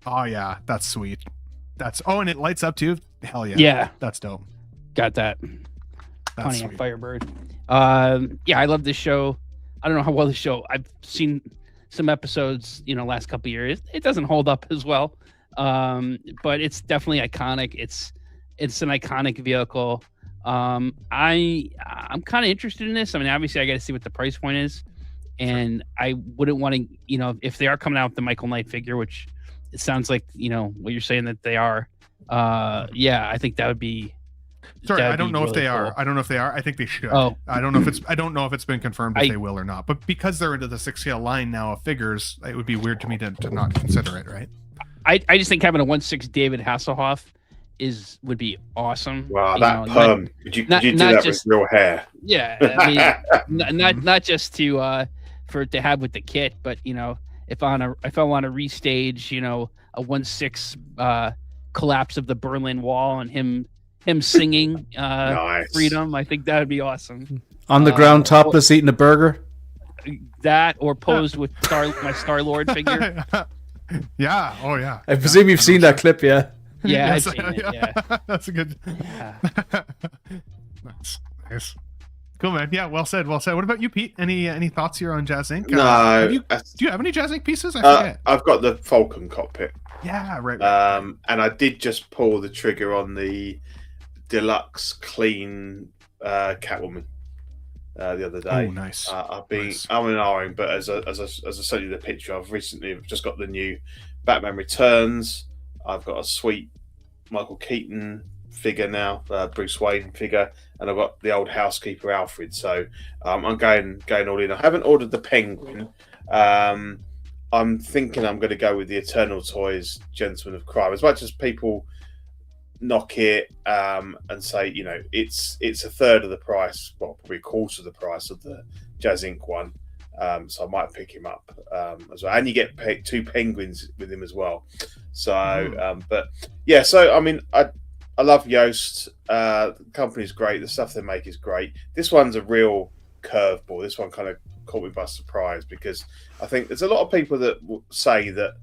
Oh yeah, that's sweet. And it lights up too. Hell yeah. Yeah, that's dope. Got that. That's Pontiac Firebird. Yeah, I love this show. I don't know how well the show. I've seen some episodes, last couple of years. It doesn't hold up as well, but it's definitely iconic. It's an iconic vehicle. I'm kind of interested in this. I mean, obviously, I got to see what the price point is, and I wouldn't want to, if they are coming out with the Michael Knight figure, which it sounds like, what you're saying that they are. Yeah, I think that would be. Sorry, I don't know if they are. I don't know if they are. I think they should. Oh. I don't know if it's been confirmed if they will or not. But because they're into the 6-scale line now of figures, it would be weird to me to not consider it, right? I just think having a 1/6 David Hasselhoff would be awesome. Wow, that perm. Would you do that just, with real hair? Yeah, I mean, not just to for it to have with the kit, but if I want to restage, a 1/6 collapse of the Berlin Wall and him singing nice. Freedom, I think that would be awesome. On the ground, topless, eating a burger. That or posed with my Star-Lord figure. Yeah. Oh yeah. I presume you've seen that clip, yeah. Yeah, Yes, I've seen it, yeah. That's a good. Yeah. Nice. Cool, man. Yeah, well said. What about you, Pete? Any thoughts here on Jazz Inc.? No. Do you have any Jazz Inc. pieces? I forget. I've got the Falcon cockpit. Yeah, right. And I did just pull the trigger on the deluxe clean Catwoman the other day. Oh, nice. I'm an R-ing, but as I sent you the picture, I've recently just got the new Batman Returns. I've got a sweet Michael Keaton figure now, Bruce Wayne figure, and I've got the old housekeeper Alfred. So I'm going all in. I haven't ordered the Penguin. I'm thinking I'm going to go with the Eternal Toys Gentleman of Crime. As much as people knock it and say, it's a third of the price, well, probably a quarter of the price of the Jazz Inc. one. So I might pick him up as well. And you get 2 penguins with him as well. So, but yeah, so I mean, I love Yoast. The company's great. The stuff they make is great. This one's a real curveball. This one kind of caught me by surprise because I think there's a lot of people that say that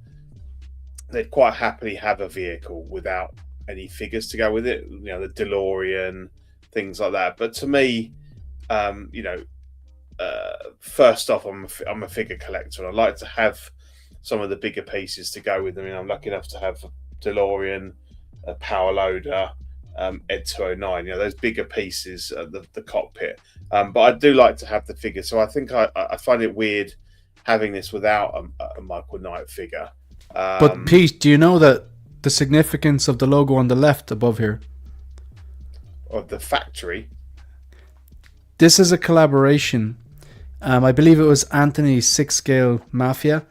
they'd quite happily have a vehicle without any figures to go with it. The DeLorean, things like that. But to me, first off, I'm a figure collector, and I like to have some of the bigger pieces to go with them. I'm lucky enough to have a DeLorean, a Power Loader, Ed 209. Those bigger pieces, the cockpit. But I do like to have the figure, so I think I find it weird having this without a Michael Knight figure. But Pete, do you know that the significance of the logo on the left above here? Of the factory. This is a collaboration. I believe it was Anthony 6-Scale Mafia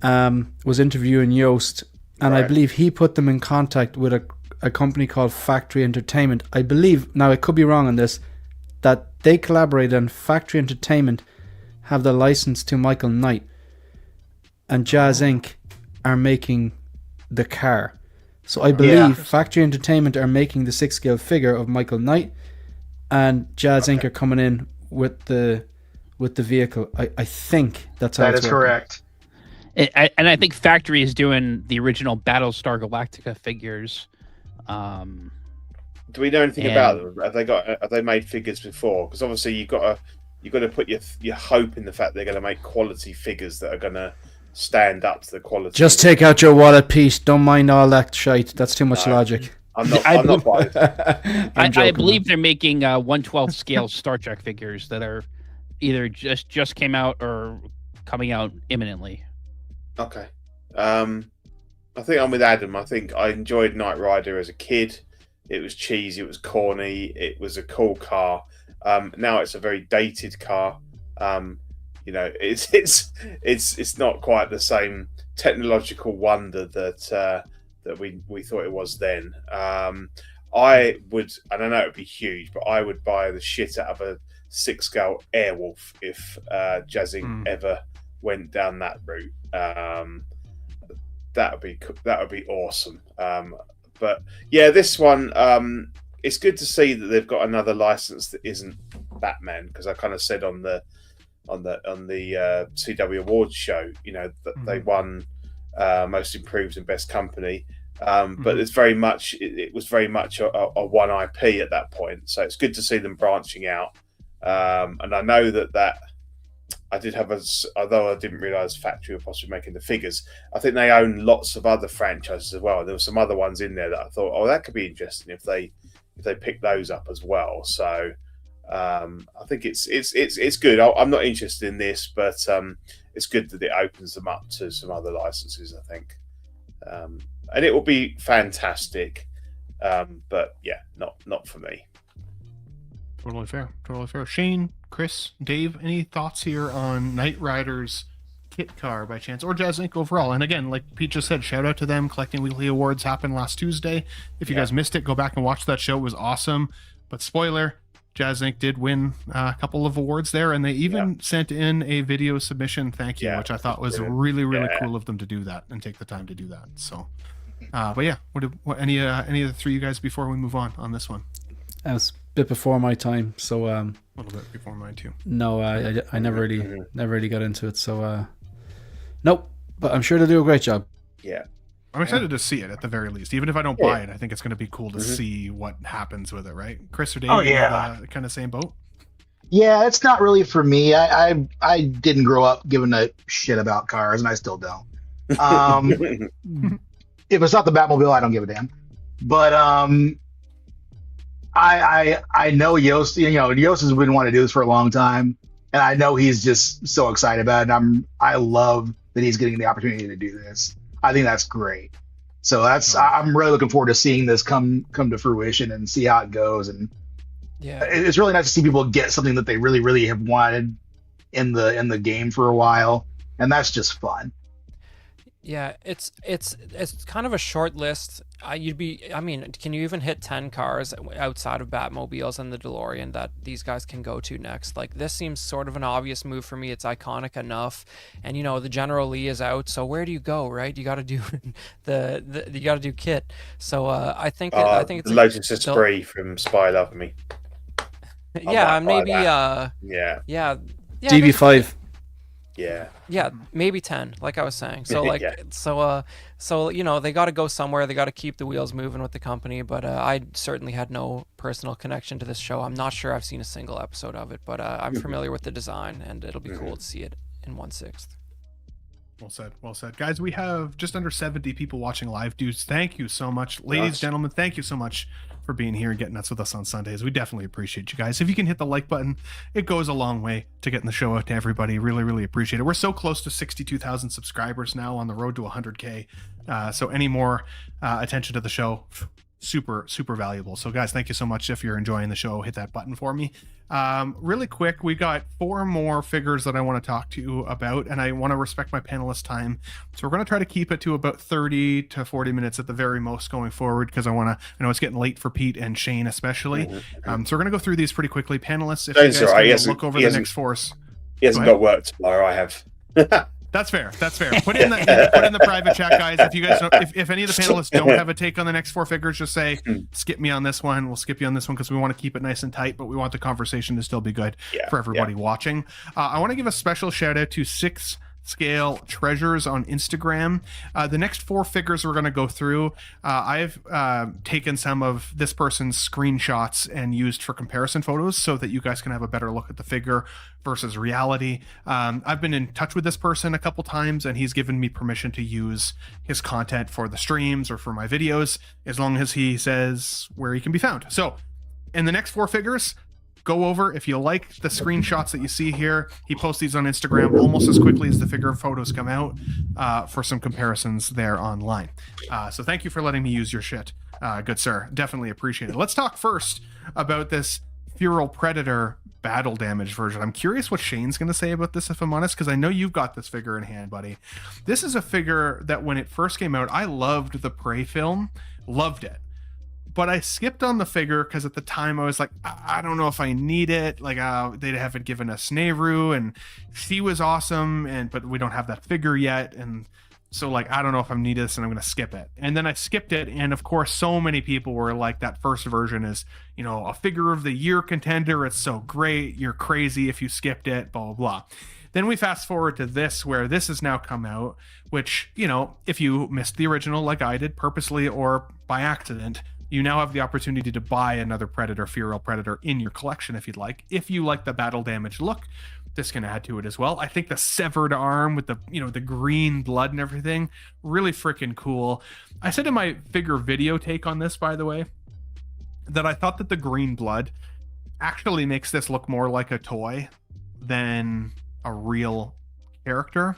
was interviewing Yoast, and right. I believe he put them in contact with a company called Factory Entertainment. I believe, now I could be wrong on this, that they collaborated and Factory Entertainment have the license to Michael Knight, and Jazz Inc. are making the car. So I believe Factory Entertainment are making the 6-scale figure of Michael Knight, and Jazz Inc. are coming in with the vehicle. I think that's how that is correct. And I think Factory is doing the original Battlestar Galactica figures. Do we know anything about them? Have they made figures before? Because obviously you've got to put your hope in the fact they're going to make quality figures that are going to stand up to the quality. Just take out your wallet, Pete. Don't mind all that shite. That's too much logic. I'm not buying. I believe they're making 1/12 scale Star Trek figures that are either just came out or coming out imminently. Okay. I think I'm with Adam. I think I enjoyed Knight Rider as a kid. It was cheesy. It was corny. It was a cool car. Now it's a very dated car. It's not quite the same technological wonder that we thought it was then. I would, and I know it would be huge, but I would buy the shit out of a 6-scale Airwolf if Jazzing ever went down that route. That would be awesome. But yeah, this one, it's good to see that they've got another license that isn't Batman, because I kind of said on the CW Awards show, that they won Most Improved and Best Company. But it's very much it was very much a one IP at that point. So it's good to see them branching out. And I know that I did have although I didn't realize Factory were possibly making the figures. I think they own lots of other franchises as well. There were some other ones in there that I thought, oh, that could be interesting if they pick those up as well. So I think it's good. I'm not interested in this, but it's good that it opens them up to some other licenses, I think. And it will be fantastic. But yeah, not for me. Totally fair. Shane, Chris, Dave, any thoughts here on Knight Rider's kit car by chance, or Jazz Inc. overall? And again, like Pete just said, shout out to them. Collecting Weekly Awards happened last Tuesday. If you guys missed it, go back and watch that show. It was awesome. But spoiler, Jazz Inc. did win a couple of awards there, and they even sent in a video submission thank you, which I thought was really cool of them to do that and take the time to do that. So, but yeah, what any of the three of you guys before we move on this one? That was a bit before my time, so a little bit before mine too. No, I never really got into it, so nope. But I'm sure they'll do a great job. Yeah. I'm excited to see it at the very least. Even if I don't buy it, I think it's going to be cool to see what happens with it, right? Chris or Dave, kind of same boat? Yeah, it's not really for me. I didn't grow up giving a shit about cars, and I still don't. If it's not the Batmobile, I don't give a damn. But I know Yost. Yost has been wanting to do this for a long time, and I know he's just so excited about it. I love that he's getting the opportunity to do this. I think that's great. So I'm really looking forward to seeing this come to fruition and see how it goes. And it's really nice to see people get something that they really, really have wanted in the game for a while, and that's just fun. Yeah, it's kind of a short list. Can you even hit 10 cars outside of Batmobiles and the DeLorean that these guys can go to next? Like, this seems sort of an obvious move for me. It's iconic enough, and the General Lee is out. So where do you go, right? You got to do you got to do Kit. So I think it's the Lotus Esprit from Spy Love Me. Yeah, maybe. Yeah. DB5. Yeah, maybe 10, like I was saying. So they got to go somewhere. They got to keep the wheels moving with the company. But I certainly had no personal connection to this show. I'm not sure I've seen a single episode of it, but I'm familiar with the design, and it'll be cool to see it in 1/6. Well said. Guys, we have just under 70 people watching live. Dudes, thank you so much. Ladies, gentlemen, thank you so much for being here and getting nuts with us on Sundays. We definitely appreciate you guys. If you can hit the like button, it goes a long way to getting the show out to everybody. Really, really appreciate it. We're so close to 62,000 subscribers now, on the road to 100K. So any more attention to the show, super, super valuable. So guys, thank you so much. If you're enjoying the show, hit that button for me. Really quick, we got 4 more figures that I want to talk to you about, and I want to respect my panelist time. So we're going to try to keep it to about 30 to 40 minutes at the very most going forward, because I know it's getting late for Pete and Shane especially. So we're going to go through these pretty quickly. Panelists, if you guys can look over the next force. He hasn't got work tomorrow. I have. That's fair. Put in the private chat, guys. If you guys don't, if any of the panelists don't have a take on the next 4 figures, just say skip me on this one. We'll skip you on this one because we want to keep it nice and tight, but we want the conversation to still be good for everybody watching. I want to give a special shout out to 6 Scale Treasures on Instagram. The next 4 figures we're going to go through, I've taken some of this person's screenshots and used for comparison photos so that you guys can have a better look at the figure versus reality. I've been in touch with this person a couple times, and he's given me permission to use his content for the streams or for my videos, as long as he says where he can be found. So in the next 4 figures, go over. If you like the screenshots that you see here, he posts these on Instagram almost as quickly as the figure photos come out for some comparisons there online. So thank you for letting me use your shit, good sir. Definitely appreciate it. Let's talk first about this Feral Predator battle damage version. I'm curious what Shane's going to say about this, if I'm honest, because I know you've got this figure in hand, buddy. This is a figure that when it first came out, I loved the Prey film, loved it. But I skipped on the figure because at the time I was like, I don't know if I need it. Like they haven't given us Nehru, and she was awesome, but we don't have that figure yet. And so like, I don't know if I'm needed this, and I'm going to skip it. And then I skipped it. And of course, so many people were like, that first version is, a figure of the year contender. It's so great. You're crazy if you skipped it, blah, blah, blah. Then we fast forward to this, where this has now come out, which, if you missed the original like I did purposely or by accident, you now have the opportunity to buy another Predator, Feral Predator, in your collection if you'd like. If you like the battle damage look, this can add to it as well. I think the severed arm with the, the green blood and everything, really freaking cool. I said in my figure video take on this, by the way, that I thought that the green blood actually makes this look more like a toy than a real character.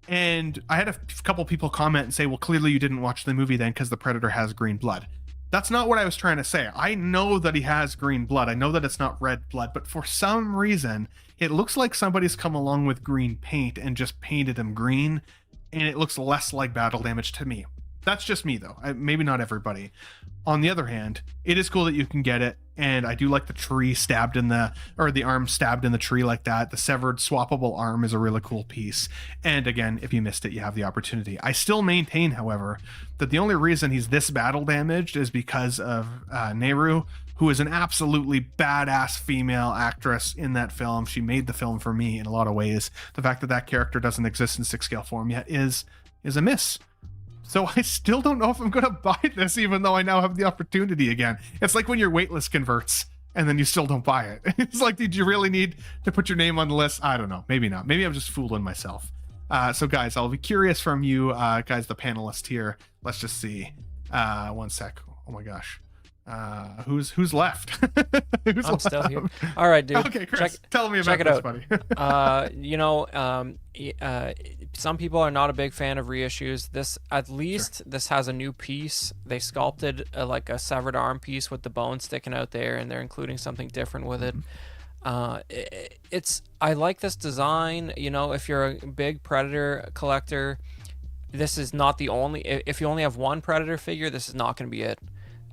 And I had a couple people comment and say, well, clearly you didn't watch the movie then because the Predator has green blood. That's not what I was trying to say. I know that he has green blood. I know that it's not red blood, but for some reason, it looks like somebody's come along with green paint and just painted him green, and it looks less like battle damage to me. That's just me, though. Maybe not everybody. On the other hand, it is cool that you can get it, and I do like the tree stabbed in the arm stabbed in the tree like that. The severed swappable arm is a really cool piece. And again, if you missed it, you have the opportunity. I still maintain, however, that the only reason he's this battle damaged is because of Nehru, who is an absolutely badass female actress in that film. She made the film for me in a lot of ways. The fact that that character doesn't exist in 6-scale form yet is a miss. So I still don't know if I'm going to buy this, even though I now have the opportunity again. It's like when your waitlist converts and then you still don't buy it. It's like, did you really need to put your name on the list? I don't know. Maybe not. Maybe I'm just fooling myself. So guys, I'll be curious from you guys, the panelists here. Let's just see. One sec. Oh my gosh. Who's left? I'm still here. All right, dude. Okay, Chris, tell me about this, buddy. Some people are not a big fan of reissues. This, at least, this has a new piece. They sculpted like a severed arm piece with the bone sticking out there, and they're including something different with it. I like this design. If you're a big Predator collector, this is not the only. If you only have one Predator figure, this is not going to be it.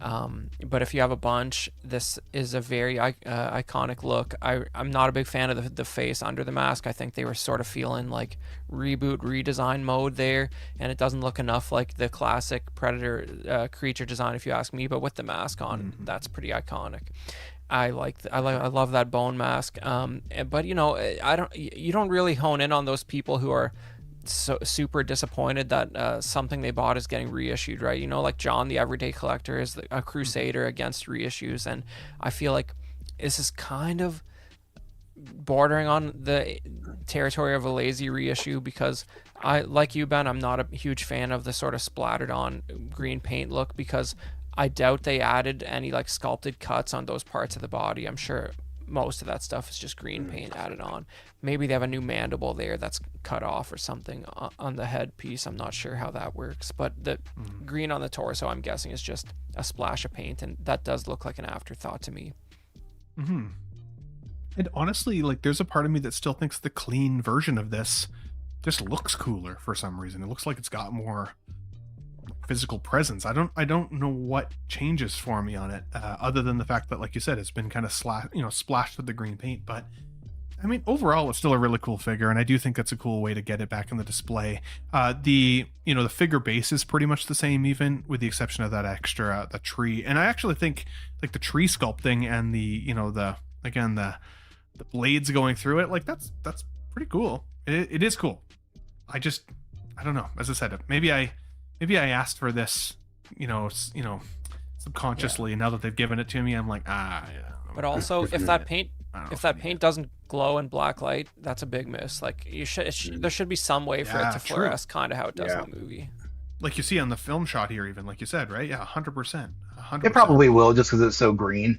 But if you have a bunch, this is a very iconic look. I'm not a big fan of the face under the mask. I think they were sort of feeling like reboot, redesign mode there, and it doesn't look enough like the classic Predator creature design, if you ask me. But with the mask on, that's pretty iconic. I love that bone mask. But you don't really hone in on those people who are so super disappointed that something they bought is getting reissued, right? Like John, the everyday collector, is a crusader against reissues, and I feel like this is kind of bordering on the territory of a lazy reissue, because like you, Ben, I'm not a huge fan of the sort of splattered on green paint look, because I doubt they added any like sculpted cuts on those parts of the body. I'm sure most of that stuff is just green paint added on. Maybe they have a new mandible there that's cut off or something on the head piece. I'm not sure how that works, but the green on the torso, I'm guessing, is just a splash of paint, and that does look like an afterthought to me. And honestly, like, there's a part of me that still thinks the clean version of this just looks cooler for some reason. It looks like it's got more physical presence. I don't know what changes for me on it, other than the fact that, like you said, it's been kind of splashed with the green paint. But I mean, overall, it's still a really cool figure, and I do think that's a cool way to get it back in the display. The figure base is pretty much the same, even with the exception of that extra the tree. And I actually think like the tree sculpting and the blades going through it, like that's pretty cool. It is cool. I don't know. As I said, maybe I asked for this, subconsciously. Yeah. Now that they've given it to me, I'm like, yeah. But also, if that paint doesn't glow in black light, that's a big miss. Like there should be some way for it to fluoresce, kind of how it does in the movie. Like you see on the film shot here, even like you said, right? Yeah, 100%. It probably will, just because it's so green.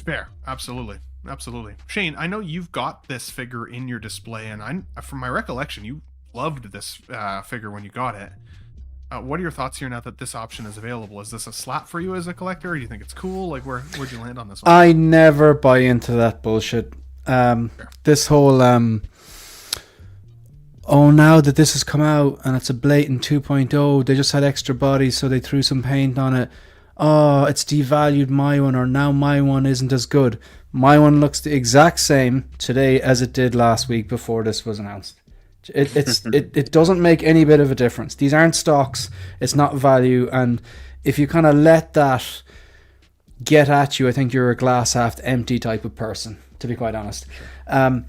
Fair, absolutely. Shane, I know you've got this figure in your display, and from my recollection, you loved this figure when you got it. What are your thoughts here now that this option is available? Is this a slap for you as a collector? Or do you think it's cool? Like, where'd you land on this one? I never buy into that bullshit. This whole now that this has come out and it's a blatant 2.0, they just had extra bodies, so they threw some paint on it. Oh, it's devalued my one, or now my one isn't as good. My one looks the exact same today as it did last week before this was announced. It doesn't make any bit of a difference. These aren't stocks. It's not value. And if you kind of let that get at you, I think you're a glass half empty type of person, to be quite honest. Look,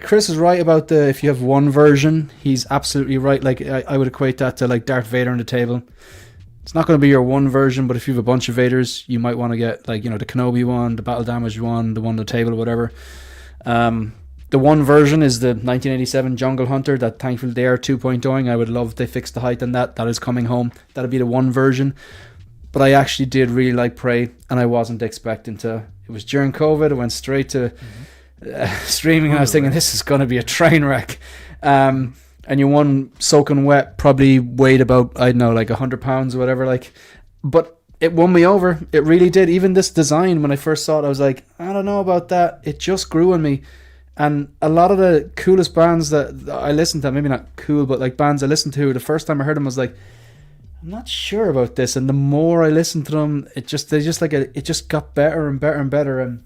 Chris is right about if you have one version, he's absolutely right. Like I would equate that to like Darth Vader on the table. It's not going to be your one version, but if you have a bunch of Vaders, you might want to get the Kenobi one, the Battle Damage one, the one on the table, whatever. The one version is the 1987 Jungle Hunter that thankfully they are 2.0ing. I would love if they fixed the height on that. That is coming home. That'll be the one version. But I actually did really like Prey, and I wasn't expecting to. It was during COVID. I went straight to streaming, and I was thinking, this is going to be a train wreck. And your one soaking wet probably weighed about, I don't know, like 100 pounds or whatever. But it won me over. It really did. Even this design, when I first saw it, I was like, I don't know about that. It just grew on me. And a lot of the coolest bands that I listened to, maybe not cool, but like bands I listened to, the first time I heard them I was like, I'm not sure about this. And the more I listened to them, it just got better and better and better. And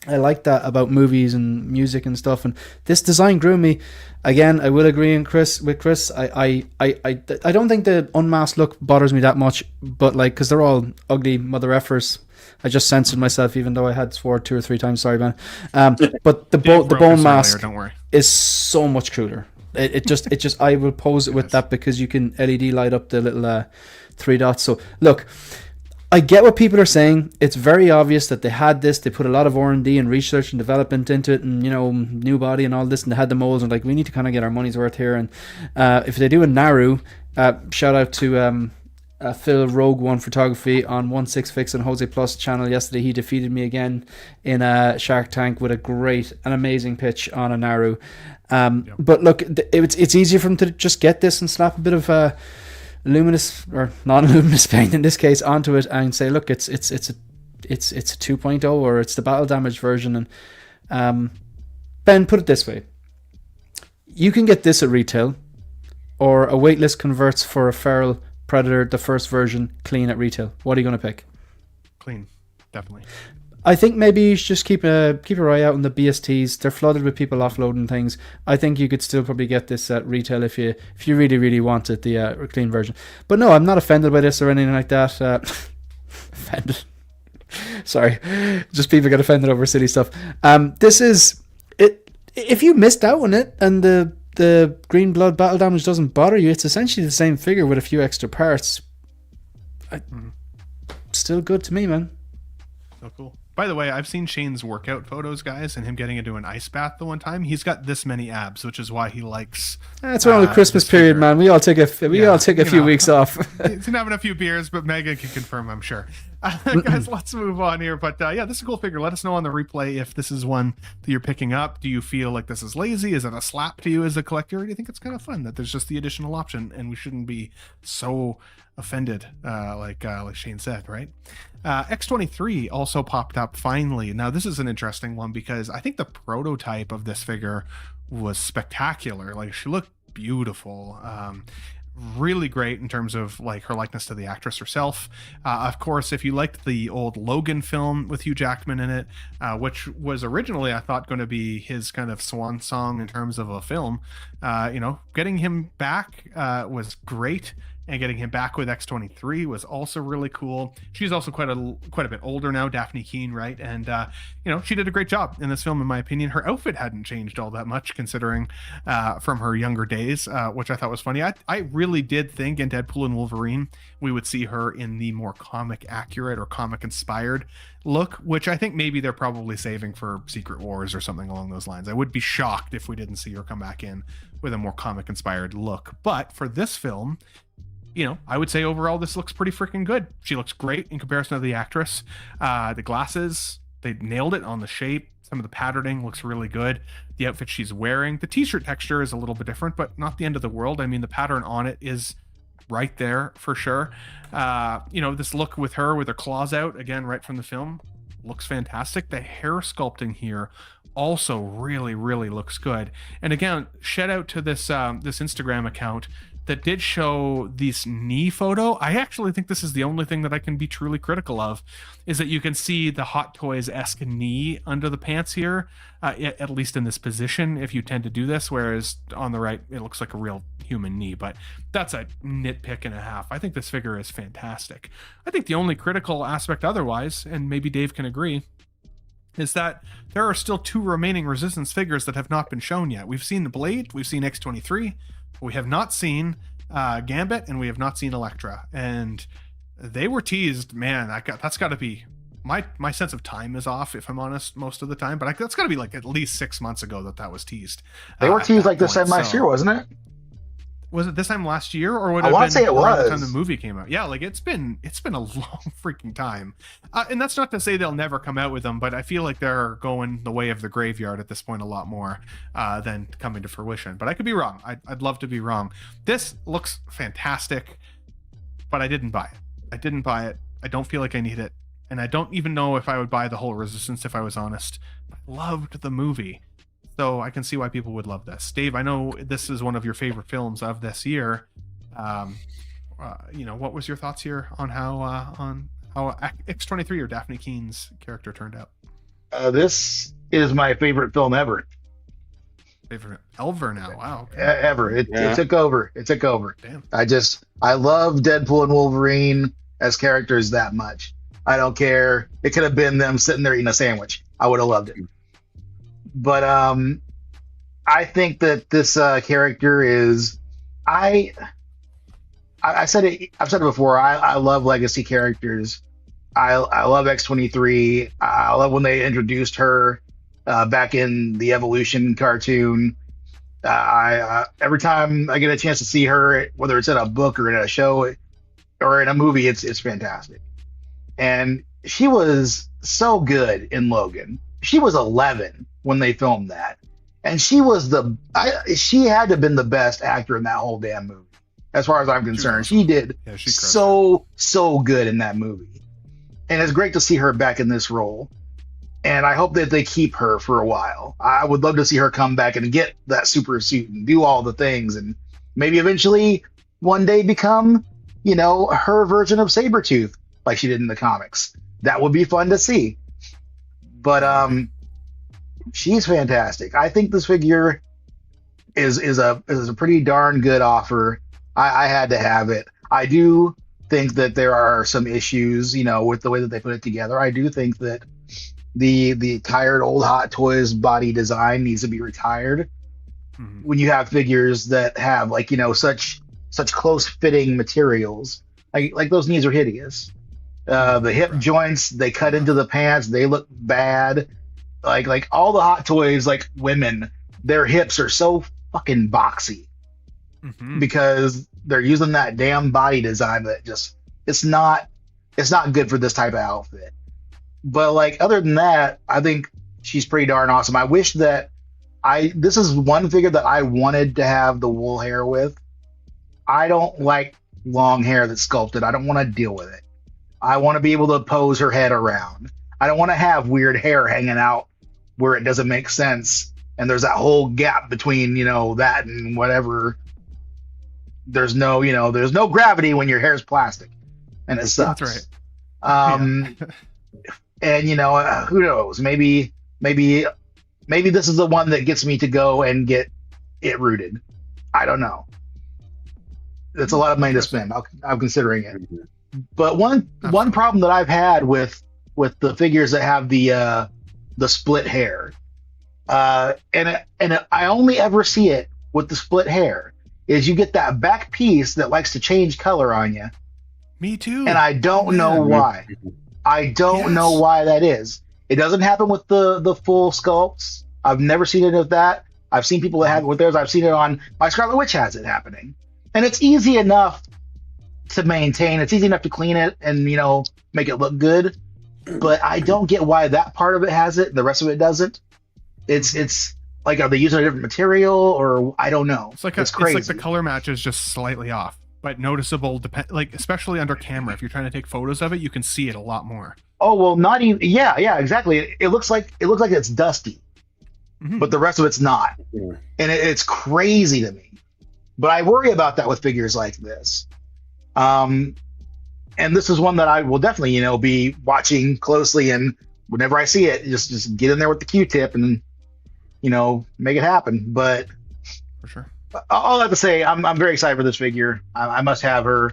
I like that about movies and music and stuff. And this design grew me. Again, I will agree with Chris. I don't think the unmasked look bothers me that much, but because they're all ugly mother effers. I just censored myself, even though I had swore 2 or 3 times. Sorry, man. But the bone mask is so much cooler. It just I will pose it with that because you can LED light up the little 3 dots. So look, I get what people are saying. It's very obvious that they had this. They put a lot of R&D and research and development into it, and new body and all this, and they had the molds. And we need to kind of get our money's worth here. And if they do a Naru, shout out to Phil Rogue One Photography on 16fix and Jose Plus channel yesterday. He defeated me again in a Shark Tank with an amazing pitch on a Naru. But look, it's easier for him to just get this and slap a bit of luminous or non-luminous paint in this case onto it and say, look, it's a 2.0 or it's the battle damage version. And Ben, put it this way: you can get this at retail, or a waitlist converts for a Feral Predator, the first version, clean at retail. What are you going to pick? Clean, definitely. I think maybe you should just keep your eye out on the BSTs. They're flooded with people offloading things. I think you could still probably get this at retail if you really, really wanted the clean version. But no, I'm not offended by this or anything like that. Offended. Sorry. Just people get offended over silly stuff. This is it. If you missed out on it and the green blood battle damage doesn't bother you, it's essentially the same figure with a few extra parts. Still good to me, man. So cool. By the way, I've seen Shane's workout photos, guys, and him getting into an ice bath the one time. He's got this many abs, which is why he likes. That's around the Christmas period, man. We all take a few weeks off. He's been having a few beers, but Megan can confirm, I'm sure. Guys, let's move on here. But this is a cool figure. Let us know on the replay if this is one that you're picking up. Do you feel like this is lazy? Is it a slap to you as a collector? Or do you think it's kind of fun that there's just the additional option and we shouldn't be so offended, like Shane said, right? X23 also popped up finally. Now, this is an interesting one because I think the prototype of this figure was spectacular. Like, she looked beautiful. really great in terms of like her likeness to the actress herself. Of course, if you liked the old Logan film with Hugh Jackman in it, which was originally I thought going to be his kind of swan song in terms of a film, getting him back was great. And getting him back with X-23 was also really cool. She's also quite a bit older now, Daphne Keane, right? And she did a great job in this film, in my opinion. Her outfit hadn't changed all that much, considering from her younger days, which I thought was funny. I really did think in Deadpool and Wolverine we would see her in the more comic accurate or comic inspired look, which I think maybe they're probably saving for Secret Wars or something along those lines. I would be shocked if we didn't see her come back in with a more comic inspired look. But for this film, I would say overall this looks pretty freaking good. She looks great in comparison to the actress. The glasses, they nailed it on the shape. Some of the patterning looks really good. The outfit she's wearing, the t-shirt texture is a little bit different, but not the end of the world. I mean, the pattern on it is right there for sure. This look with her with her claws out, again, right from the film, looks fantastic. The hair sculpting here also really, really looks good. And again, shout out to this Instagram account that did show this knee photo. I actually think this is the only thing that I can be truly critical of, is that you can see the Hot Toys-esque knee under the pants here, at least in this position, if you tend to do this, whereas on the right, it looks like a real human knee, but that's a nitpick and a half. I think this figure is fantastic. I think the only critical aspect otherwise, and maybe Dave can agree, is that there are still 2 remaining Resistance figures that have not been shown yet. We've seen the Blade, we've seen X-23, we have not seen Gambit, and we have not seen Elektra. And they were teased, man. That's got to be my sense of time is off, if I'm honest, most of the time. But that's got to be like at least 6 months ago that was teased. They were teased like this time last year, wasn't it? Was it this time last year, or would it I want to say it around was the time the movie came out? Yeah, like it's been a long freaking time, and that's not to say they'll never come out with them, but I feel like they're going the way of the graveyard at this point a lot more than coming to fruition. But I could be wrong. I'd love to be wrong. This looks fantastic, but I didn't buy it. I don't feel like I need it, and I don't even know if I would buy the whole Resistance if I was honest. I loved the movie. So I can see why people would love this. Dave, I know this is one of your favorite films of this year. What was your thoughts here on how X-23 or Daphne Keane's character turned out? This is my favorite film ever. Favorite ever now? Wow. Okay. Ever. It took over. It took over. Damn. I love Deadpool and Wolverine as characters that much. I don't care. It could have been them sitting there eating a sandwich. I would have loved it. But I think that this character is I've said it before. I love legacy characters. I love X-23. I love when they introduced her back in the Evolution cartoon. Every time I get a chance to see her, whether it's in a book or in a show or in a movie, it's fantastic. And she was so good in Logan. She was 11 when they filmed that, and she had to have been the best actor in that whole damn movie, as far as I'm concerned. She did so good in that movie, and it's great to see her back in this role. And I hope that they keep her for a while. I would love to see her come back and get that super suit and do all the things, and maybe eventually one day become, her version of Sabretooth like she did in the comics. That would be fun to see. But she's fantastic. I think this figure is a pretty darn good offer. I had to have it. I do think that there are some issues, with the way that they put it together. I do think that the tired old Hot Toys body design needs to be retired. Mm-hmm. When you have figures that have such close fitting materials, like those knees are hideous. The hip joints, they cut into the pants, they look bad. Like all the Hot Toys, like women, their hips are so fucking boxy because they're using that damn body design that just it's not good for this type of outfit. But other than that, I think she's pretty darn awesome. I wish that this is one figure that I wanted to have the wool hair with. I don't like long hair that's sculpted. I don't want to deal with it. I want to be able to pose her head around. I don't want to have weird hair hanging out where it doesn't make sense. And there's that whole gap between, that and whatever. there's no, there's no gravity when your hair is plastic, and it sucks. That's right. And who knows? Maybe this is the one that gets me to go and get it rooted. I don't know. That's a lot of money to spend. I'm considering it. But one problem that I've had with the figures that have the split hair, and I only ever see it with the split hair, is you get that back piece that likes to change color on you. Me too. And I don't know why. I don't know why that is. It doesn't happen with the full sculpts. I've never seen it with that. I've seen people that have it with theirs. I've seen it on my Scarlet Witch has it happening. And it's easy enough to maintain. It's easy enough to clean it and, make it look good. But I don't get why that part of it has it and the rest of it doesn't. It's like, are they using a different material, or I don't know. It's crazy. It's like the color match is just slightly off, but noticeable. Especially under camera, if you're trying to take photos of it, you can see it a lot more. Oh well, not even. Yeah, exactly. It looks like it's dusty, but the rest of it's not, and it's crazy to me. But I worry about that with figures like this. And this is one that I will definitely, be watching closely, and whenever I see it, just get in there with the Q-tip and, make it happen. But for sure, all I have to say, I'm very excited for this figure. I must have her.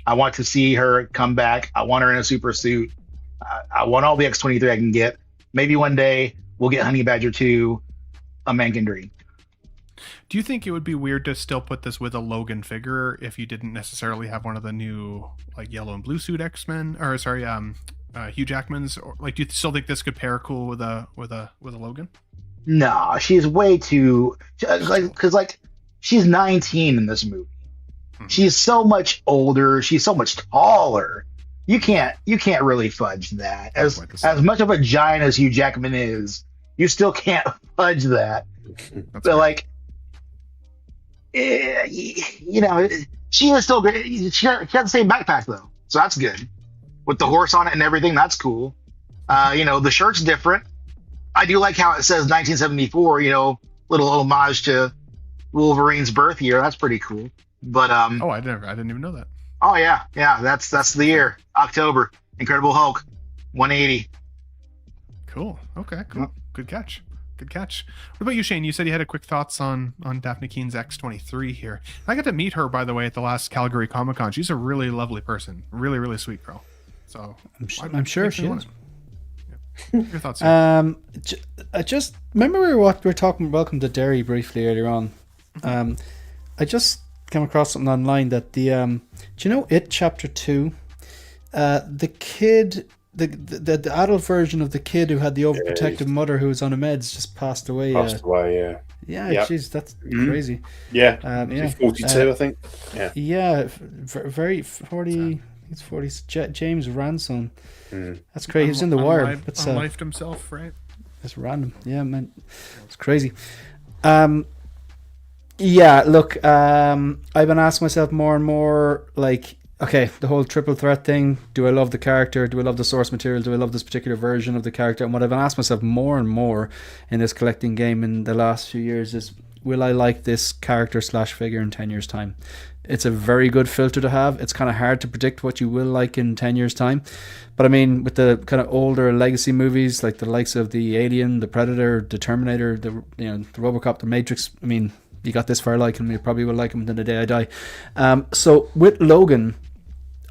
I want to see her come back. I want her in a super suit. I want all the X-23 I can get. Maybe one day we'll get Honey Badger 2, a man can dream. Do you think it would be weird to still put this with a Logan figure if you didn't necessarily have one of the new yellow and blue suit X-Men, or sorry, Hugh Jackman's? Or do you still think this could pair cool with a Logan? No, she's way too because she's 19 in this movie. She's so much older. She's so much taller. You can't really fudge that. As much of a giant as Hugh Jackman is, you still can't fudge that. So she is still great. She has the same backpack though, so that's good. With the horse on it and everything, that's cool. The shirt's different. I do like how it says 1974. Little homage to Wolverine's birth year. That's pretty cool. But I didn't even know that. Oh yeah, that's the year, October. Incredible Hulk, 180. Cool. Okay. Cool. Good catch. What about you, Shane? You said you had a quick thoughts on Daphne Keene's X-23 here. I got to meet her, by the way, at the last Calgary Comic-Con. She's a really lovely person. Really, really sweet girl. So I'm sure she is. Your thoughts? I just remember we were talking Welcome to Derry briefly earlier on. I just came across something online that the do you know It Chapter 2? The kid, the adult version of the kid who had the overprotective mother who was on the meds just passed away. Yeah. Yeah, jeez, that's crazy. Yeah. 42, I think. Yeah. Yeah, very 40. It's 40. James Ransom. That's crazy. He's in The Wire. Unlifed himself, right? That's random. Yeah, man. It's crazy. Yeah, look, I've been asking myself more and more, okay, the whole triple threat thing. Do I love the character? Do I love the source material? Do I love this particular version of the character? And what I've been asking myself more and more in this collecting game in the last few years is, will I like this character / figure in 10 years' time? It's a very good filter to have. It's kind of hard to predict what you will like in 10 years' time. But I mean, with the kind of older legacy movies, like the likes of the Alien, the Predator, the Terminator, the Robocop, the Matrix, I mean, you got this far liking him, you probably will like him until the day I die. So with Logan,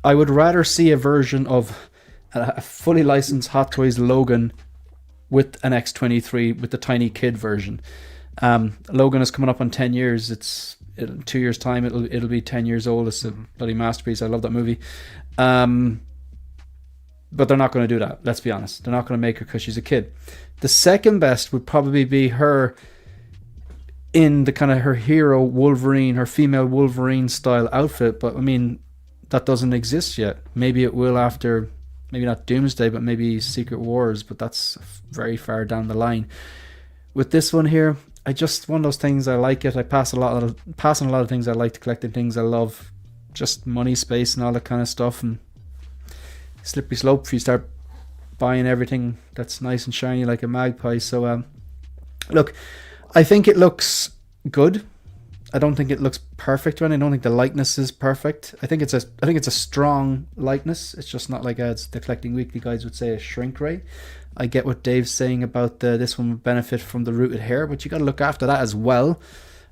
I would rather see a version of a fully licensed Hot Toys Logan with an X-23 with the tiny kid version. Logan is coming up on 10 years. 2 years time it'll be 10 years old. It's a bloody masterpiece. I love that movie. But they're not going to do that. Let's be honest. They're not going to make her because she's a kid. The second best would probably be her in the kind of her hero Wolverine, her female Wolverine style outfit. But I mean, that doesn't exist yet. Maybe it will after, maybe not Doomsday, but maybe Secret Wars. But that's very far down the line. With this one here, I just, one of those things, I like it. I pass on a lot of things I like, to collecting things I love, just money, space, and all that kind of stuff. And slippery slope if you start buying everything that's nice and shiny like a magpie. So look, I think it looks good. I don't think it looks perfect, and I don't think the likeness is perfect. I think it's a strong likeness. It's just not like, as the Collecting Weekly guys would say, a shrink ray. I get what Dave's saying about this one would benefit from the rooted hair, but you got to look after that as well.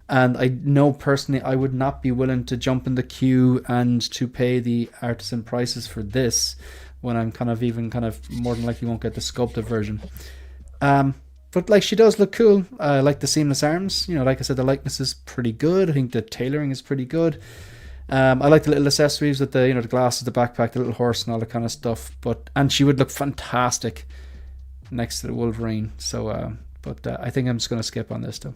And I know personally I would not be willing to jump in the queue and to pay the artisan prices for this when I'm kind of more than likely won't get the sculpted version. But like, she does look cool. I like the seamless arms. You know, like I said, the likeness is pretty good. I think the tailoring is pretty good. I like the little accessories with the, the glasses, the backpack, the little horse, and all that kind of stuff. And she would look fantastic next to the Wolverine. So, I think I'm just going to skip on this though.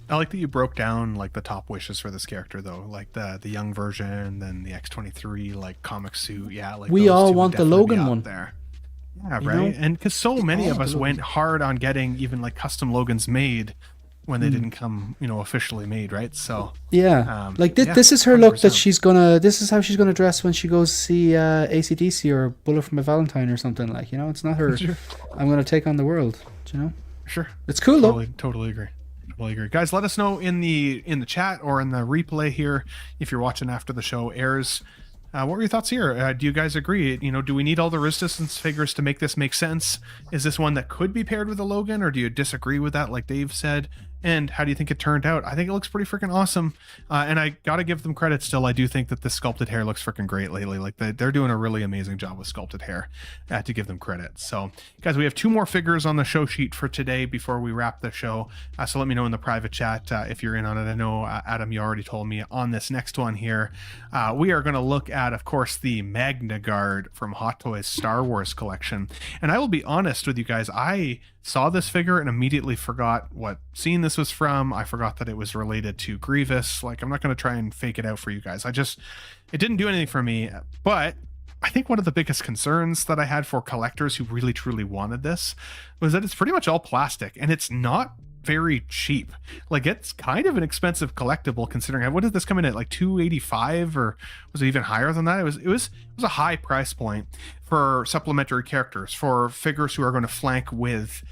I like that you broke down like the top wishes for this character though, like the young version, then the X-23 like comic suit. Yeah, like we all want the Logan one there. Yeah, right. And because so many of us went hard on getting even like custom Logans made when they didn't come, officially made, right? So yeah, this is her 100%. Look that this is how she's gonna dress when she goes see AC/DC or Bullet for My Valentine or something, like, it's not her. Sure. I'm gonna take on the world, Sure. It's cool though. Totally agree. Guys, let us know in the chat or in the replay here if you're watching after the show airs. What were your thoughts here? Do you guys agree? Do we need all the resistance figures to make this make sense? Is this one that could be paired with a Logan, or do you disagree with that, like Dave said? And how do you think it turned out? I think it looks pretty freaking awesome. And I got to give them credit still. I do think that the sculpted hair looks freaking great lately. Like they're doing a really amazing job with sculpted hair. I have to give them credit. So guys, we have 2 more figures on the show sheet for today before we wrap the show. So let me know in the private chat if you're in on it. I know, Adam, you already told me on this next one here. We are going to look at, of course, the Magna Guard from Hot Toys Star Wars collection. And I will be honest with you guys, I saw this figure and immediately forgot what scene this was from. I forgot that it was related to Grievous. Like, I'm not going to try and fake it out for you guys. It didn't do anything for me. But I think one of the biggest concerns that I had for collectors who really truly wanted this was that it's pretty much all plastic and it's not very cheap. Like, it's kind of an expensive collectible considering, what did this come in at, like $285, or was it even higher than that? It was a high price point for supplementary characters, for figures who are going to flank with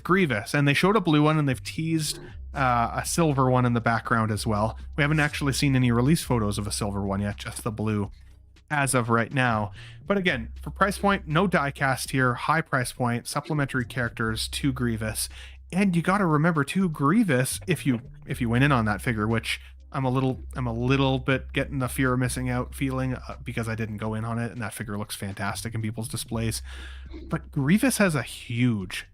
Grievous. And they showed a blue one, and they've teased a silver one in the background as well. We haven't actually seen any release photos of a silver one yet, just the blue as of right now. But again, for price point, no die cast here, high price point, supplementary characters to Grievous. And you got to remember too, Grievous, if you went in on that figure, which I'm a little bit getting the fear of missing out feeling because I didn't go in on it, and that figure looks fantastic in people's displays. But Grievous has a huge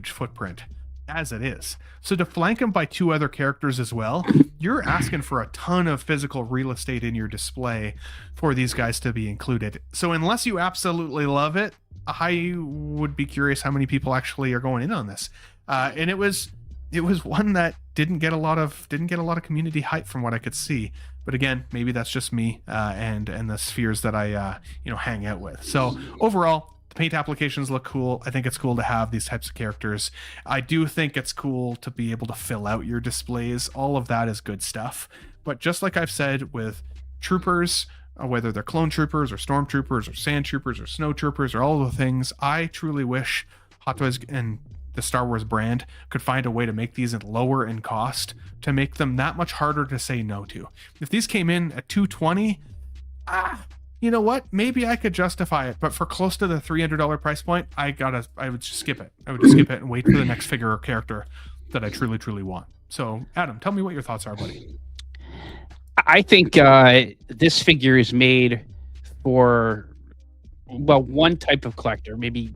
footprint as it is. So to flank him by 2 other characters as well, you're asking for a ton of physical real estate in your display for these guys to be included. So unless you absolutely love it, I would be curious how many people actually are going in on this. And it was one that didn't get a lot of community hype from what I could see. But again, maybe that's just me and the spheres that I hang out with. So overall, the paint applications look cool. I think it's cool to have these types of characters. I do think it's cool to be able to fill out your displays. All of that is good stuff. But just like I've said with troopers, whether they're clone troopers or stormtroopers or sand troopers or snow troopers or all the things, I truly wish Hot Toys and the Star Wars brand could find a way to make these lower in cost to make them that much harder to say no to. If these came in at $220, you know what? Maybe I could justify it, but for close to the $300 price point, I would just skip it. I would just skip it and wait for the next figure or character that I truly want. So, Adam, tell me what your thoughts are, buddy. I think this figure is made for, one type of collector, maybe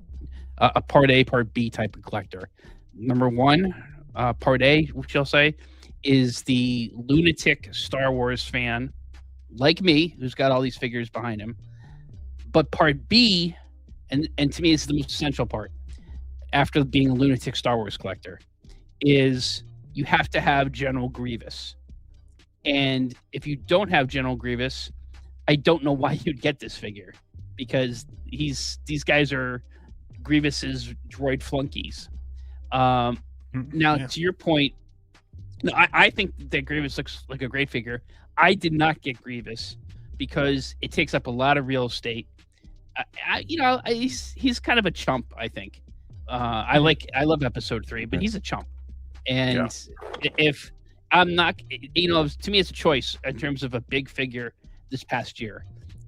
a Part A, Part B type of collector. Number one, Part A, which I'll say, is the lunatic Star Wars fan like me, who's got all these figures behind him. But Part B, and to me is the most essential part, after being a lunatic Star Wars collector, is you have to have General Grievous. And if you don't have General Grievous, I don't know why you'd get this figure, because these guys are Grievous's droid flunkies. Now, to your point, I think that Grievous looks like a great figure. I did not get Grievous because it takes up a lot of real estate. He's kind of a chump, I think. I love Episode 3, but he's a chump. And if I'm not, to me, it's a choice in terms of a big figure this past year.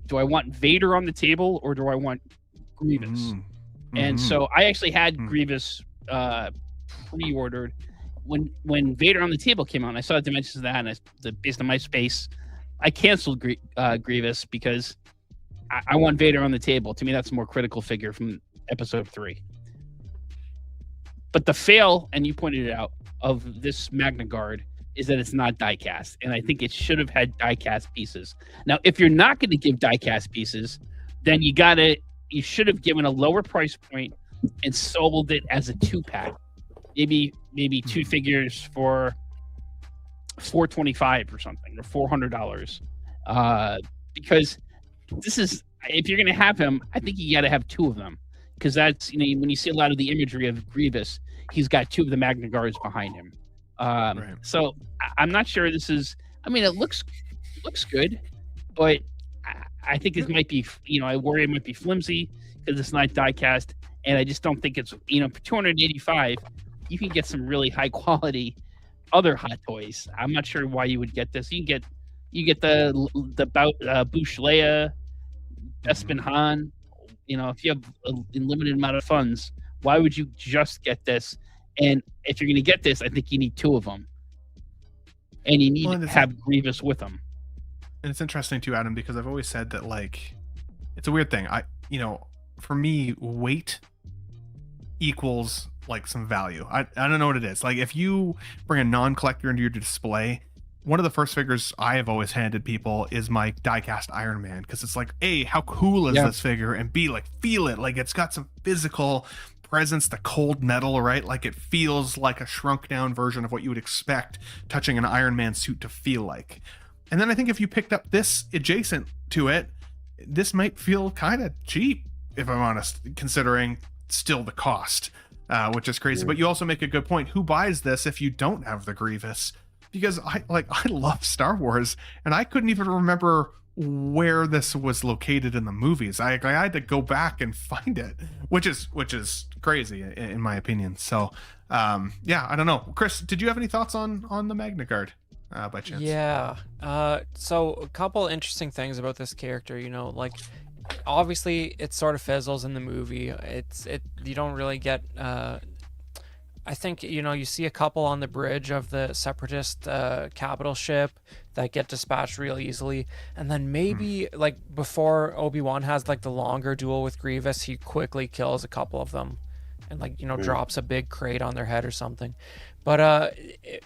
Do I want Vader on the table or do I want Grievous? And so I actually had Grievous pre-ordered when Vader on the table came out. And I saw the dimensions of that, and based on my space, I canceled Grievous because I want Vader on the table. To me, that's a more critical figure from episode 3. But the fail, and you pointed it out, of this Magna Guard is that it's not die-cast. And I think it should have had die-cast pieces. Now, if you're not going to give die-cast pieces, then you should have given a lower price point and sold it as a 2-pack. Maybe 2 figures for $425 or something, or $400. Because this is, if you're going to have him, I think you got to have 2 of them. Because that's, when you see a lot of the imagery of Grievous, he's got 2 of the Magna Guards behind him. Right. So I'm not sure this is, it looks good, but I think it might be, I worry it might be flimsy because it's not die-cast. And I just don't think it's, for $285, you can get some really high quality other Hot Toys. I'm not sure why you would get this. You get the Bouch Leia, Bespin Han. If you have a limited amount of funds, why would you just get this? And if you're going to get this, I think you need 2 of them, and you need to have Grievous with them. And it's interesting too, Adam, because I've always said that it's a weird thing. For me, weight equals some value. I don't know what it is. If you bring a non-collector into your display, one of the first figures I have always handed people is my die-cast Iron Man, because it's A, how cool is this figure, and B, feel it. It's got some physical presence, the cold metal, right? It feels like a shrunk down version of what you would expect touching an Iron Man suit to feel like. And then I think if you picked up this adjacent to it, this might feel kind of cheap, if I'm honest, considering still the cost, which is crazy. But you also make a good point. Who buys this if you don't have the Grievous? Because I love Star Wars, and I couldn't even remember where this was located in the movies. I had to go back and find it, which is crazy in my opinion. So I don't know. Chris, did you have any thoughts on the Magna Guard by chance? Yeah. So a couple interesting things about this character. Obviously it sort of fizzles in the movie. You don't really get I think, you see a couple on the bridge of the Separatist capital ship that get dispatched real easily. And then maybe, before Obi-Wan has, the longer duel with Grievous, he quickly kills a couple of them and, drops a big crate on their head or something. But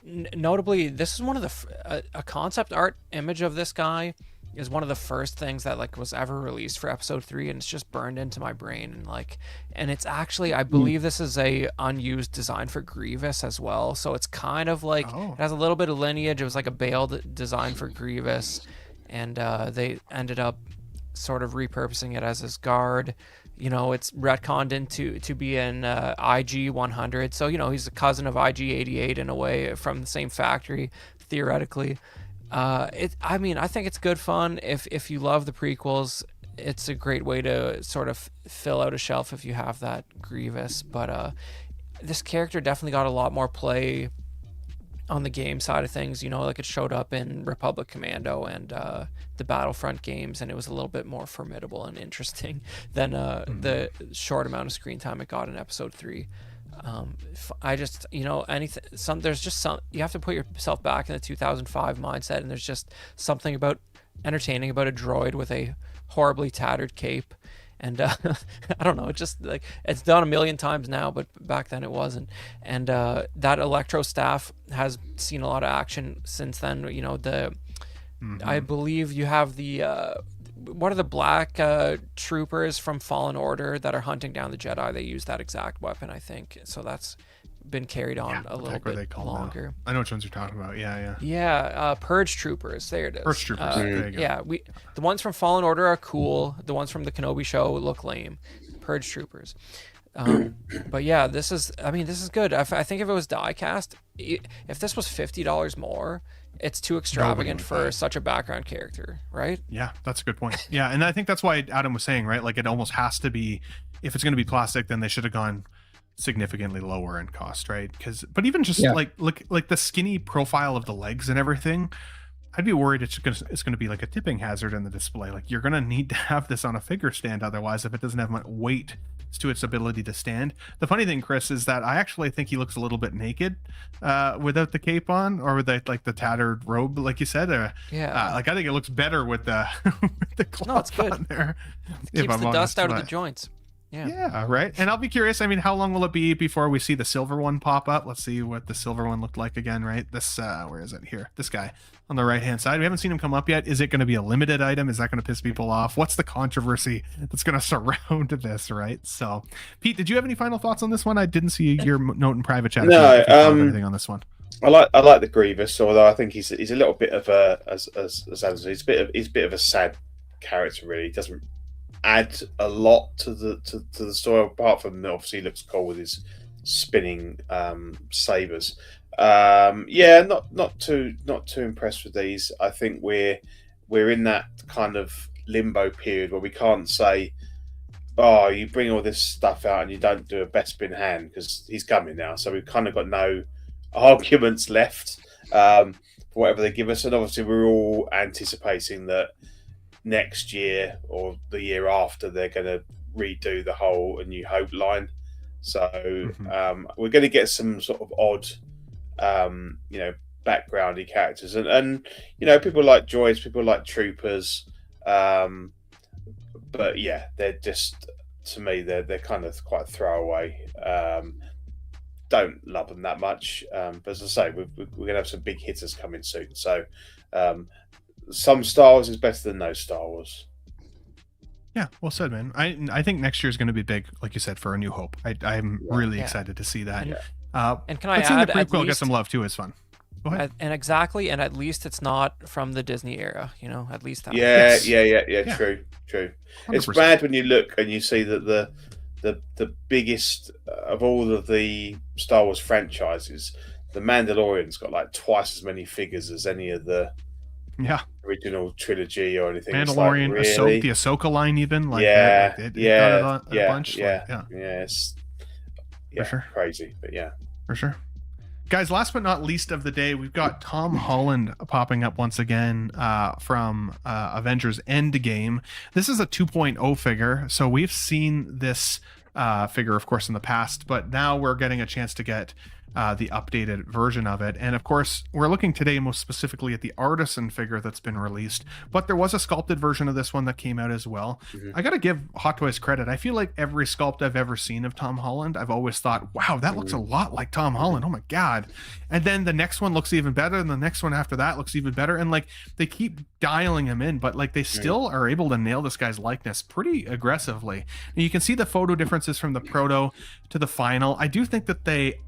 notably, this is one of a concept art image of this guy is one of the first things that was ever released for episode 3, and it's just burned into my brain, and it's actually, I believe this is a unused design for Grievous as well, so it's kind of it has a little bit of lineage. It was a bailed design for Grievous, and they ended up sort of repurposing it as his guard. It's retconned into to be an IG 100, so he's a cousin of IG 88 in a way, from the same factory theoretically. I think it's good fun. If you love the prequels, it's a great way to sort of fill out a shelf if you have that Grievous. But this character definitely got a lot more play on the game side of things. It showed up in Republic Commando and the Battlefront games, and it was a little bit more formidable and interesting than the short amount of screen time it got in episode 3. I just, there's just some, you have to put yourself back in the 2005 mindset, and there's just something entertaining about a droid with a horribly tattered cape. And I don't know, it's just it's done a million times now, but back then it wasn't. And that Electro staff has seen a lot of action since then. I believe you have what are the black troopers from Fallen Order that are hunting down the Jedi? They use that exact weapon, I think. So that's been carried on a little bit longer. Now? I know which ones you're talking about. Yeah, Purge Troopers. There it is. Purge Troopers. There you go. Yeah, the ones from Fallen Order are cool. The ones from the Kenobi show look lame. Purge Troopers. But yeah, this is good. I think if it was die-cast, if this was $50 more, it's too extravagant for such a background character, right? Yeah, that's a good point. Yeah, and I think that's why Adam was saying, right? It almost has to be, if it's going to be plastic, then they should have gone significantly lower in cost, right? But even just Yeah. like the skinny profile of the legs and everything, I'd be worried it's gonna be like a tipping hazard in the display. Like you're gonna need to have this on a figure stand otherwise, if it doesn't have much weight to its ability to stand. The funny thing, Chris, is that I actually think he looks a little bit naked without the cape on, or with the tattered robe, like you said. Like I think it looks better with the with the cloth No, it's good. on there. It keeps the dust out of the joints. Yeah, right. And I'll be curious. I mean, how long will it be before we see the silver one pop up? Let's see what the silver one looked like again, right? This, where is it? Here, this guy on the right-hand side. We haven't seen him come up yet. Is it going to be a limited item? Is that going to piss people off? What's the controversy that's going to surround this, right? So, Pete, did you have any final thoughts on this one? I didn't see your note in private chat. No, anything on this one. I like the Grievous, although I think he's a little bit of a as Adam said, he's a bit of a sad character. Really, he doesn't add a lot to the story, apart from obviously he looks cool with his spinning sabers. Not too impressed with these. I think we're in that kind of limbo period where we can't say, oh, you bring all this stuff out and you don't do a Bespin hand because he's coming now. So we've kind of got no arguments left for whatever they give us, and obviously we're all anticipating that next year or the year after they're going to redo the whole A New Hope line. So we're going to get some sort of odd backgroundy characters, and people like droids, people like troopers, but yeah, they're just, to me, they're kind of quite throwaway. Don't love them that much, but as I say, we're going to have some big hitters coming soon. So some Star Wars is better than no Star Wars. Yeah, well said, man. I think next year is going to be big, like you said, for A New Hope. I'm really excited to see that. And can I seeing add, the prequel get some love too is fun. Go ahead. And at least it's not from the Disney era, at least that. Yeah. True. 100%. It's bad when you look and you see that the biggest of all of the Star Wars franchises, the Mandalorian's got like twice as many figures as any of the original trilogy or anything. Mandalorian, it's like, really? the Ahsoka line, even like it got it a bunch. For sure. Crazy, but for sure. Guys, last but not least of the day, we've got Tom Holland popping up once again from Avengers Endgame. This is a 2.0 figure, so we've seen this figure, of course, in the past, but now we're getting a chance to get the updated version of it. And of course, we're looking today most specifically at the artisan figure that's been released, but there was a sculpted version of this one that came out as well. I gotta give Hot Toys credit. I feel like every sculpt I've ever seen of Tom Holland, I've always thought, wow, that looks a lot like Tom Holland. Oh my god. And then the next one looks even better, and the next one after that looks even better, and like they keep dialing him in, but like they still are able to nail this guy's likeness pretty aggressively. And you can see the photo differences from the proto to the final. I do think that they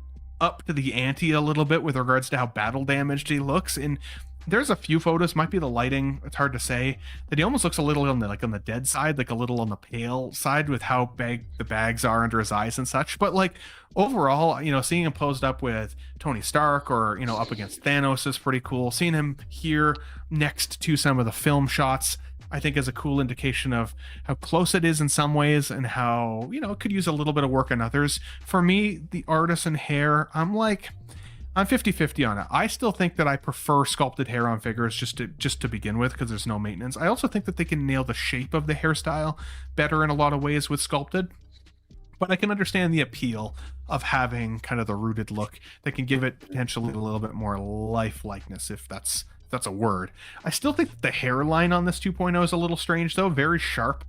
up to the ante a little bit with regards to how battle damaged he looks, and there's a few photos, might be the lighting, it's hard to say, that he almost looks a little on the dead side, like a little on the pale side with how big the bags are under his eyes and such. But like overall, seeing him posed up with Tony Stark or up against Thanos is pretty cool. Seeing him here next to some of the film shots, I think, is a cool indication of how close it is in some ways and how, it could use a little bit of work in others. For me, the artisan hair, I'm 50-50 on it. I still think that I prefer sculpted hair on figures just to begin with, because there's no maintenance. I also think that they can nail the shape of the hairstyle better in a lot of ways with sculpted. But I can understand the appeal of having kind of the rooted look that can give it potentially a little bit more lifelikeliness, if that's a word. I still think that the hairline on this 2.0 is a little strange, though. Very sharp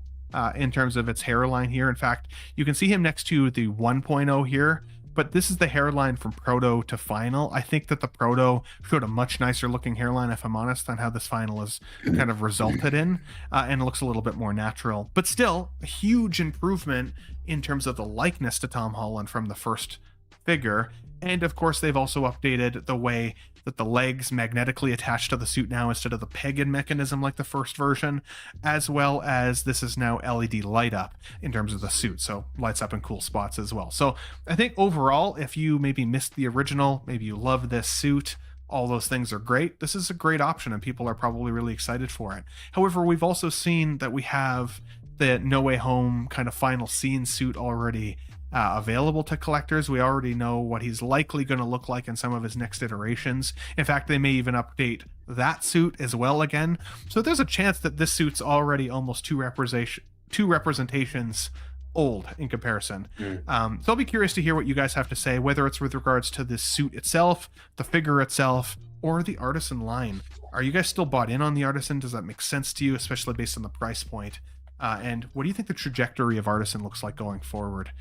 in terms of its hairline here. In fact, you can see him next to the 1.0 here, but this is the hairline from proto to final. I think that the proto showed a much nicer looking hairline, if I'm honest, on how this final is kind of resulted in, and it looks a little bit more natural. But still, a huge improvement in terms of the likeness to Tom Holland from the first figure. And of course, they've also updated the way that the legs magnetically attach to the suit now instead of the peg-in mechanism like the first version, as well as this is now LED light up in terms of the suit, so lights up in cool spots as well. So I think overall, if you maybe missed the original, maybe you love this suit, all those things are great. This is a great option and people are probably really excited for it. However, we've also seen that we have the No Way Home kind of final scene suit already available to collectors. We already know what he's likely going to look like in some of his next iterations. In fact, they may even update that suit as well again. So there's a chance that this suit's already almost two representations old in comparison. So I'll be curious to hear what you guys have to say, whether it's with regards to this suit itself, the figure itself, or the Artisan line. Are you guys still bought in on the Artisan? Does that make sense to you, especially based on the price point? And what do you think the trajectory of Artisan looks like going forward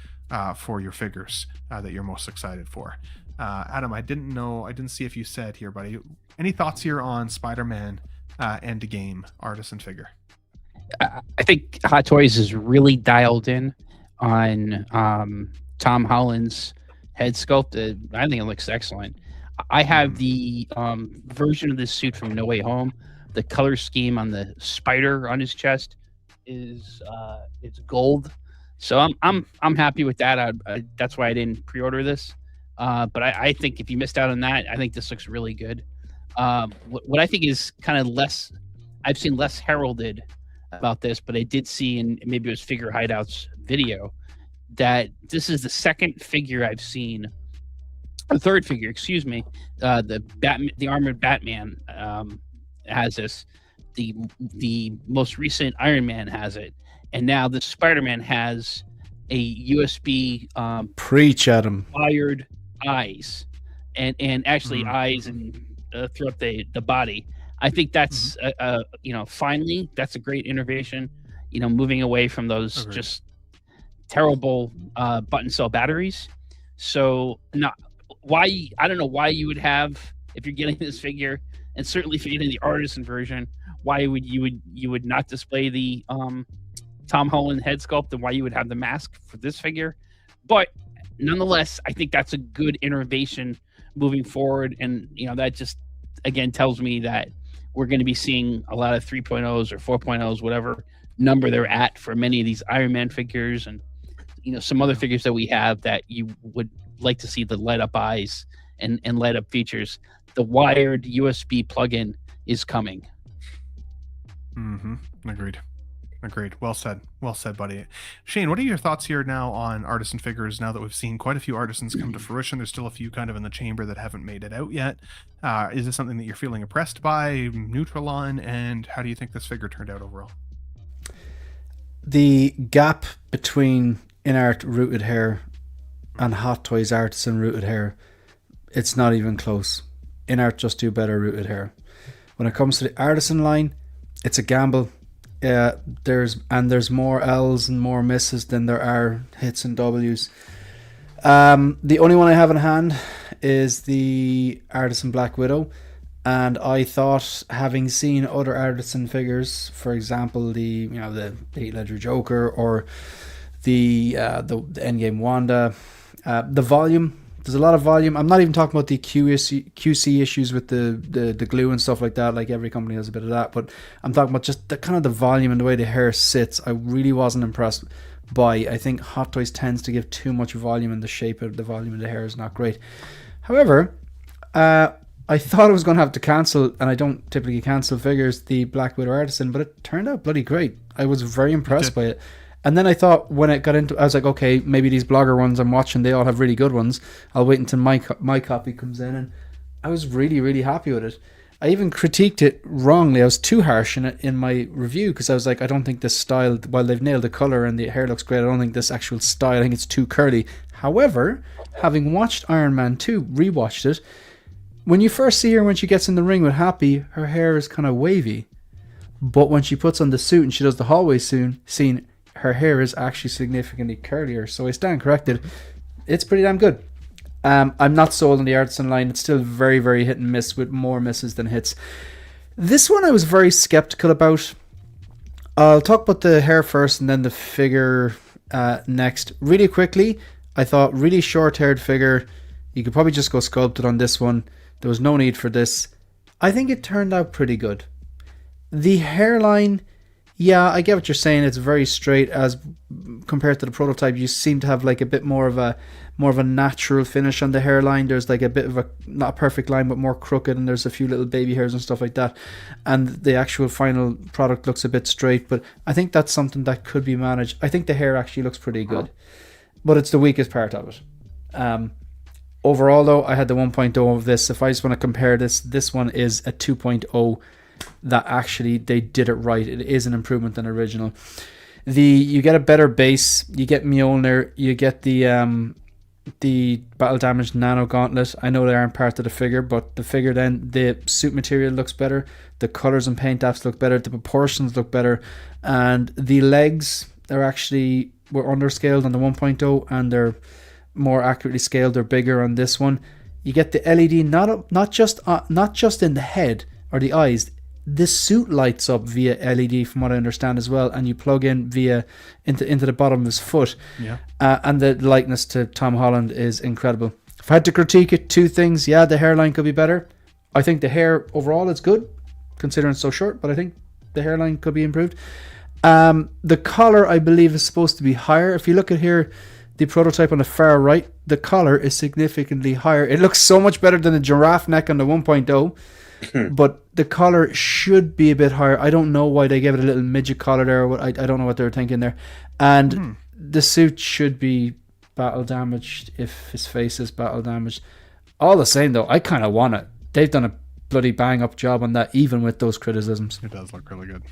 for your figures that you're most excited for? Adam, I didn't see if you said here, buddy. Any thoughts here on Spider-Man Endgame Artisan figure? I think Hot Toys is really dialed in on Tom Holland's head sculpt. I think it looks excellent. I have the version of this suit from No Way Home. The color scheme on the spider on his chest is it's gold, so I'm happy with that. That's why I didn't pre-order this. But I think if you missed out on that, I think this looks really good. What I think is kind of less, I've seen less heralded about this, but I did see in maybe it was Figure Hideout's video that this is the second figure I've seen, the third figure, excuse me. The armored Batman has this. The most recent Iron Man has it, and now the Spider-Man has a USB preach at him wired eyes, and actually eyes and throughout the body. I think that's finally that's a great innovation. Moving away from those just terrible button cell batteries. So I don't know why you would have, if you're getting this figure, and certainly if you're getting the Artisan version, why would you would not display the Tom Holland head sculpt, and why you would have the mask for this figure. But nonetheless, I think that's a good innovation moving forward, and that just again tells me that we're going to be seeing a lot of 3.0s or 4.0s, whatever number they're at for many of these Iron Man figures, and some other figures that we have that you would like to see the light up eyes and light up features. The wired USB plug-in is coming. Agreed. Well said, buddy. Shane, what are your thoughts here now on Artisan figures, now that we've seen quite a few Artisans come to fruition? There's still a few kind of in the chamber that haven't made it out yet. Is this something that you're feeling impressed by, neutral on, and how do you think this figure turned out overall? The gap between in-art rooted hair and Hot Toys Artisan rooted hair, it's not even close. In-art just do better rooted hair. When it comes to the Artisan line, it's a gamble. There's more L's and more misses than there are hits and W's. The only one I have in hand is the Artisan Black Widow, and I thought, having seen other Artisan figures, for example the Heath Ledger Joker or the Endgame Wanda, the volume. There's a lot of volume. I'm not even talking about the QC issues with the glue and stuff like that. Like every company has a bit of that, but I'm talking about just the kind of the volume and the way the hair sits. I really wasn't impressed by. I think Hot Toys tends to give too much volume, and the shape of the volume of the hair is not great. However, I thought I was going to have to cancel, and I don't typically cancel figures, the Black Widow Artisan, but it turned out bloody great. I was very impressed by it. And then I thought, when it got into, I was like, okay, maybe these blogger ones I'm watching, they all have really good ones. I'll wait until my copy comes in, and I was really, really happy with it. I even critiqued it wrongly. I was too harsh in my review, because I was like, I don't think this style, while they've nailed the color and the hair looks great, I don't think this actual style, I think it's too curly. However, having watched Iron Man 2, rewatched it, when you first see her when she gets in the ring with Happy, her hair is kind of wavy. But when she puts on the suit and she does the hallway scene, her hair is actually significantly curlier. So I stand corrected. It's pretty damn good. I'm not sold on the Artisan line. It's still very, very hit and miss, with more misses than hits. This one I was very skeptical about. I'll talk about the hair first and then the figure next. Really quickly, I thought really short-haired figure. You could probably just go sculpted on this one. There was no need for this. I think it turned out pretty good. The hairline, yeah, I get what you're saying. It's very straight, as compared to the prototype, you seem to have like a bit more of a natural finish on the hairline. There's like a bit of a, not a perfect line, but more crooked, and there's a few little baby hairs and stuff like that. And the actual final product looks a bit straight, but I think that's something that could be managed. I think the hair actually looks pretty good, but it's the weakest part of it. Overall, though, I had the 1.0 of this. If I just want to compare this one is a 2.0. That actually they did it right. It is an improvement than original. You get a better base. You get Mjolnir. You get the battle damage nano gauntlet. I know they aren't part of the figure, but the figure then the suit material looks better. The colors and paint apps look better. The proportions look better, and the legs were underscaled on the 1.0, and they're more accurately scaled. They're bigger on this one. You get the LED not just in the head or the eyes. This suit lights up via LED, from what I understand as well, and you plug in via into the bottom of his foot. Yeah. And the likeness to Tom Holland is incredible. If I had to critique it, two things. Yeah, the hairline could be better. I think the hair overall is good, considering it's so short, but I think the hairline could be improved. The collar, I believe, is supposed to be higher. If you look at here, the prototype on the far right, the collar is significantly higher. It looks so much better than the giraffe neck on the 1.0. But the collar should be a bit higher. I don't know why they gave it a little midget collar there. I don't know what they were thinking there. And the suit should be battle damaged if his face is battle damaged. All the same, though, I kind of want it. They've done a bloody bang up job on that, even with those criticisms. It does look really good.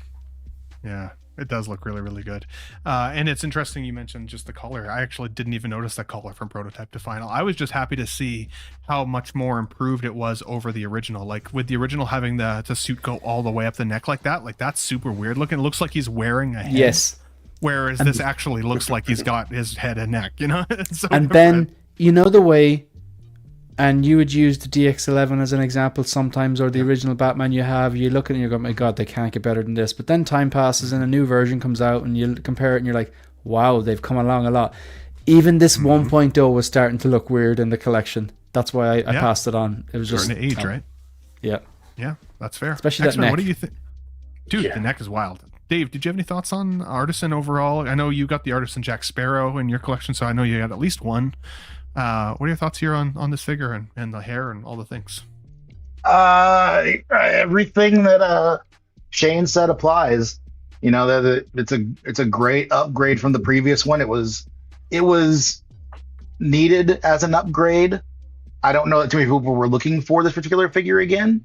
Yeah, it does look really, really good. And it's interesting you mentioned just the color. I actually didn't even notice that color from prototype to final. I was just happy to see how much more improved it was over the original. Like with the original having the suit go all the way up the neck like that, that's super weird looking. It looks like he's wearing a head. Yes. Whereas this actually looks like he's got his head and neck, you know? It's so and different. then, you know the way, and you would use the DX11 as an example sometimes, or the original Batman you have, you look at it and you go, my God, they can't get better than this. But then time passes and a new version comes out and you compare it and you're like, wow, they've come along a lot. Even this 1.0 was starting to look weird in the collection. That's why I passed it on. It was starting just to age, right? Yeah. Yeah, that's fair. Especially that X-Men, neck. what do you think? Dude, the neck is wild. Dave, did you have any thoughts on Artisan overall? I know you got the Artisan Jack Sparrow in your collection, so I know you had at least one. What are your thoughts here on this figure and the hair and all the things? Everything that Shane said applies. You know, that it's a great upgrade from the previous one. It was needed as an upgrade. I don't know that too many people were looking for this particular figure again,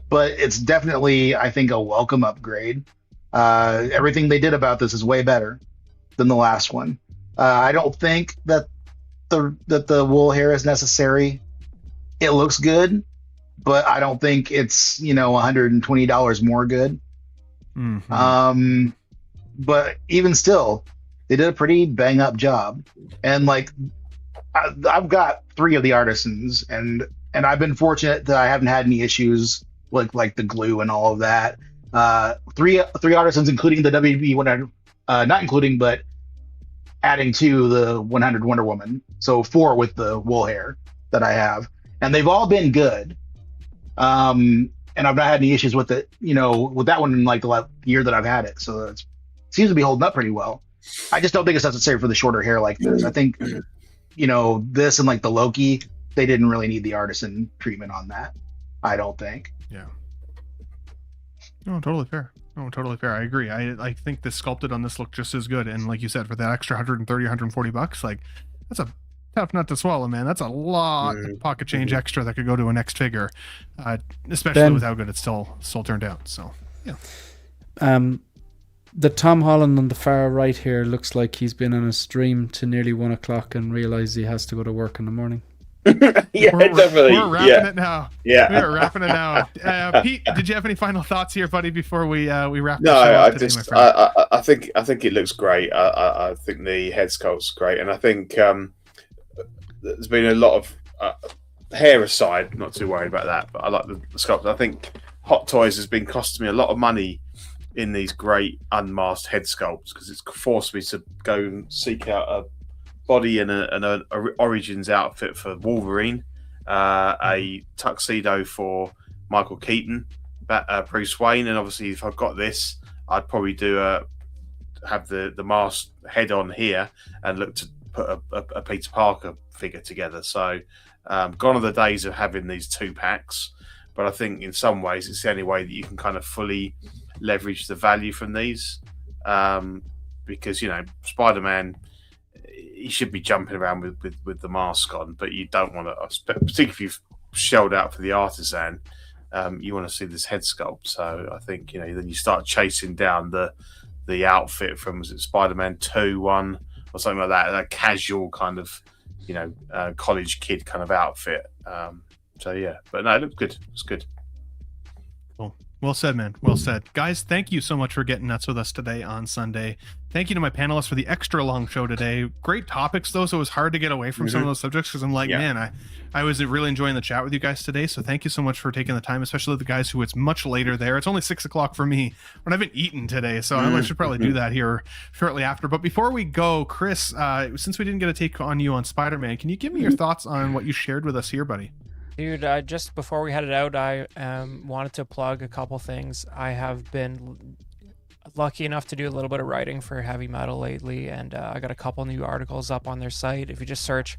but it's definitely, I think, a welcome upgrade. Everything they did about this is way better than the last one. I don't think that the wool hair is necessary. It looks good, but I don't think it's $120 more good. Mm-hmm. But even still, they did a pretty bang up job. And like, I've got 3 of the Artisans, and I've been fortunate that I haven't had any issues like the glue and all of that. 3 Artisans, including the WB 100, not including, but adding to the 100 Wonder Woman. So 4 with the wool hair that I have, and they've all been good. And I've not had any issues with it, with that one in like the year that I've had it. So it seems to be holding up pretty well. I just don't think it's necessary for the shorter hair like this. I think, this and like the Loki, they didn't really need the Artisan treatment on that. I don't think. Yeah. No, totally fair. No, totally fair. I agree. I think the sculpted on this looked just as good. And like you said, for that extra $130, $140, like that's a tough nut to swallow, man. That's a lot of pocket change extra that could go to a next figure, especially with how good it still turned out. So, yeah. The Tom Holland on the far right here looks like he's been on a stream to nearly 1 o'clock and realized he has to go to work in the morning. Yeah, we're definitely. We're wrapping it now. Yeah, we are wrapping it now. Pete, did you have any final thoughts here, buddy, before we wrap? No, the show up today, I think it looks great. I think the head sculpt's great, and I think there's been a lot of hair aside. Not too worried about that, but I like the sculpt. I think Hot Toys has been costing me a lot of money in these great unmasked head sculpts because it's forced me to go and seek out a body and an Origins outfit for Wolverine, a tuxedo for Michael Keaton, Bruce Wayne, and obviously if I've got this, I'd probably do a have the mask head on here and look to put a Peter Parker figure together. So gone are the days of having these 2-packs, but I think in some ways it's the only way that you can kind of fully leverage the value from these, because Spider-Man, he should be jumping around with the mask on, but you don't want to, particularly if you've shelled out for the artisan, you want to see this head sculpt. So I think then you start chasing down the outfit from, was it Spider-Man 2 1 or something like that casual kind of college kid kind of outfit. So yeah, but no, it looked good. It's good. Cool. Well said, man. Well said. Guys, thank you so much for getting nuts with us today on Sunday. Thank you to my panelists for the extra long show today. Great topics, though, so it was hard to get away from some of those subjects because I'm like, man, I was really enjoying the chat with you guys today. So thank you so much for taking the time, especially the guys who it's much later there. It's only 6 o'clock for me, but I haven't eaten today, so I should probably do that here shortly after. But before we go, Chris, since we didn't get a take on you on Spider-Man, can you give me your thoughts on what you shared with us here, buddy? Dude, just before we headed out, I wanted to plug a couple things. I have been lucky enough to do a little bit of writing for Heavy Metal lately, and I got a couple new articles up on their site. If you just search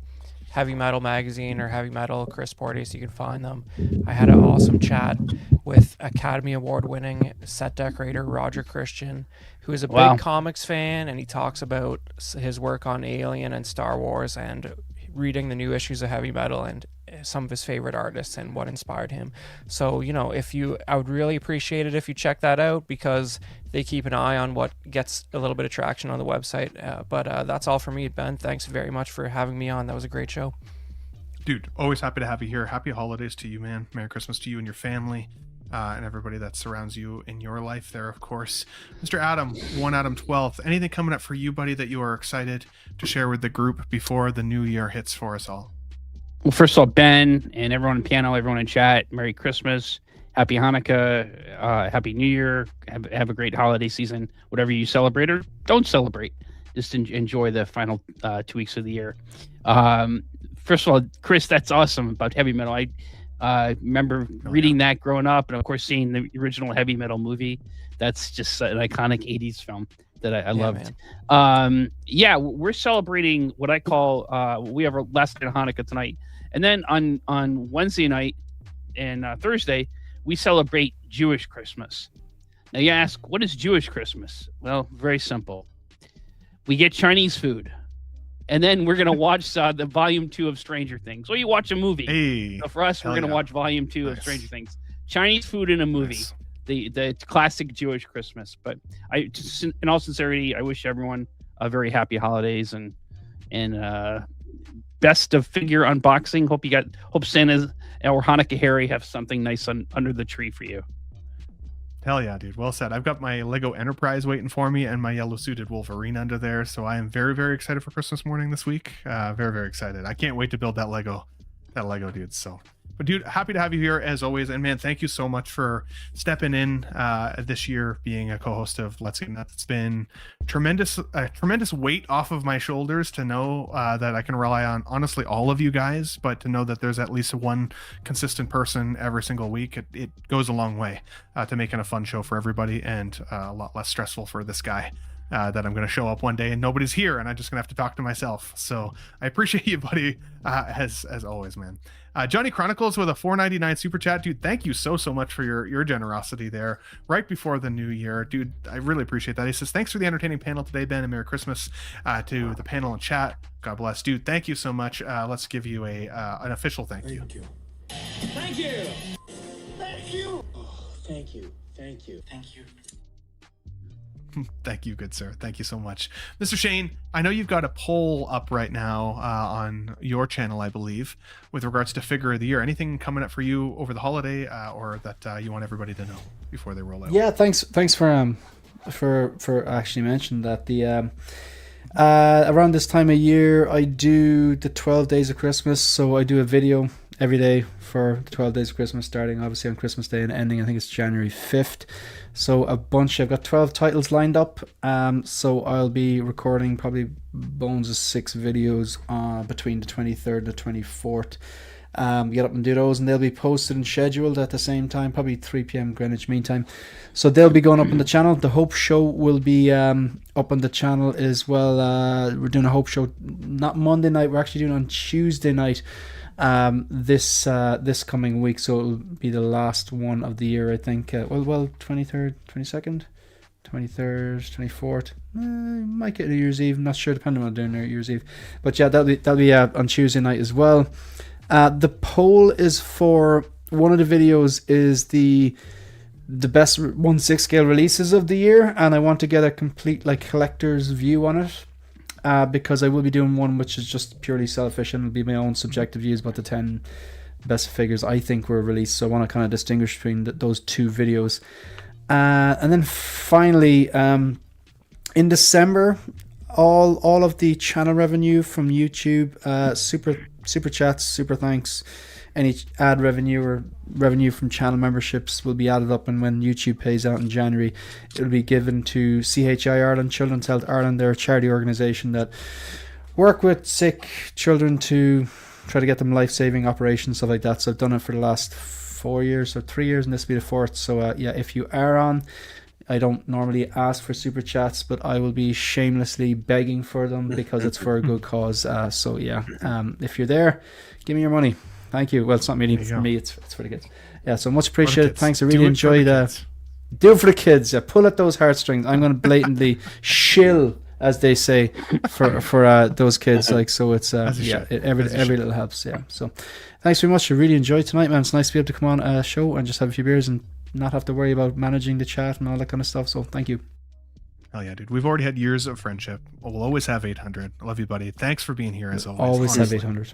Heavy Metal Magazine or Heavy Metal Chris Porteous, you can find them. I had an awesome chat with Academy Award winning set decorator Roger Christian, who is a big comics fan, and he talks about his work on Alien and Star Wars and reading the new issues of Heavy Metal and some of his favorite artists and what inspired him. So, I would really appreciate it if you check that out, because they keep an eye on what gets a little bit of traction on the website. But that's all for me, Ben. Thanks very much for having me on. That was a great show. Dude, always happy to have you here. Happy holidays to you, man. Merry Christmas to you and your family, and everybody that surrounds you in your life there, of course. Mr. Adam, Adam 12th, anything coming up for you, buddy, that you are excited to share with the group before the new year hits for us all? Well, first of all, Ben and everyone in panel, everyone in chat, Merry Christmas, Happy Hanukkah, Happy New Year, have a great holiday season, whatever you celebrate or don't celebrate. Just enjoy the final 2 weeks of the year. First of all, Chris, that's awesome about Heavy Metal. I remember reading that growing up, and of course seeing the original Heavy Metal movie. That's just an iconic 80s film that I loved. We're celebrating what I call we have our last night of Hanukkah tonight, and then on Wednesday night and Thursday we celebrate Jewish Christmas. Now you ask, what is Jewish Christmas? Well, very simple. We get Chinese food, and then we're gonna watch the volume 2 of Stranger Things. Or you watch a movie. Hey, so for us, we're gonna watch volume 2 of Stranger Things. Chinese food in a movie. Nice. The classic Jewish Christmas. But in all sincerity, I wish everyone a very happy holidays and best of figure unboxing. Hope Santa's or Hanukkah Harry have something nice under the tree for you. Hell yeah, dude. Well said. I've got my Lego Enterprise waiting for me and my yellow suited Wolverine under there. So I am very, very excited for Christmas morning this week. Very, very excited. I can't wait to build that Lego dude. So, but dude, happy to have you here as always. And man, thank you so much for stepping in this year, being a co-host of Let's Get Nuts. It's been tremendous weight off of my shoulders to know that I can rely on honestly all of you guys, but to know that there's at least one consistent person every single week, it goes a long way to making a fun show for everybody, and a lot less stressful for this guy. That I'm going to show up one day and nobody's here and I'm just going to have to talk to myself. So I appreciate you, buddy, as always, man. Johnny Chronicles with a $4.99 super chat. Dude, thank you so much for your generosity there right before the new year. Dude, I really appreciate that. He says, thanks for the entertaining panel today, Ben, and Merry Christmas to the panel and chat. God bless. Dude, thank you so much. Let's give you an official thank you. Thank you. Thank you. Oh, thank you. Thank you. Thank you. Thank you, good sir. Thank you so much. Mr. Shane, I know you've got a poll up right now on your channel, I believe, with regards to figure of the year. Anything coming up for you over the holiday or that you want everybody to know before they roll out? Yeah, thanks for actually mentioning that. The around this time of year, I do the 12 days of Christmas. So I do a video every day for the 12 days of Christmas, starting obviously on Christmas Day and ending, I think it's January 5th. So I've got 12 titles lined up. So I'll be recording probably bones of 6 videos between the 23rd and the 24th. get up and do those, and they'll be posted and scheduled at the same time, probably 3 p.m. Greenwich Mean Time. So they'll be going up on the channel. The Hope Show will be up on the channel as well. We're doing a Hope Show not Monday night. We're actually doing it on Tuesday night. This coming week, so it'll be the last one of the year, I think. 23rd, 22nd, 23rd, 24th. Might get New Year's Eve. I'm not sure, depending on what I'm doing New Year's Eve. But yeah, that'll be on Tuesday night as well. The poll is for one of the videos is the best 1/6 scale releases of the year, and I want to get a complete collector's view on it. Because I will be doing one which is just purely selfish and will be my own subjective views about the 10 best figures I think were released. So I want to kind of distinguish between those two videos. And then finally, in December, all of the channel revenue from YouTube, super chats, super thanks, any ad revenue or revenue from channel memberships will be added up, and when YouTube pays out in January, it will be given to CHI Ireland, Children's Health Ireland. They're a charity organisation that work with sick children to try to get them life-saving operations, stuff like that. So I've done it for the last 4 years or 3 years, and this will be the fourth. So yeah, if you are on, I don't normally ask for super chats, but I will be shamelessly begging for them because it's for a good cause. So yeah, if you're there, give me your money. Thank you. Well, it's not really for me, it's for the kids. Yeah, so much appreciated. Thanks. I really enjoyed do it for the kids. Yeah, pull at those heartstrings. I'm going to blatantly shill, as they say, for those kids. So it's every little helps. Yeah. So thanks very much. I really enjoyed tonight, man. It's nice to be able to come on a show and just have a few beers and not have to worry about managing the chat and all that kind of stuff. So thank you. Oh yeah, dude. We've already had years of friendship. We'll always have 800. I love you, buddy. Thanks for being here as always. Always have 800.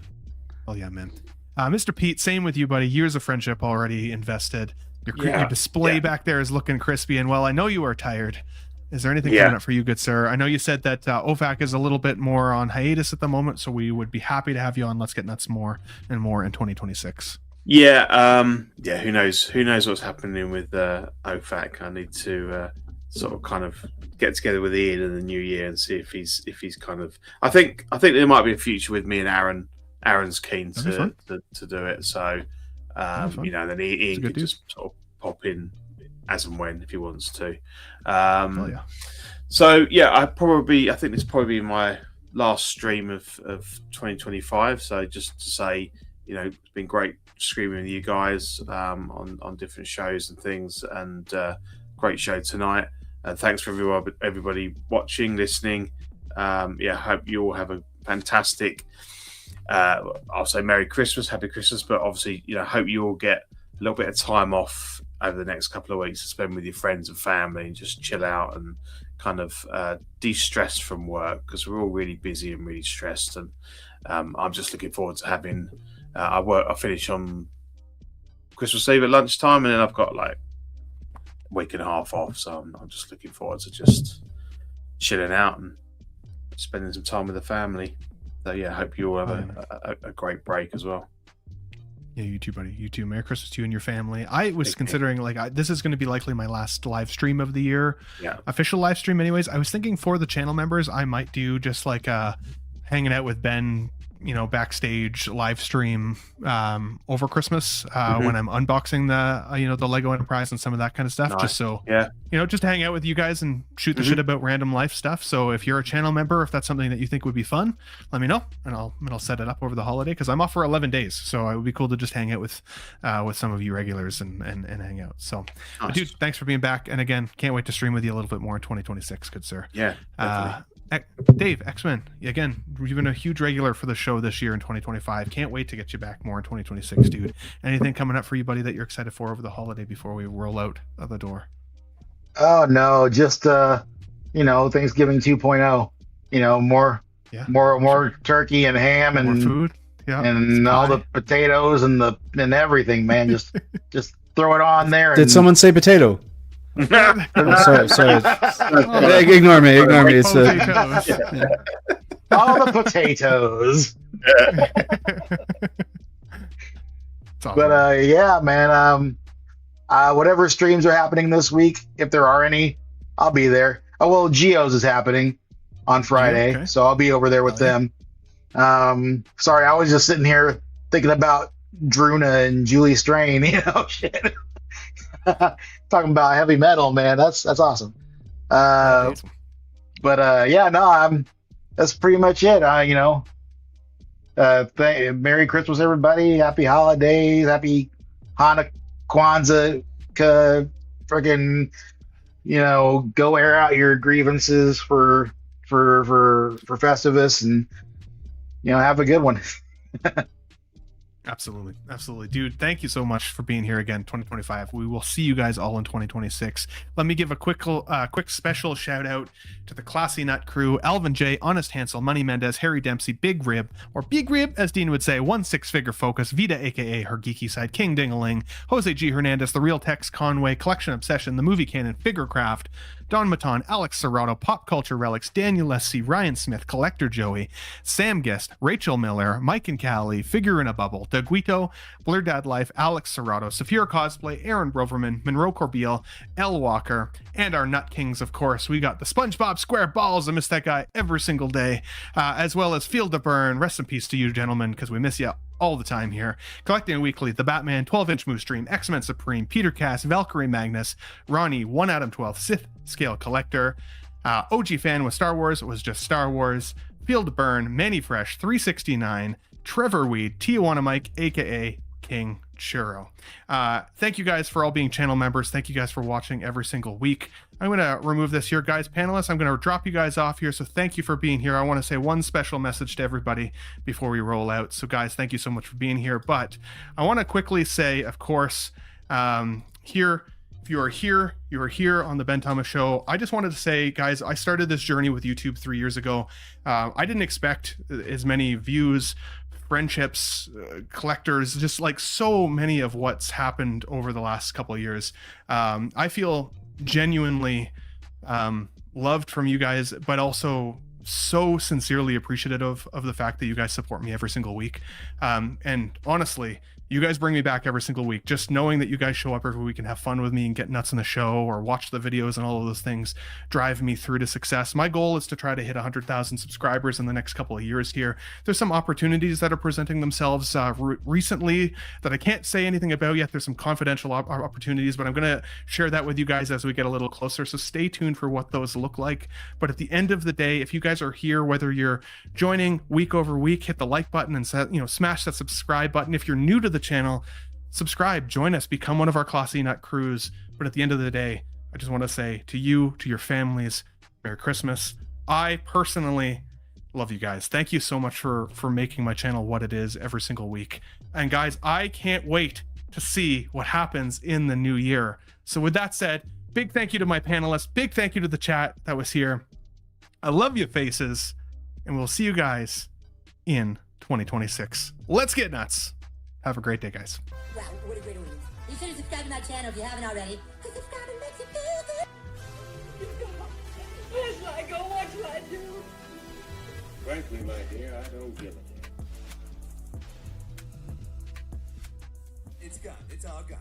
Oh yeah, man. Mr. Pete, same with you, buddy. Years of friendship already invested. Your display back there is looking crispy, and well, I know you are tired. Is there anything coming up for you, good sir? I know you said that OFAC is a little bit more on hiatus at the moment, so we would be happy to have you on Let's Get Nuts more and more in 2026. Yeah, who knows? Who knows what's happening with OFAC? I need to sort of kind of get together with Ian in the new year and see if he's kind of. I think there might be a future with me and Aaron. Aaron's keen to do it, so then Ian can just sort of pop in as and when if he wants to. So yeah, I think this probably be my last stream of 2025. So just to say, it's been great streaming with you guys on different shows and things, and great show tonight. And thanks for everybody watching, listening. Hope you all have a fantastic. I'll say Merry Christmas, Happy Christmas, but obviously, hope you all get a little bit of time off over the next couple of weeks to spend with your friends and family and just chill out and kind of de-stress from work, because we're all really busy and really stressed. And I'm just looking forward to having. I finish on Christmas Eve at lunchtime, and then I've got like a week and a half off, so I'm just looking forward to just chilling out and spending some time with the family. So yeah, I hope you all have a great break as well. Yeah, you too, buddy. You too. Merry Christmas to you and your family. I was considering this is going to be likely my last live stream of the year. Yeah. Official live stream anyways. I was thinking for the channel members, I might do just like hanging out with Ben, backstage live stream over Christmas when I'm unboxing the Lego Enterprise and some of that kind of stuff. Nice. Just so just to hang out with you guys and shoot the shit about random life stuff. So if you're a channel member, if that's something that you think would be fun, let me know and I'll set it up over the holiday, because I'm off for 11 days. So it would be cool to just hang out with some of you regulars and hang out. So nice. Dude, thanks for being back, and again, can't wait to stream with you a little bit more in 2026, good sir. Yeah, definitely. Dave, X-Men, again, you've been a huge regular for the show this year in 2025. Can't wait to get you back more in 2026, dude. Anything coming up for you, buddy, that you're excited for over the holiday before we roll out of the door? Oh no, just Thanksgiving 2.0. More turkey and ham and more food, and all the potatoes and everything, man. Just throw it on there. Did someone say potato? Sorry. Ignore me. It's all the potatoes. But yeah, man. Whatever streams are happening this week, if there are any, I'll be there. Oh well, Geo's is happening on Friday, so I'll be over there with them. Sorry, I was just sitting here thinking about Druna and Julie Strain, shit. Talking about heavy metal, man. That's awesome. Yeah, no, that's pretty much it. Merry Christmas, everybody. Happy holidays. Happy Hanukkah, Kwanzaa, freaking, go air out your grievances for Festivus, and have a good one. Absolutely, dude. Thank you so much for being here again. 2025. We will see you guys all in 2026. Let me give a quick special shout out to the Classy Nut crew: Alvin J, Honest Hansel, Money Mendez, Harry Dempsey, Big Rib, or Big Rib as Dean would say, 1 6-figure focus, Vita aka her geeky side, King Dingaling, Jose G Hernandez, The Real Tex Conway, Collection Obsession, The Movie Canon, Figurecraft, Don Maton, Alex Serrato, Pop Culture Relics, Daniel Lessie, Ryan Smith, Collector Joey, Sam Guest, Rachel Miller, Mike and Callie, Figure in a Bubble, Doug Guito, Blur Dad Life, Alex Serrato, Saphira Cosplay, Aaron Broverman, Monroe Corbeil, L Walker, and our Nut Kings, of course. We got the SpongeBob Square Balls. I miss that guy every single day, as well as Field to Burn. Rest in peace to you, gentlemen, because we miss you all the time here. Collecting Weekly, The Batman, 12-inch Moose Stream, X-Men Supreme, Peter Cass, Valkyrie Magnus, Ronnie, 1 Adam 12, Sith Scale Collector, OG Fan with Star Wars, it was just Star Wars, Field to Burn, Manny Fresh, 369, Trevor Weed, Tijuana Mike, aka King Churro. Thank you guys for all being channel members. Thank you guys for watching every single week. I'm going to remove this here, guys. Panelists, I'm going to drop you guys off here. So thank you for being here. I want to say one special message to everybody before we roll out. So guys, thank you so much for being here. But I want to quickly say, of course, here, if you are here on the Ben Thomas Show. I just wanted to say, guys, I started this journey with YouTube 3 years ago. I didn't expect as many views, friendships, collectors, just like so many of what's happened over the last couple of years. I feel genuinely loved from you guys, but also so sincerely appreciative of the fact that you guys support me every single week. And honestly, you guys bring me back every single week. Just knowing that you guys show up every week and have fun with me and get nuts in the show or watch the videos and all of those things drive me through to success. My goal is to try to hit 100,000 subscribers in the next couple of years here. There's some opportunities that are presenting themselves recently that I can't say anything about yet. There's some confidential opportunities, but I'm going to share that with you guys as we get a little closer. So stay tuned for what those look like. But at the end of the day, if you guys are here, whether you're joining week over week, hit the like button and smash that subscribe button. If you're new to the channel, subscribe, join us, become one of our Classy Nut crews. But at the end of the day, I just want to say to you, to your families, Merry Christmas. I personally love you guys. Thank you so much for making my channel what it is every single week. And guys, I can't wait to see what happens in the new year. So with that said, big thank you to my panelists, big thank you to the chat that was here. I love you faces, and we'll see you guys in 2026. Let's get nuts. Have a great day, guys. Wow, what a great audience. You should have subscribed to my channel if you haven't already. Because subscribing makes you feel good. Where should I go? What should I do? Frankly, my dear, I don't give a damn. It's gone. It's all gone.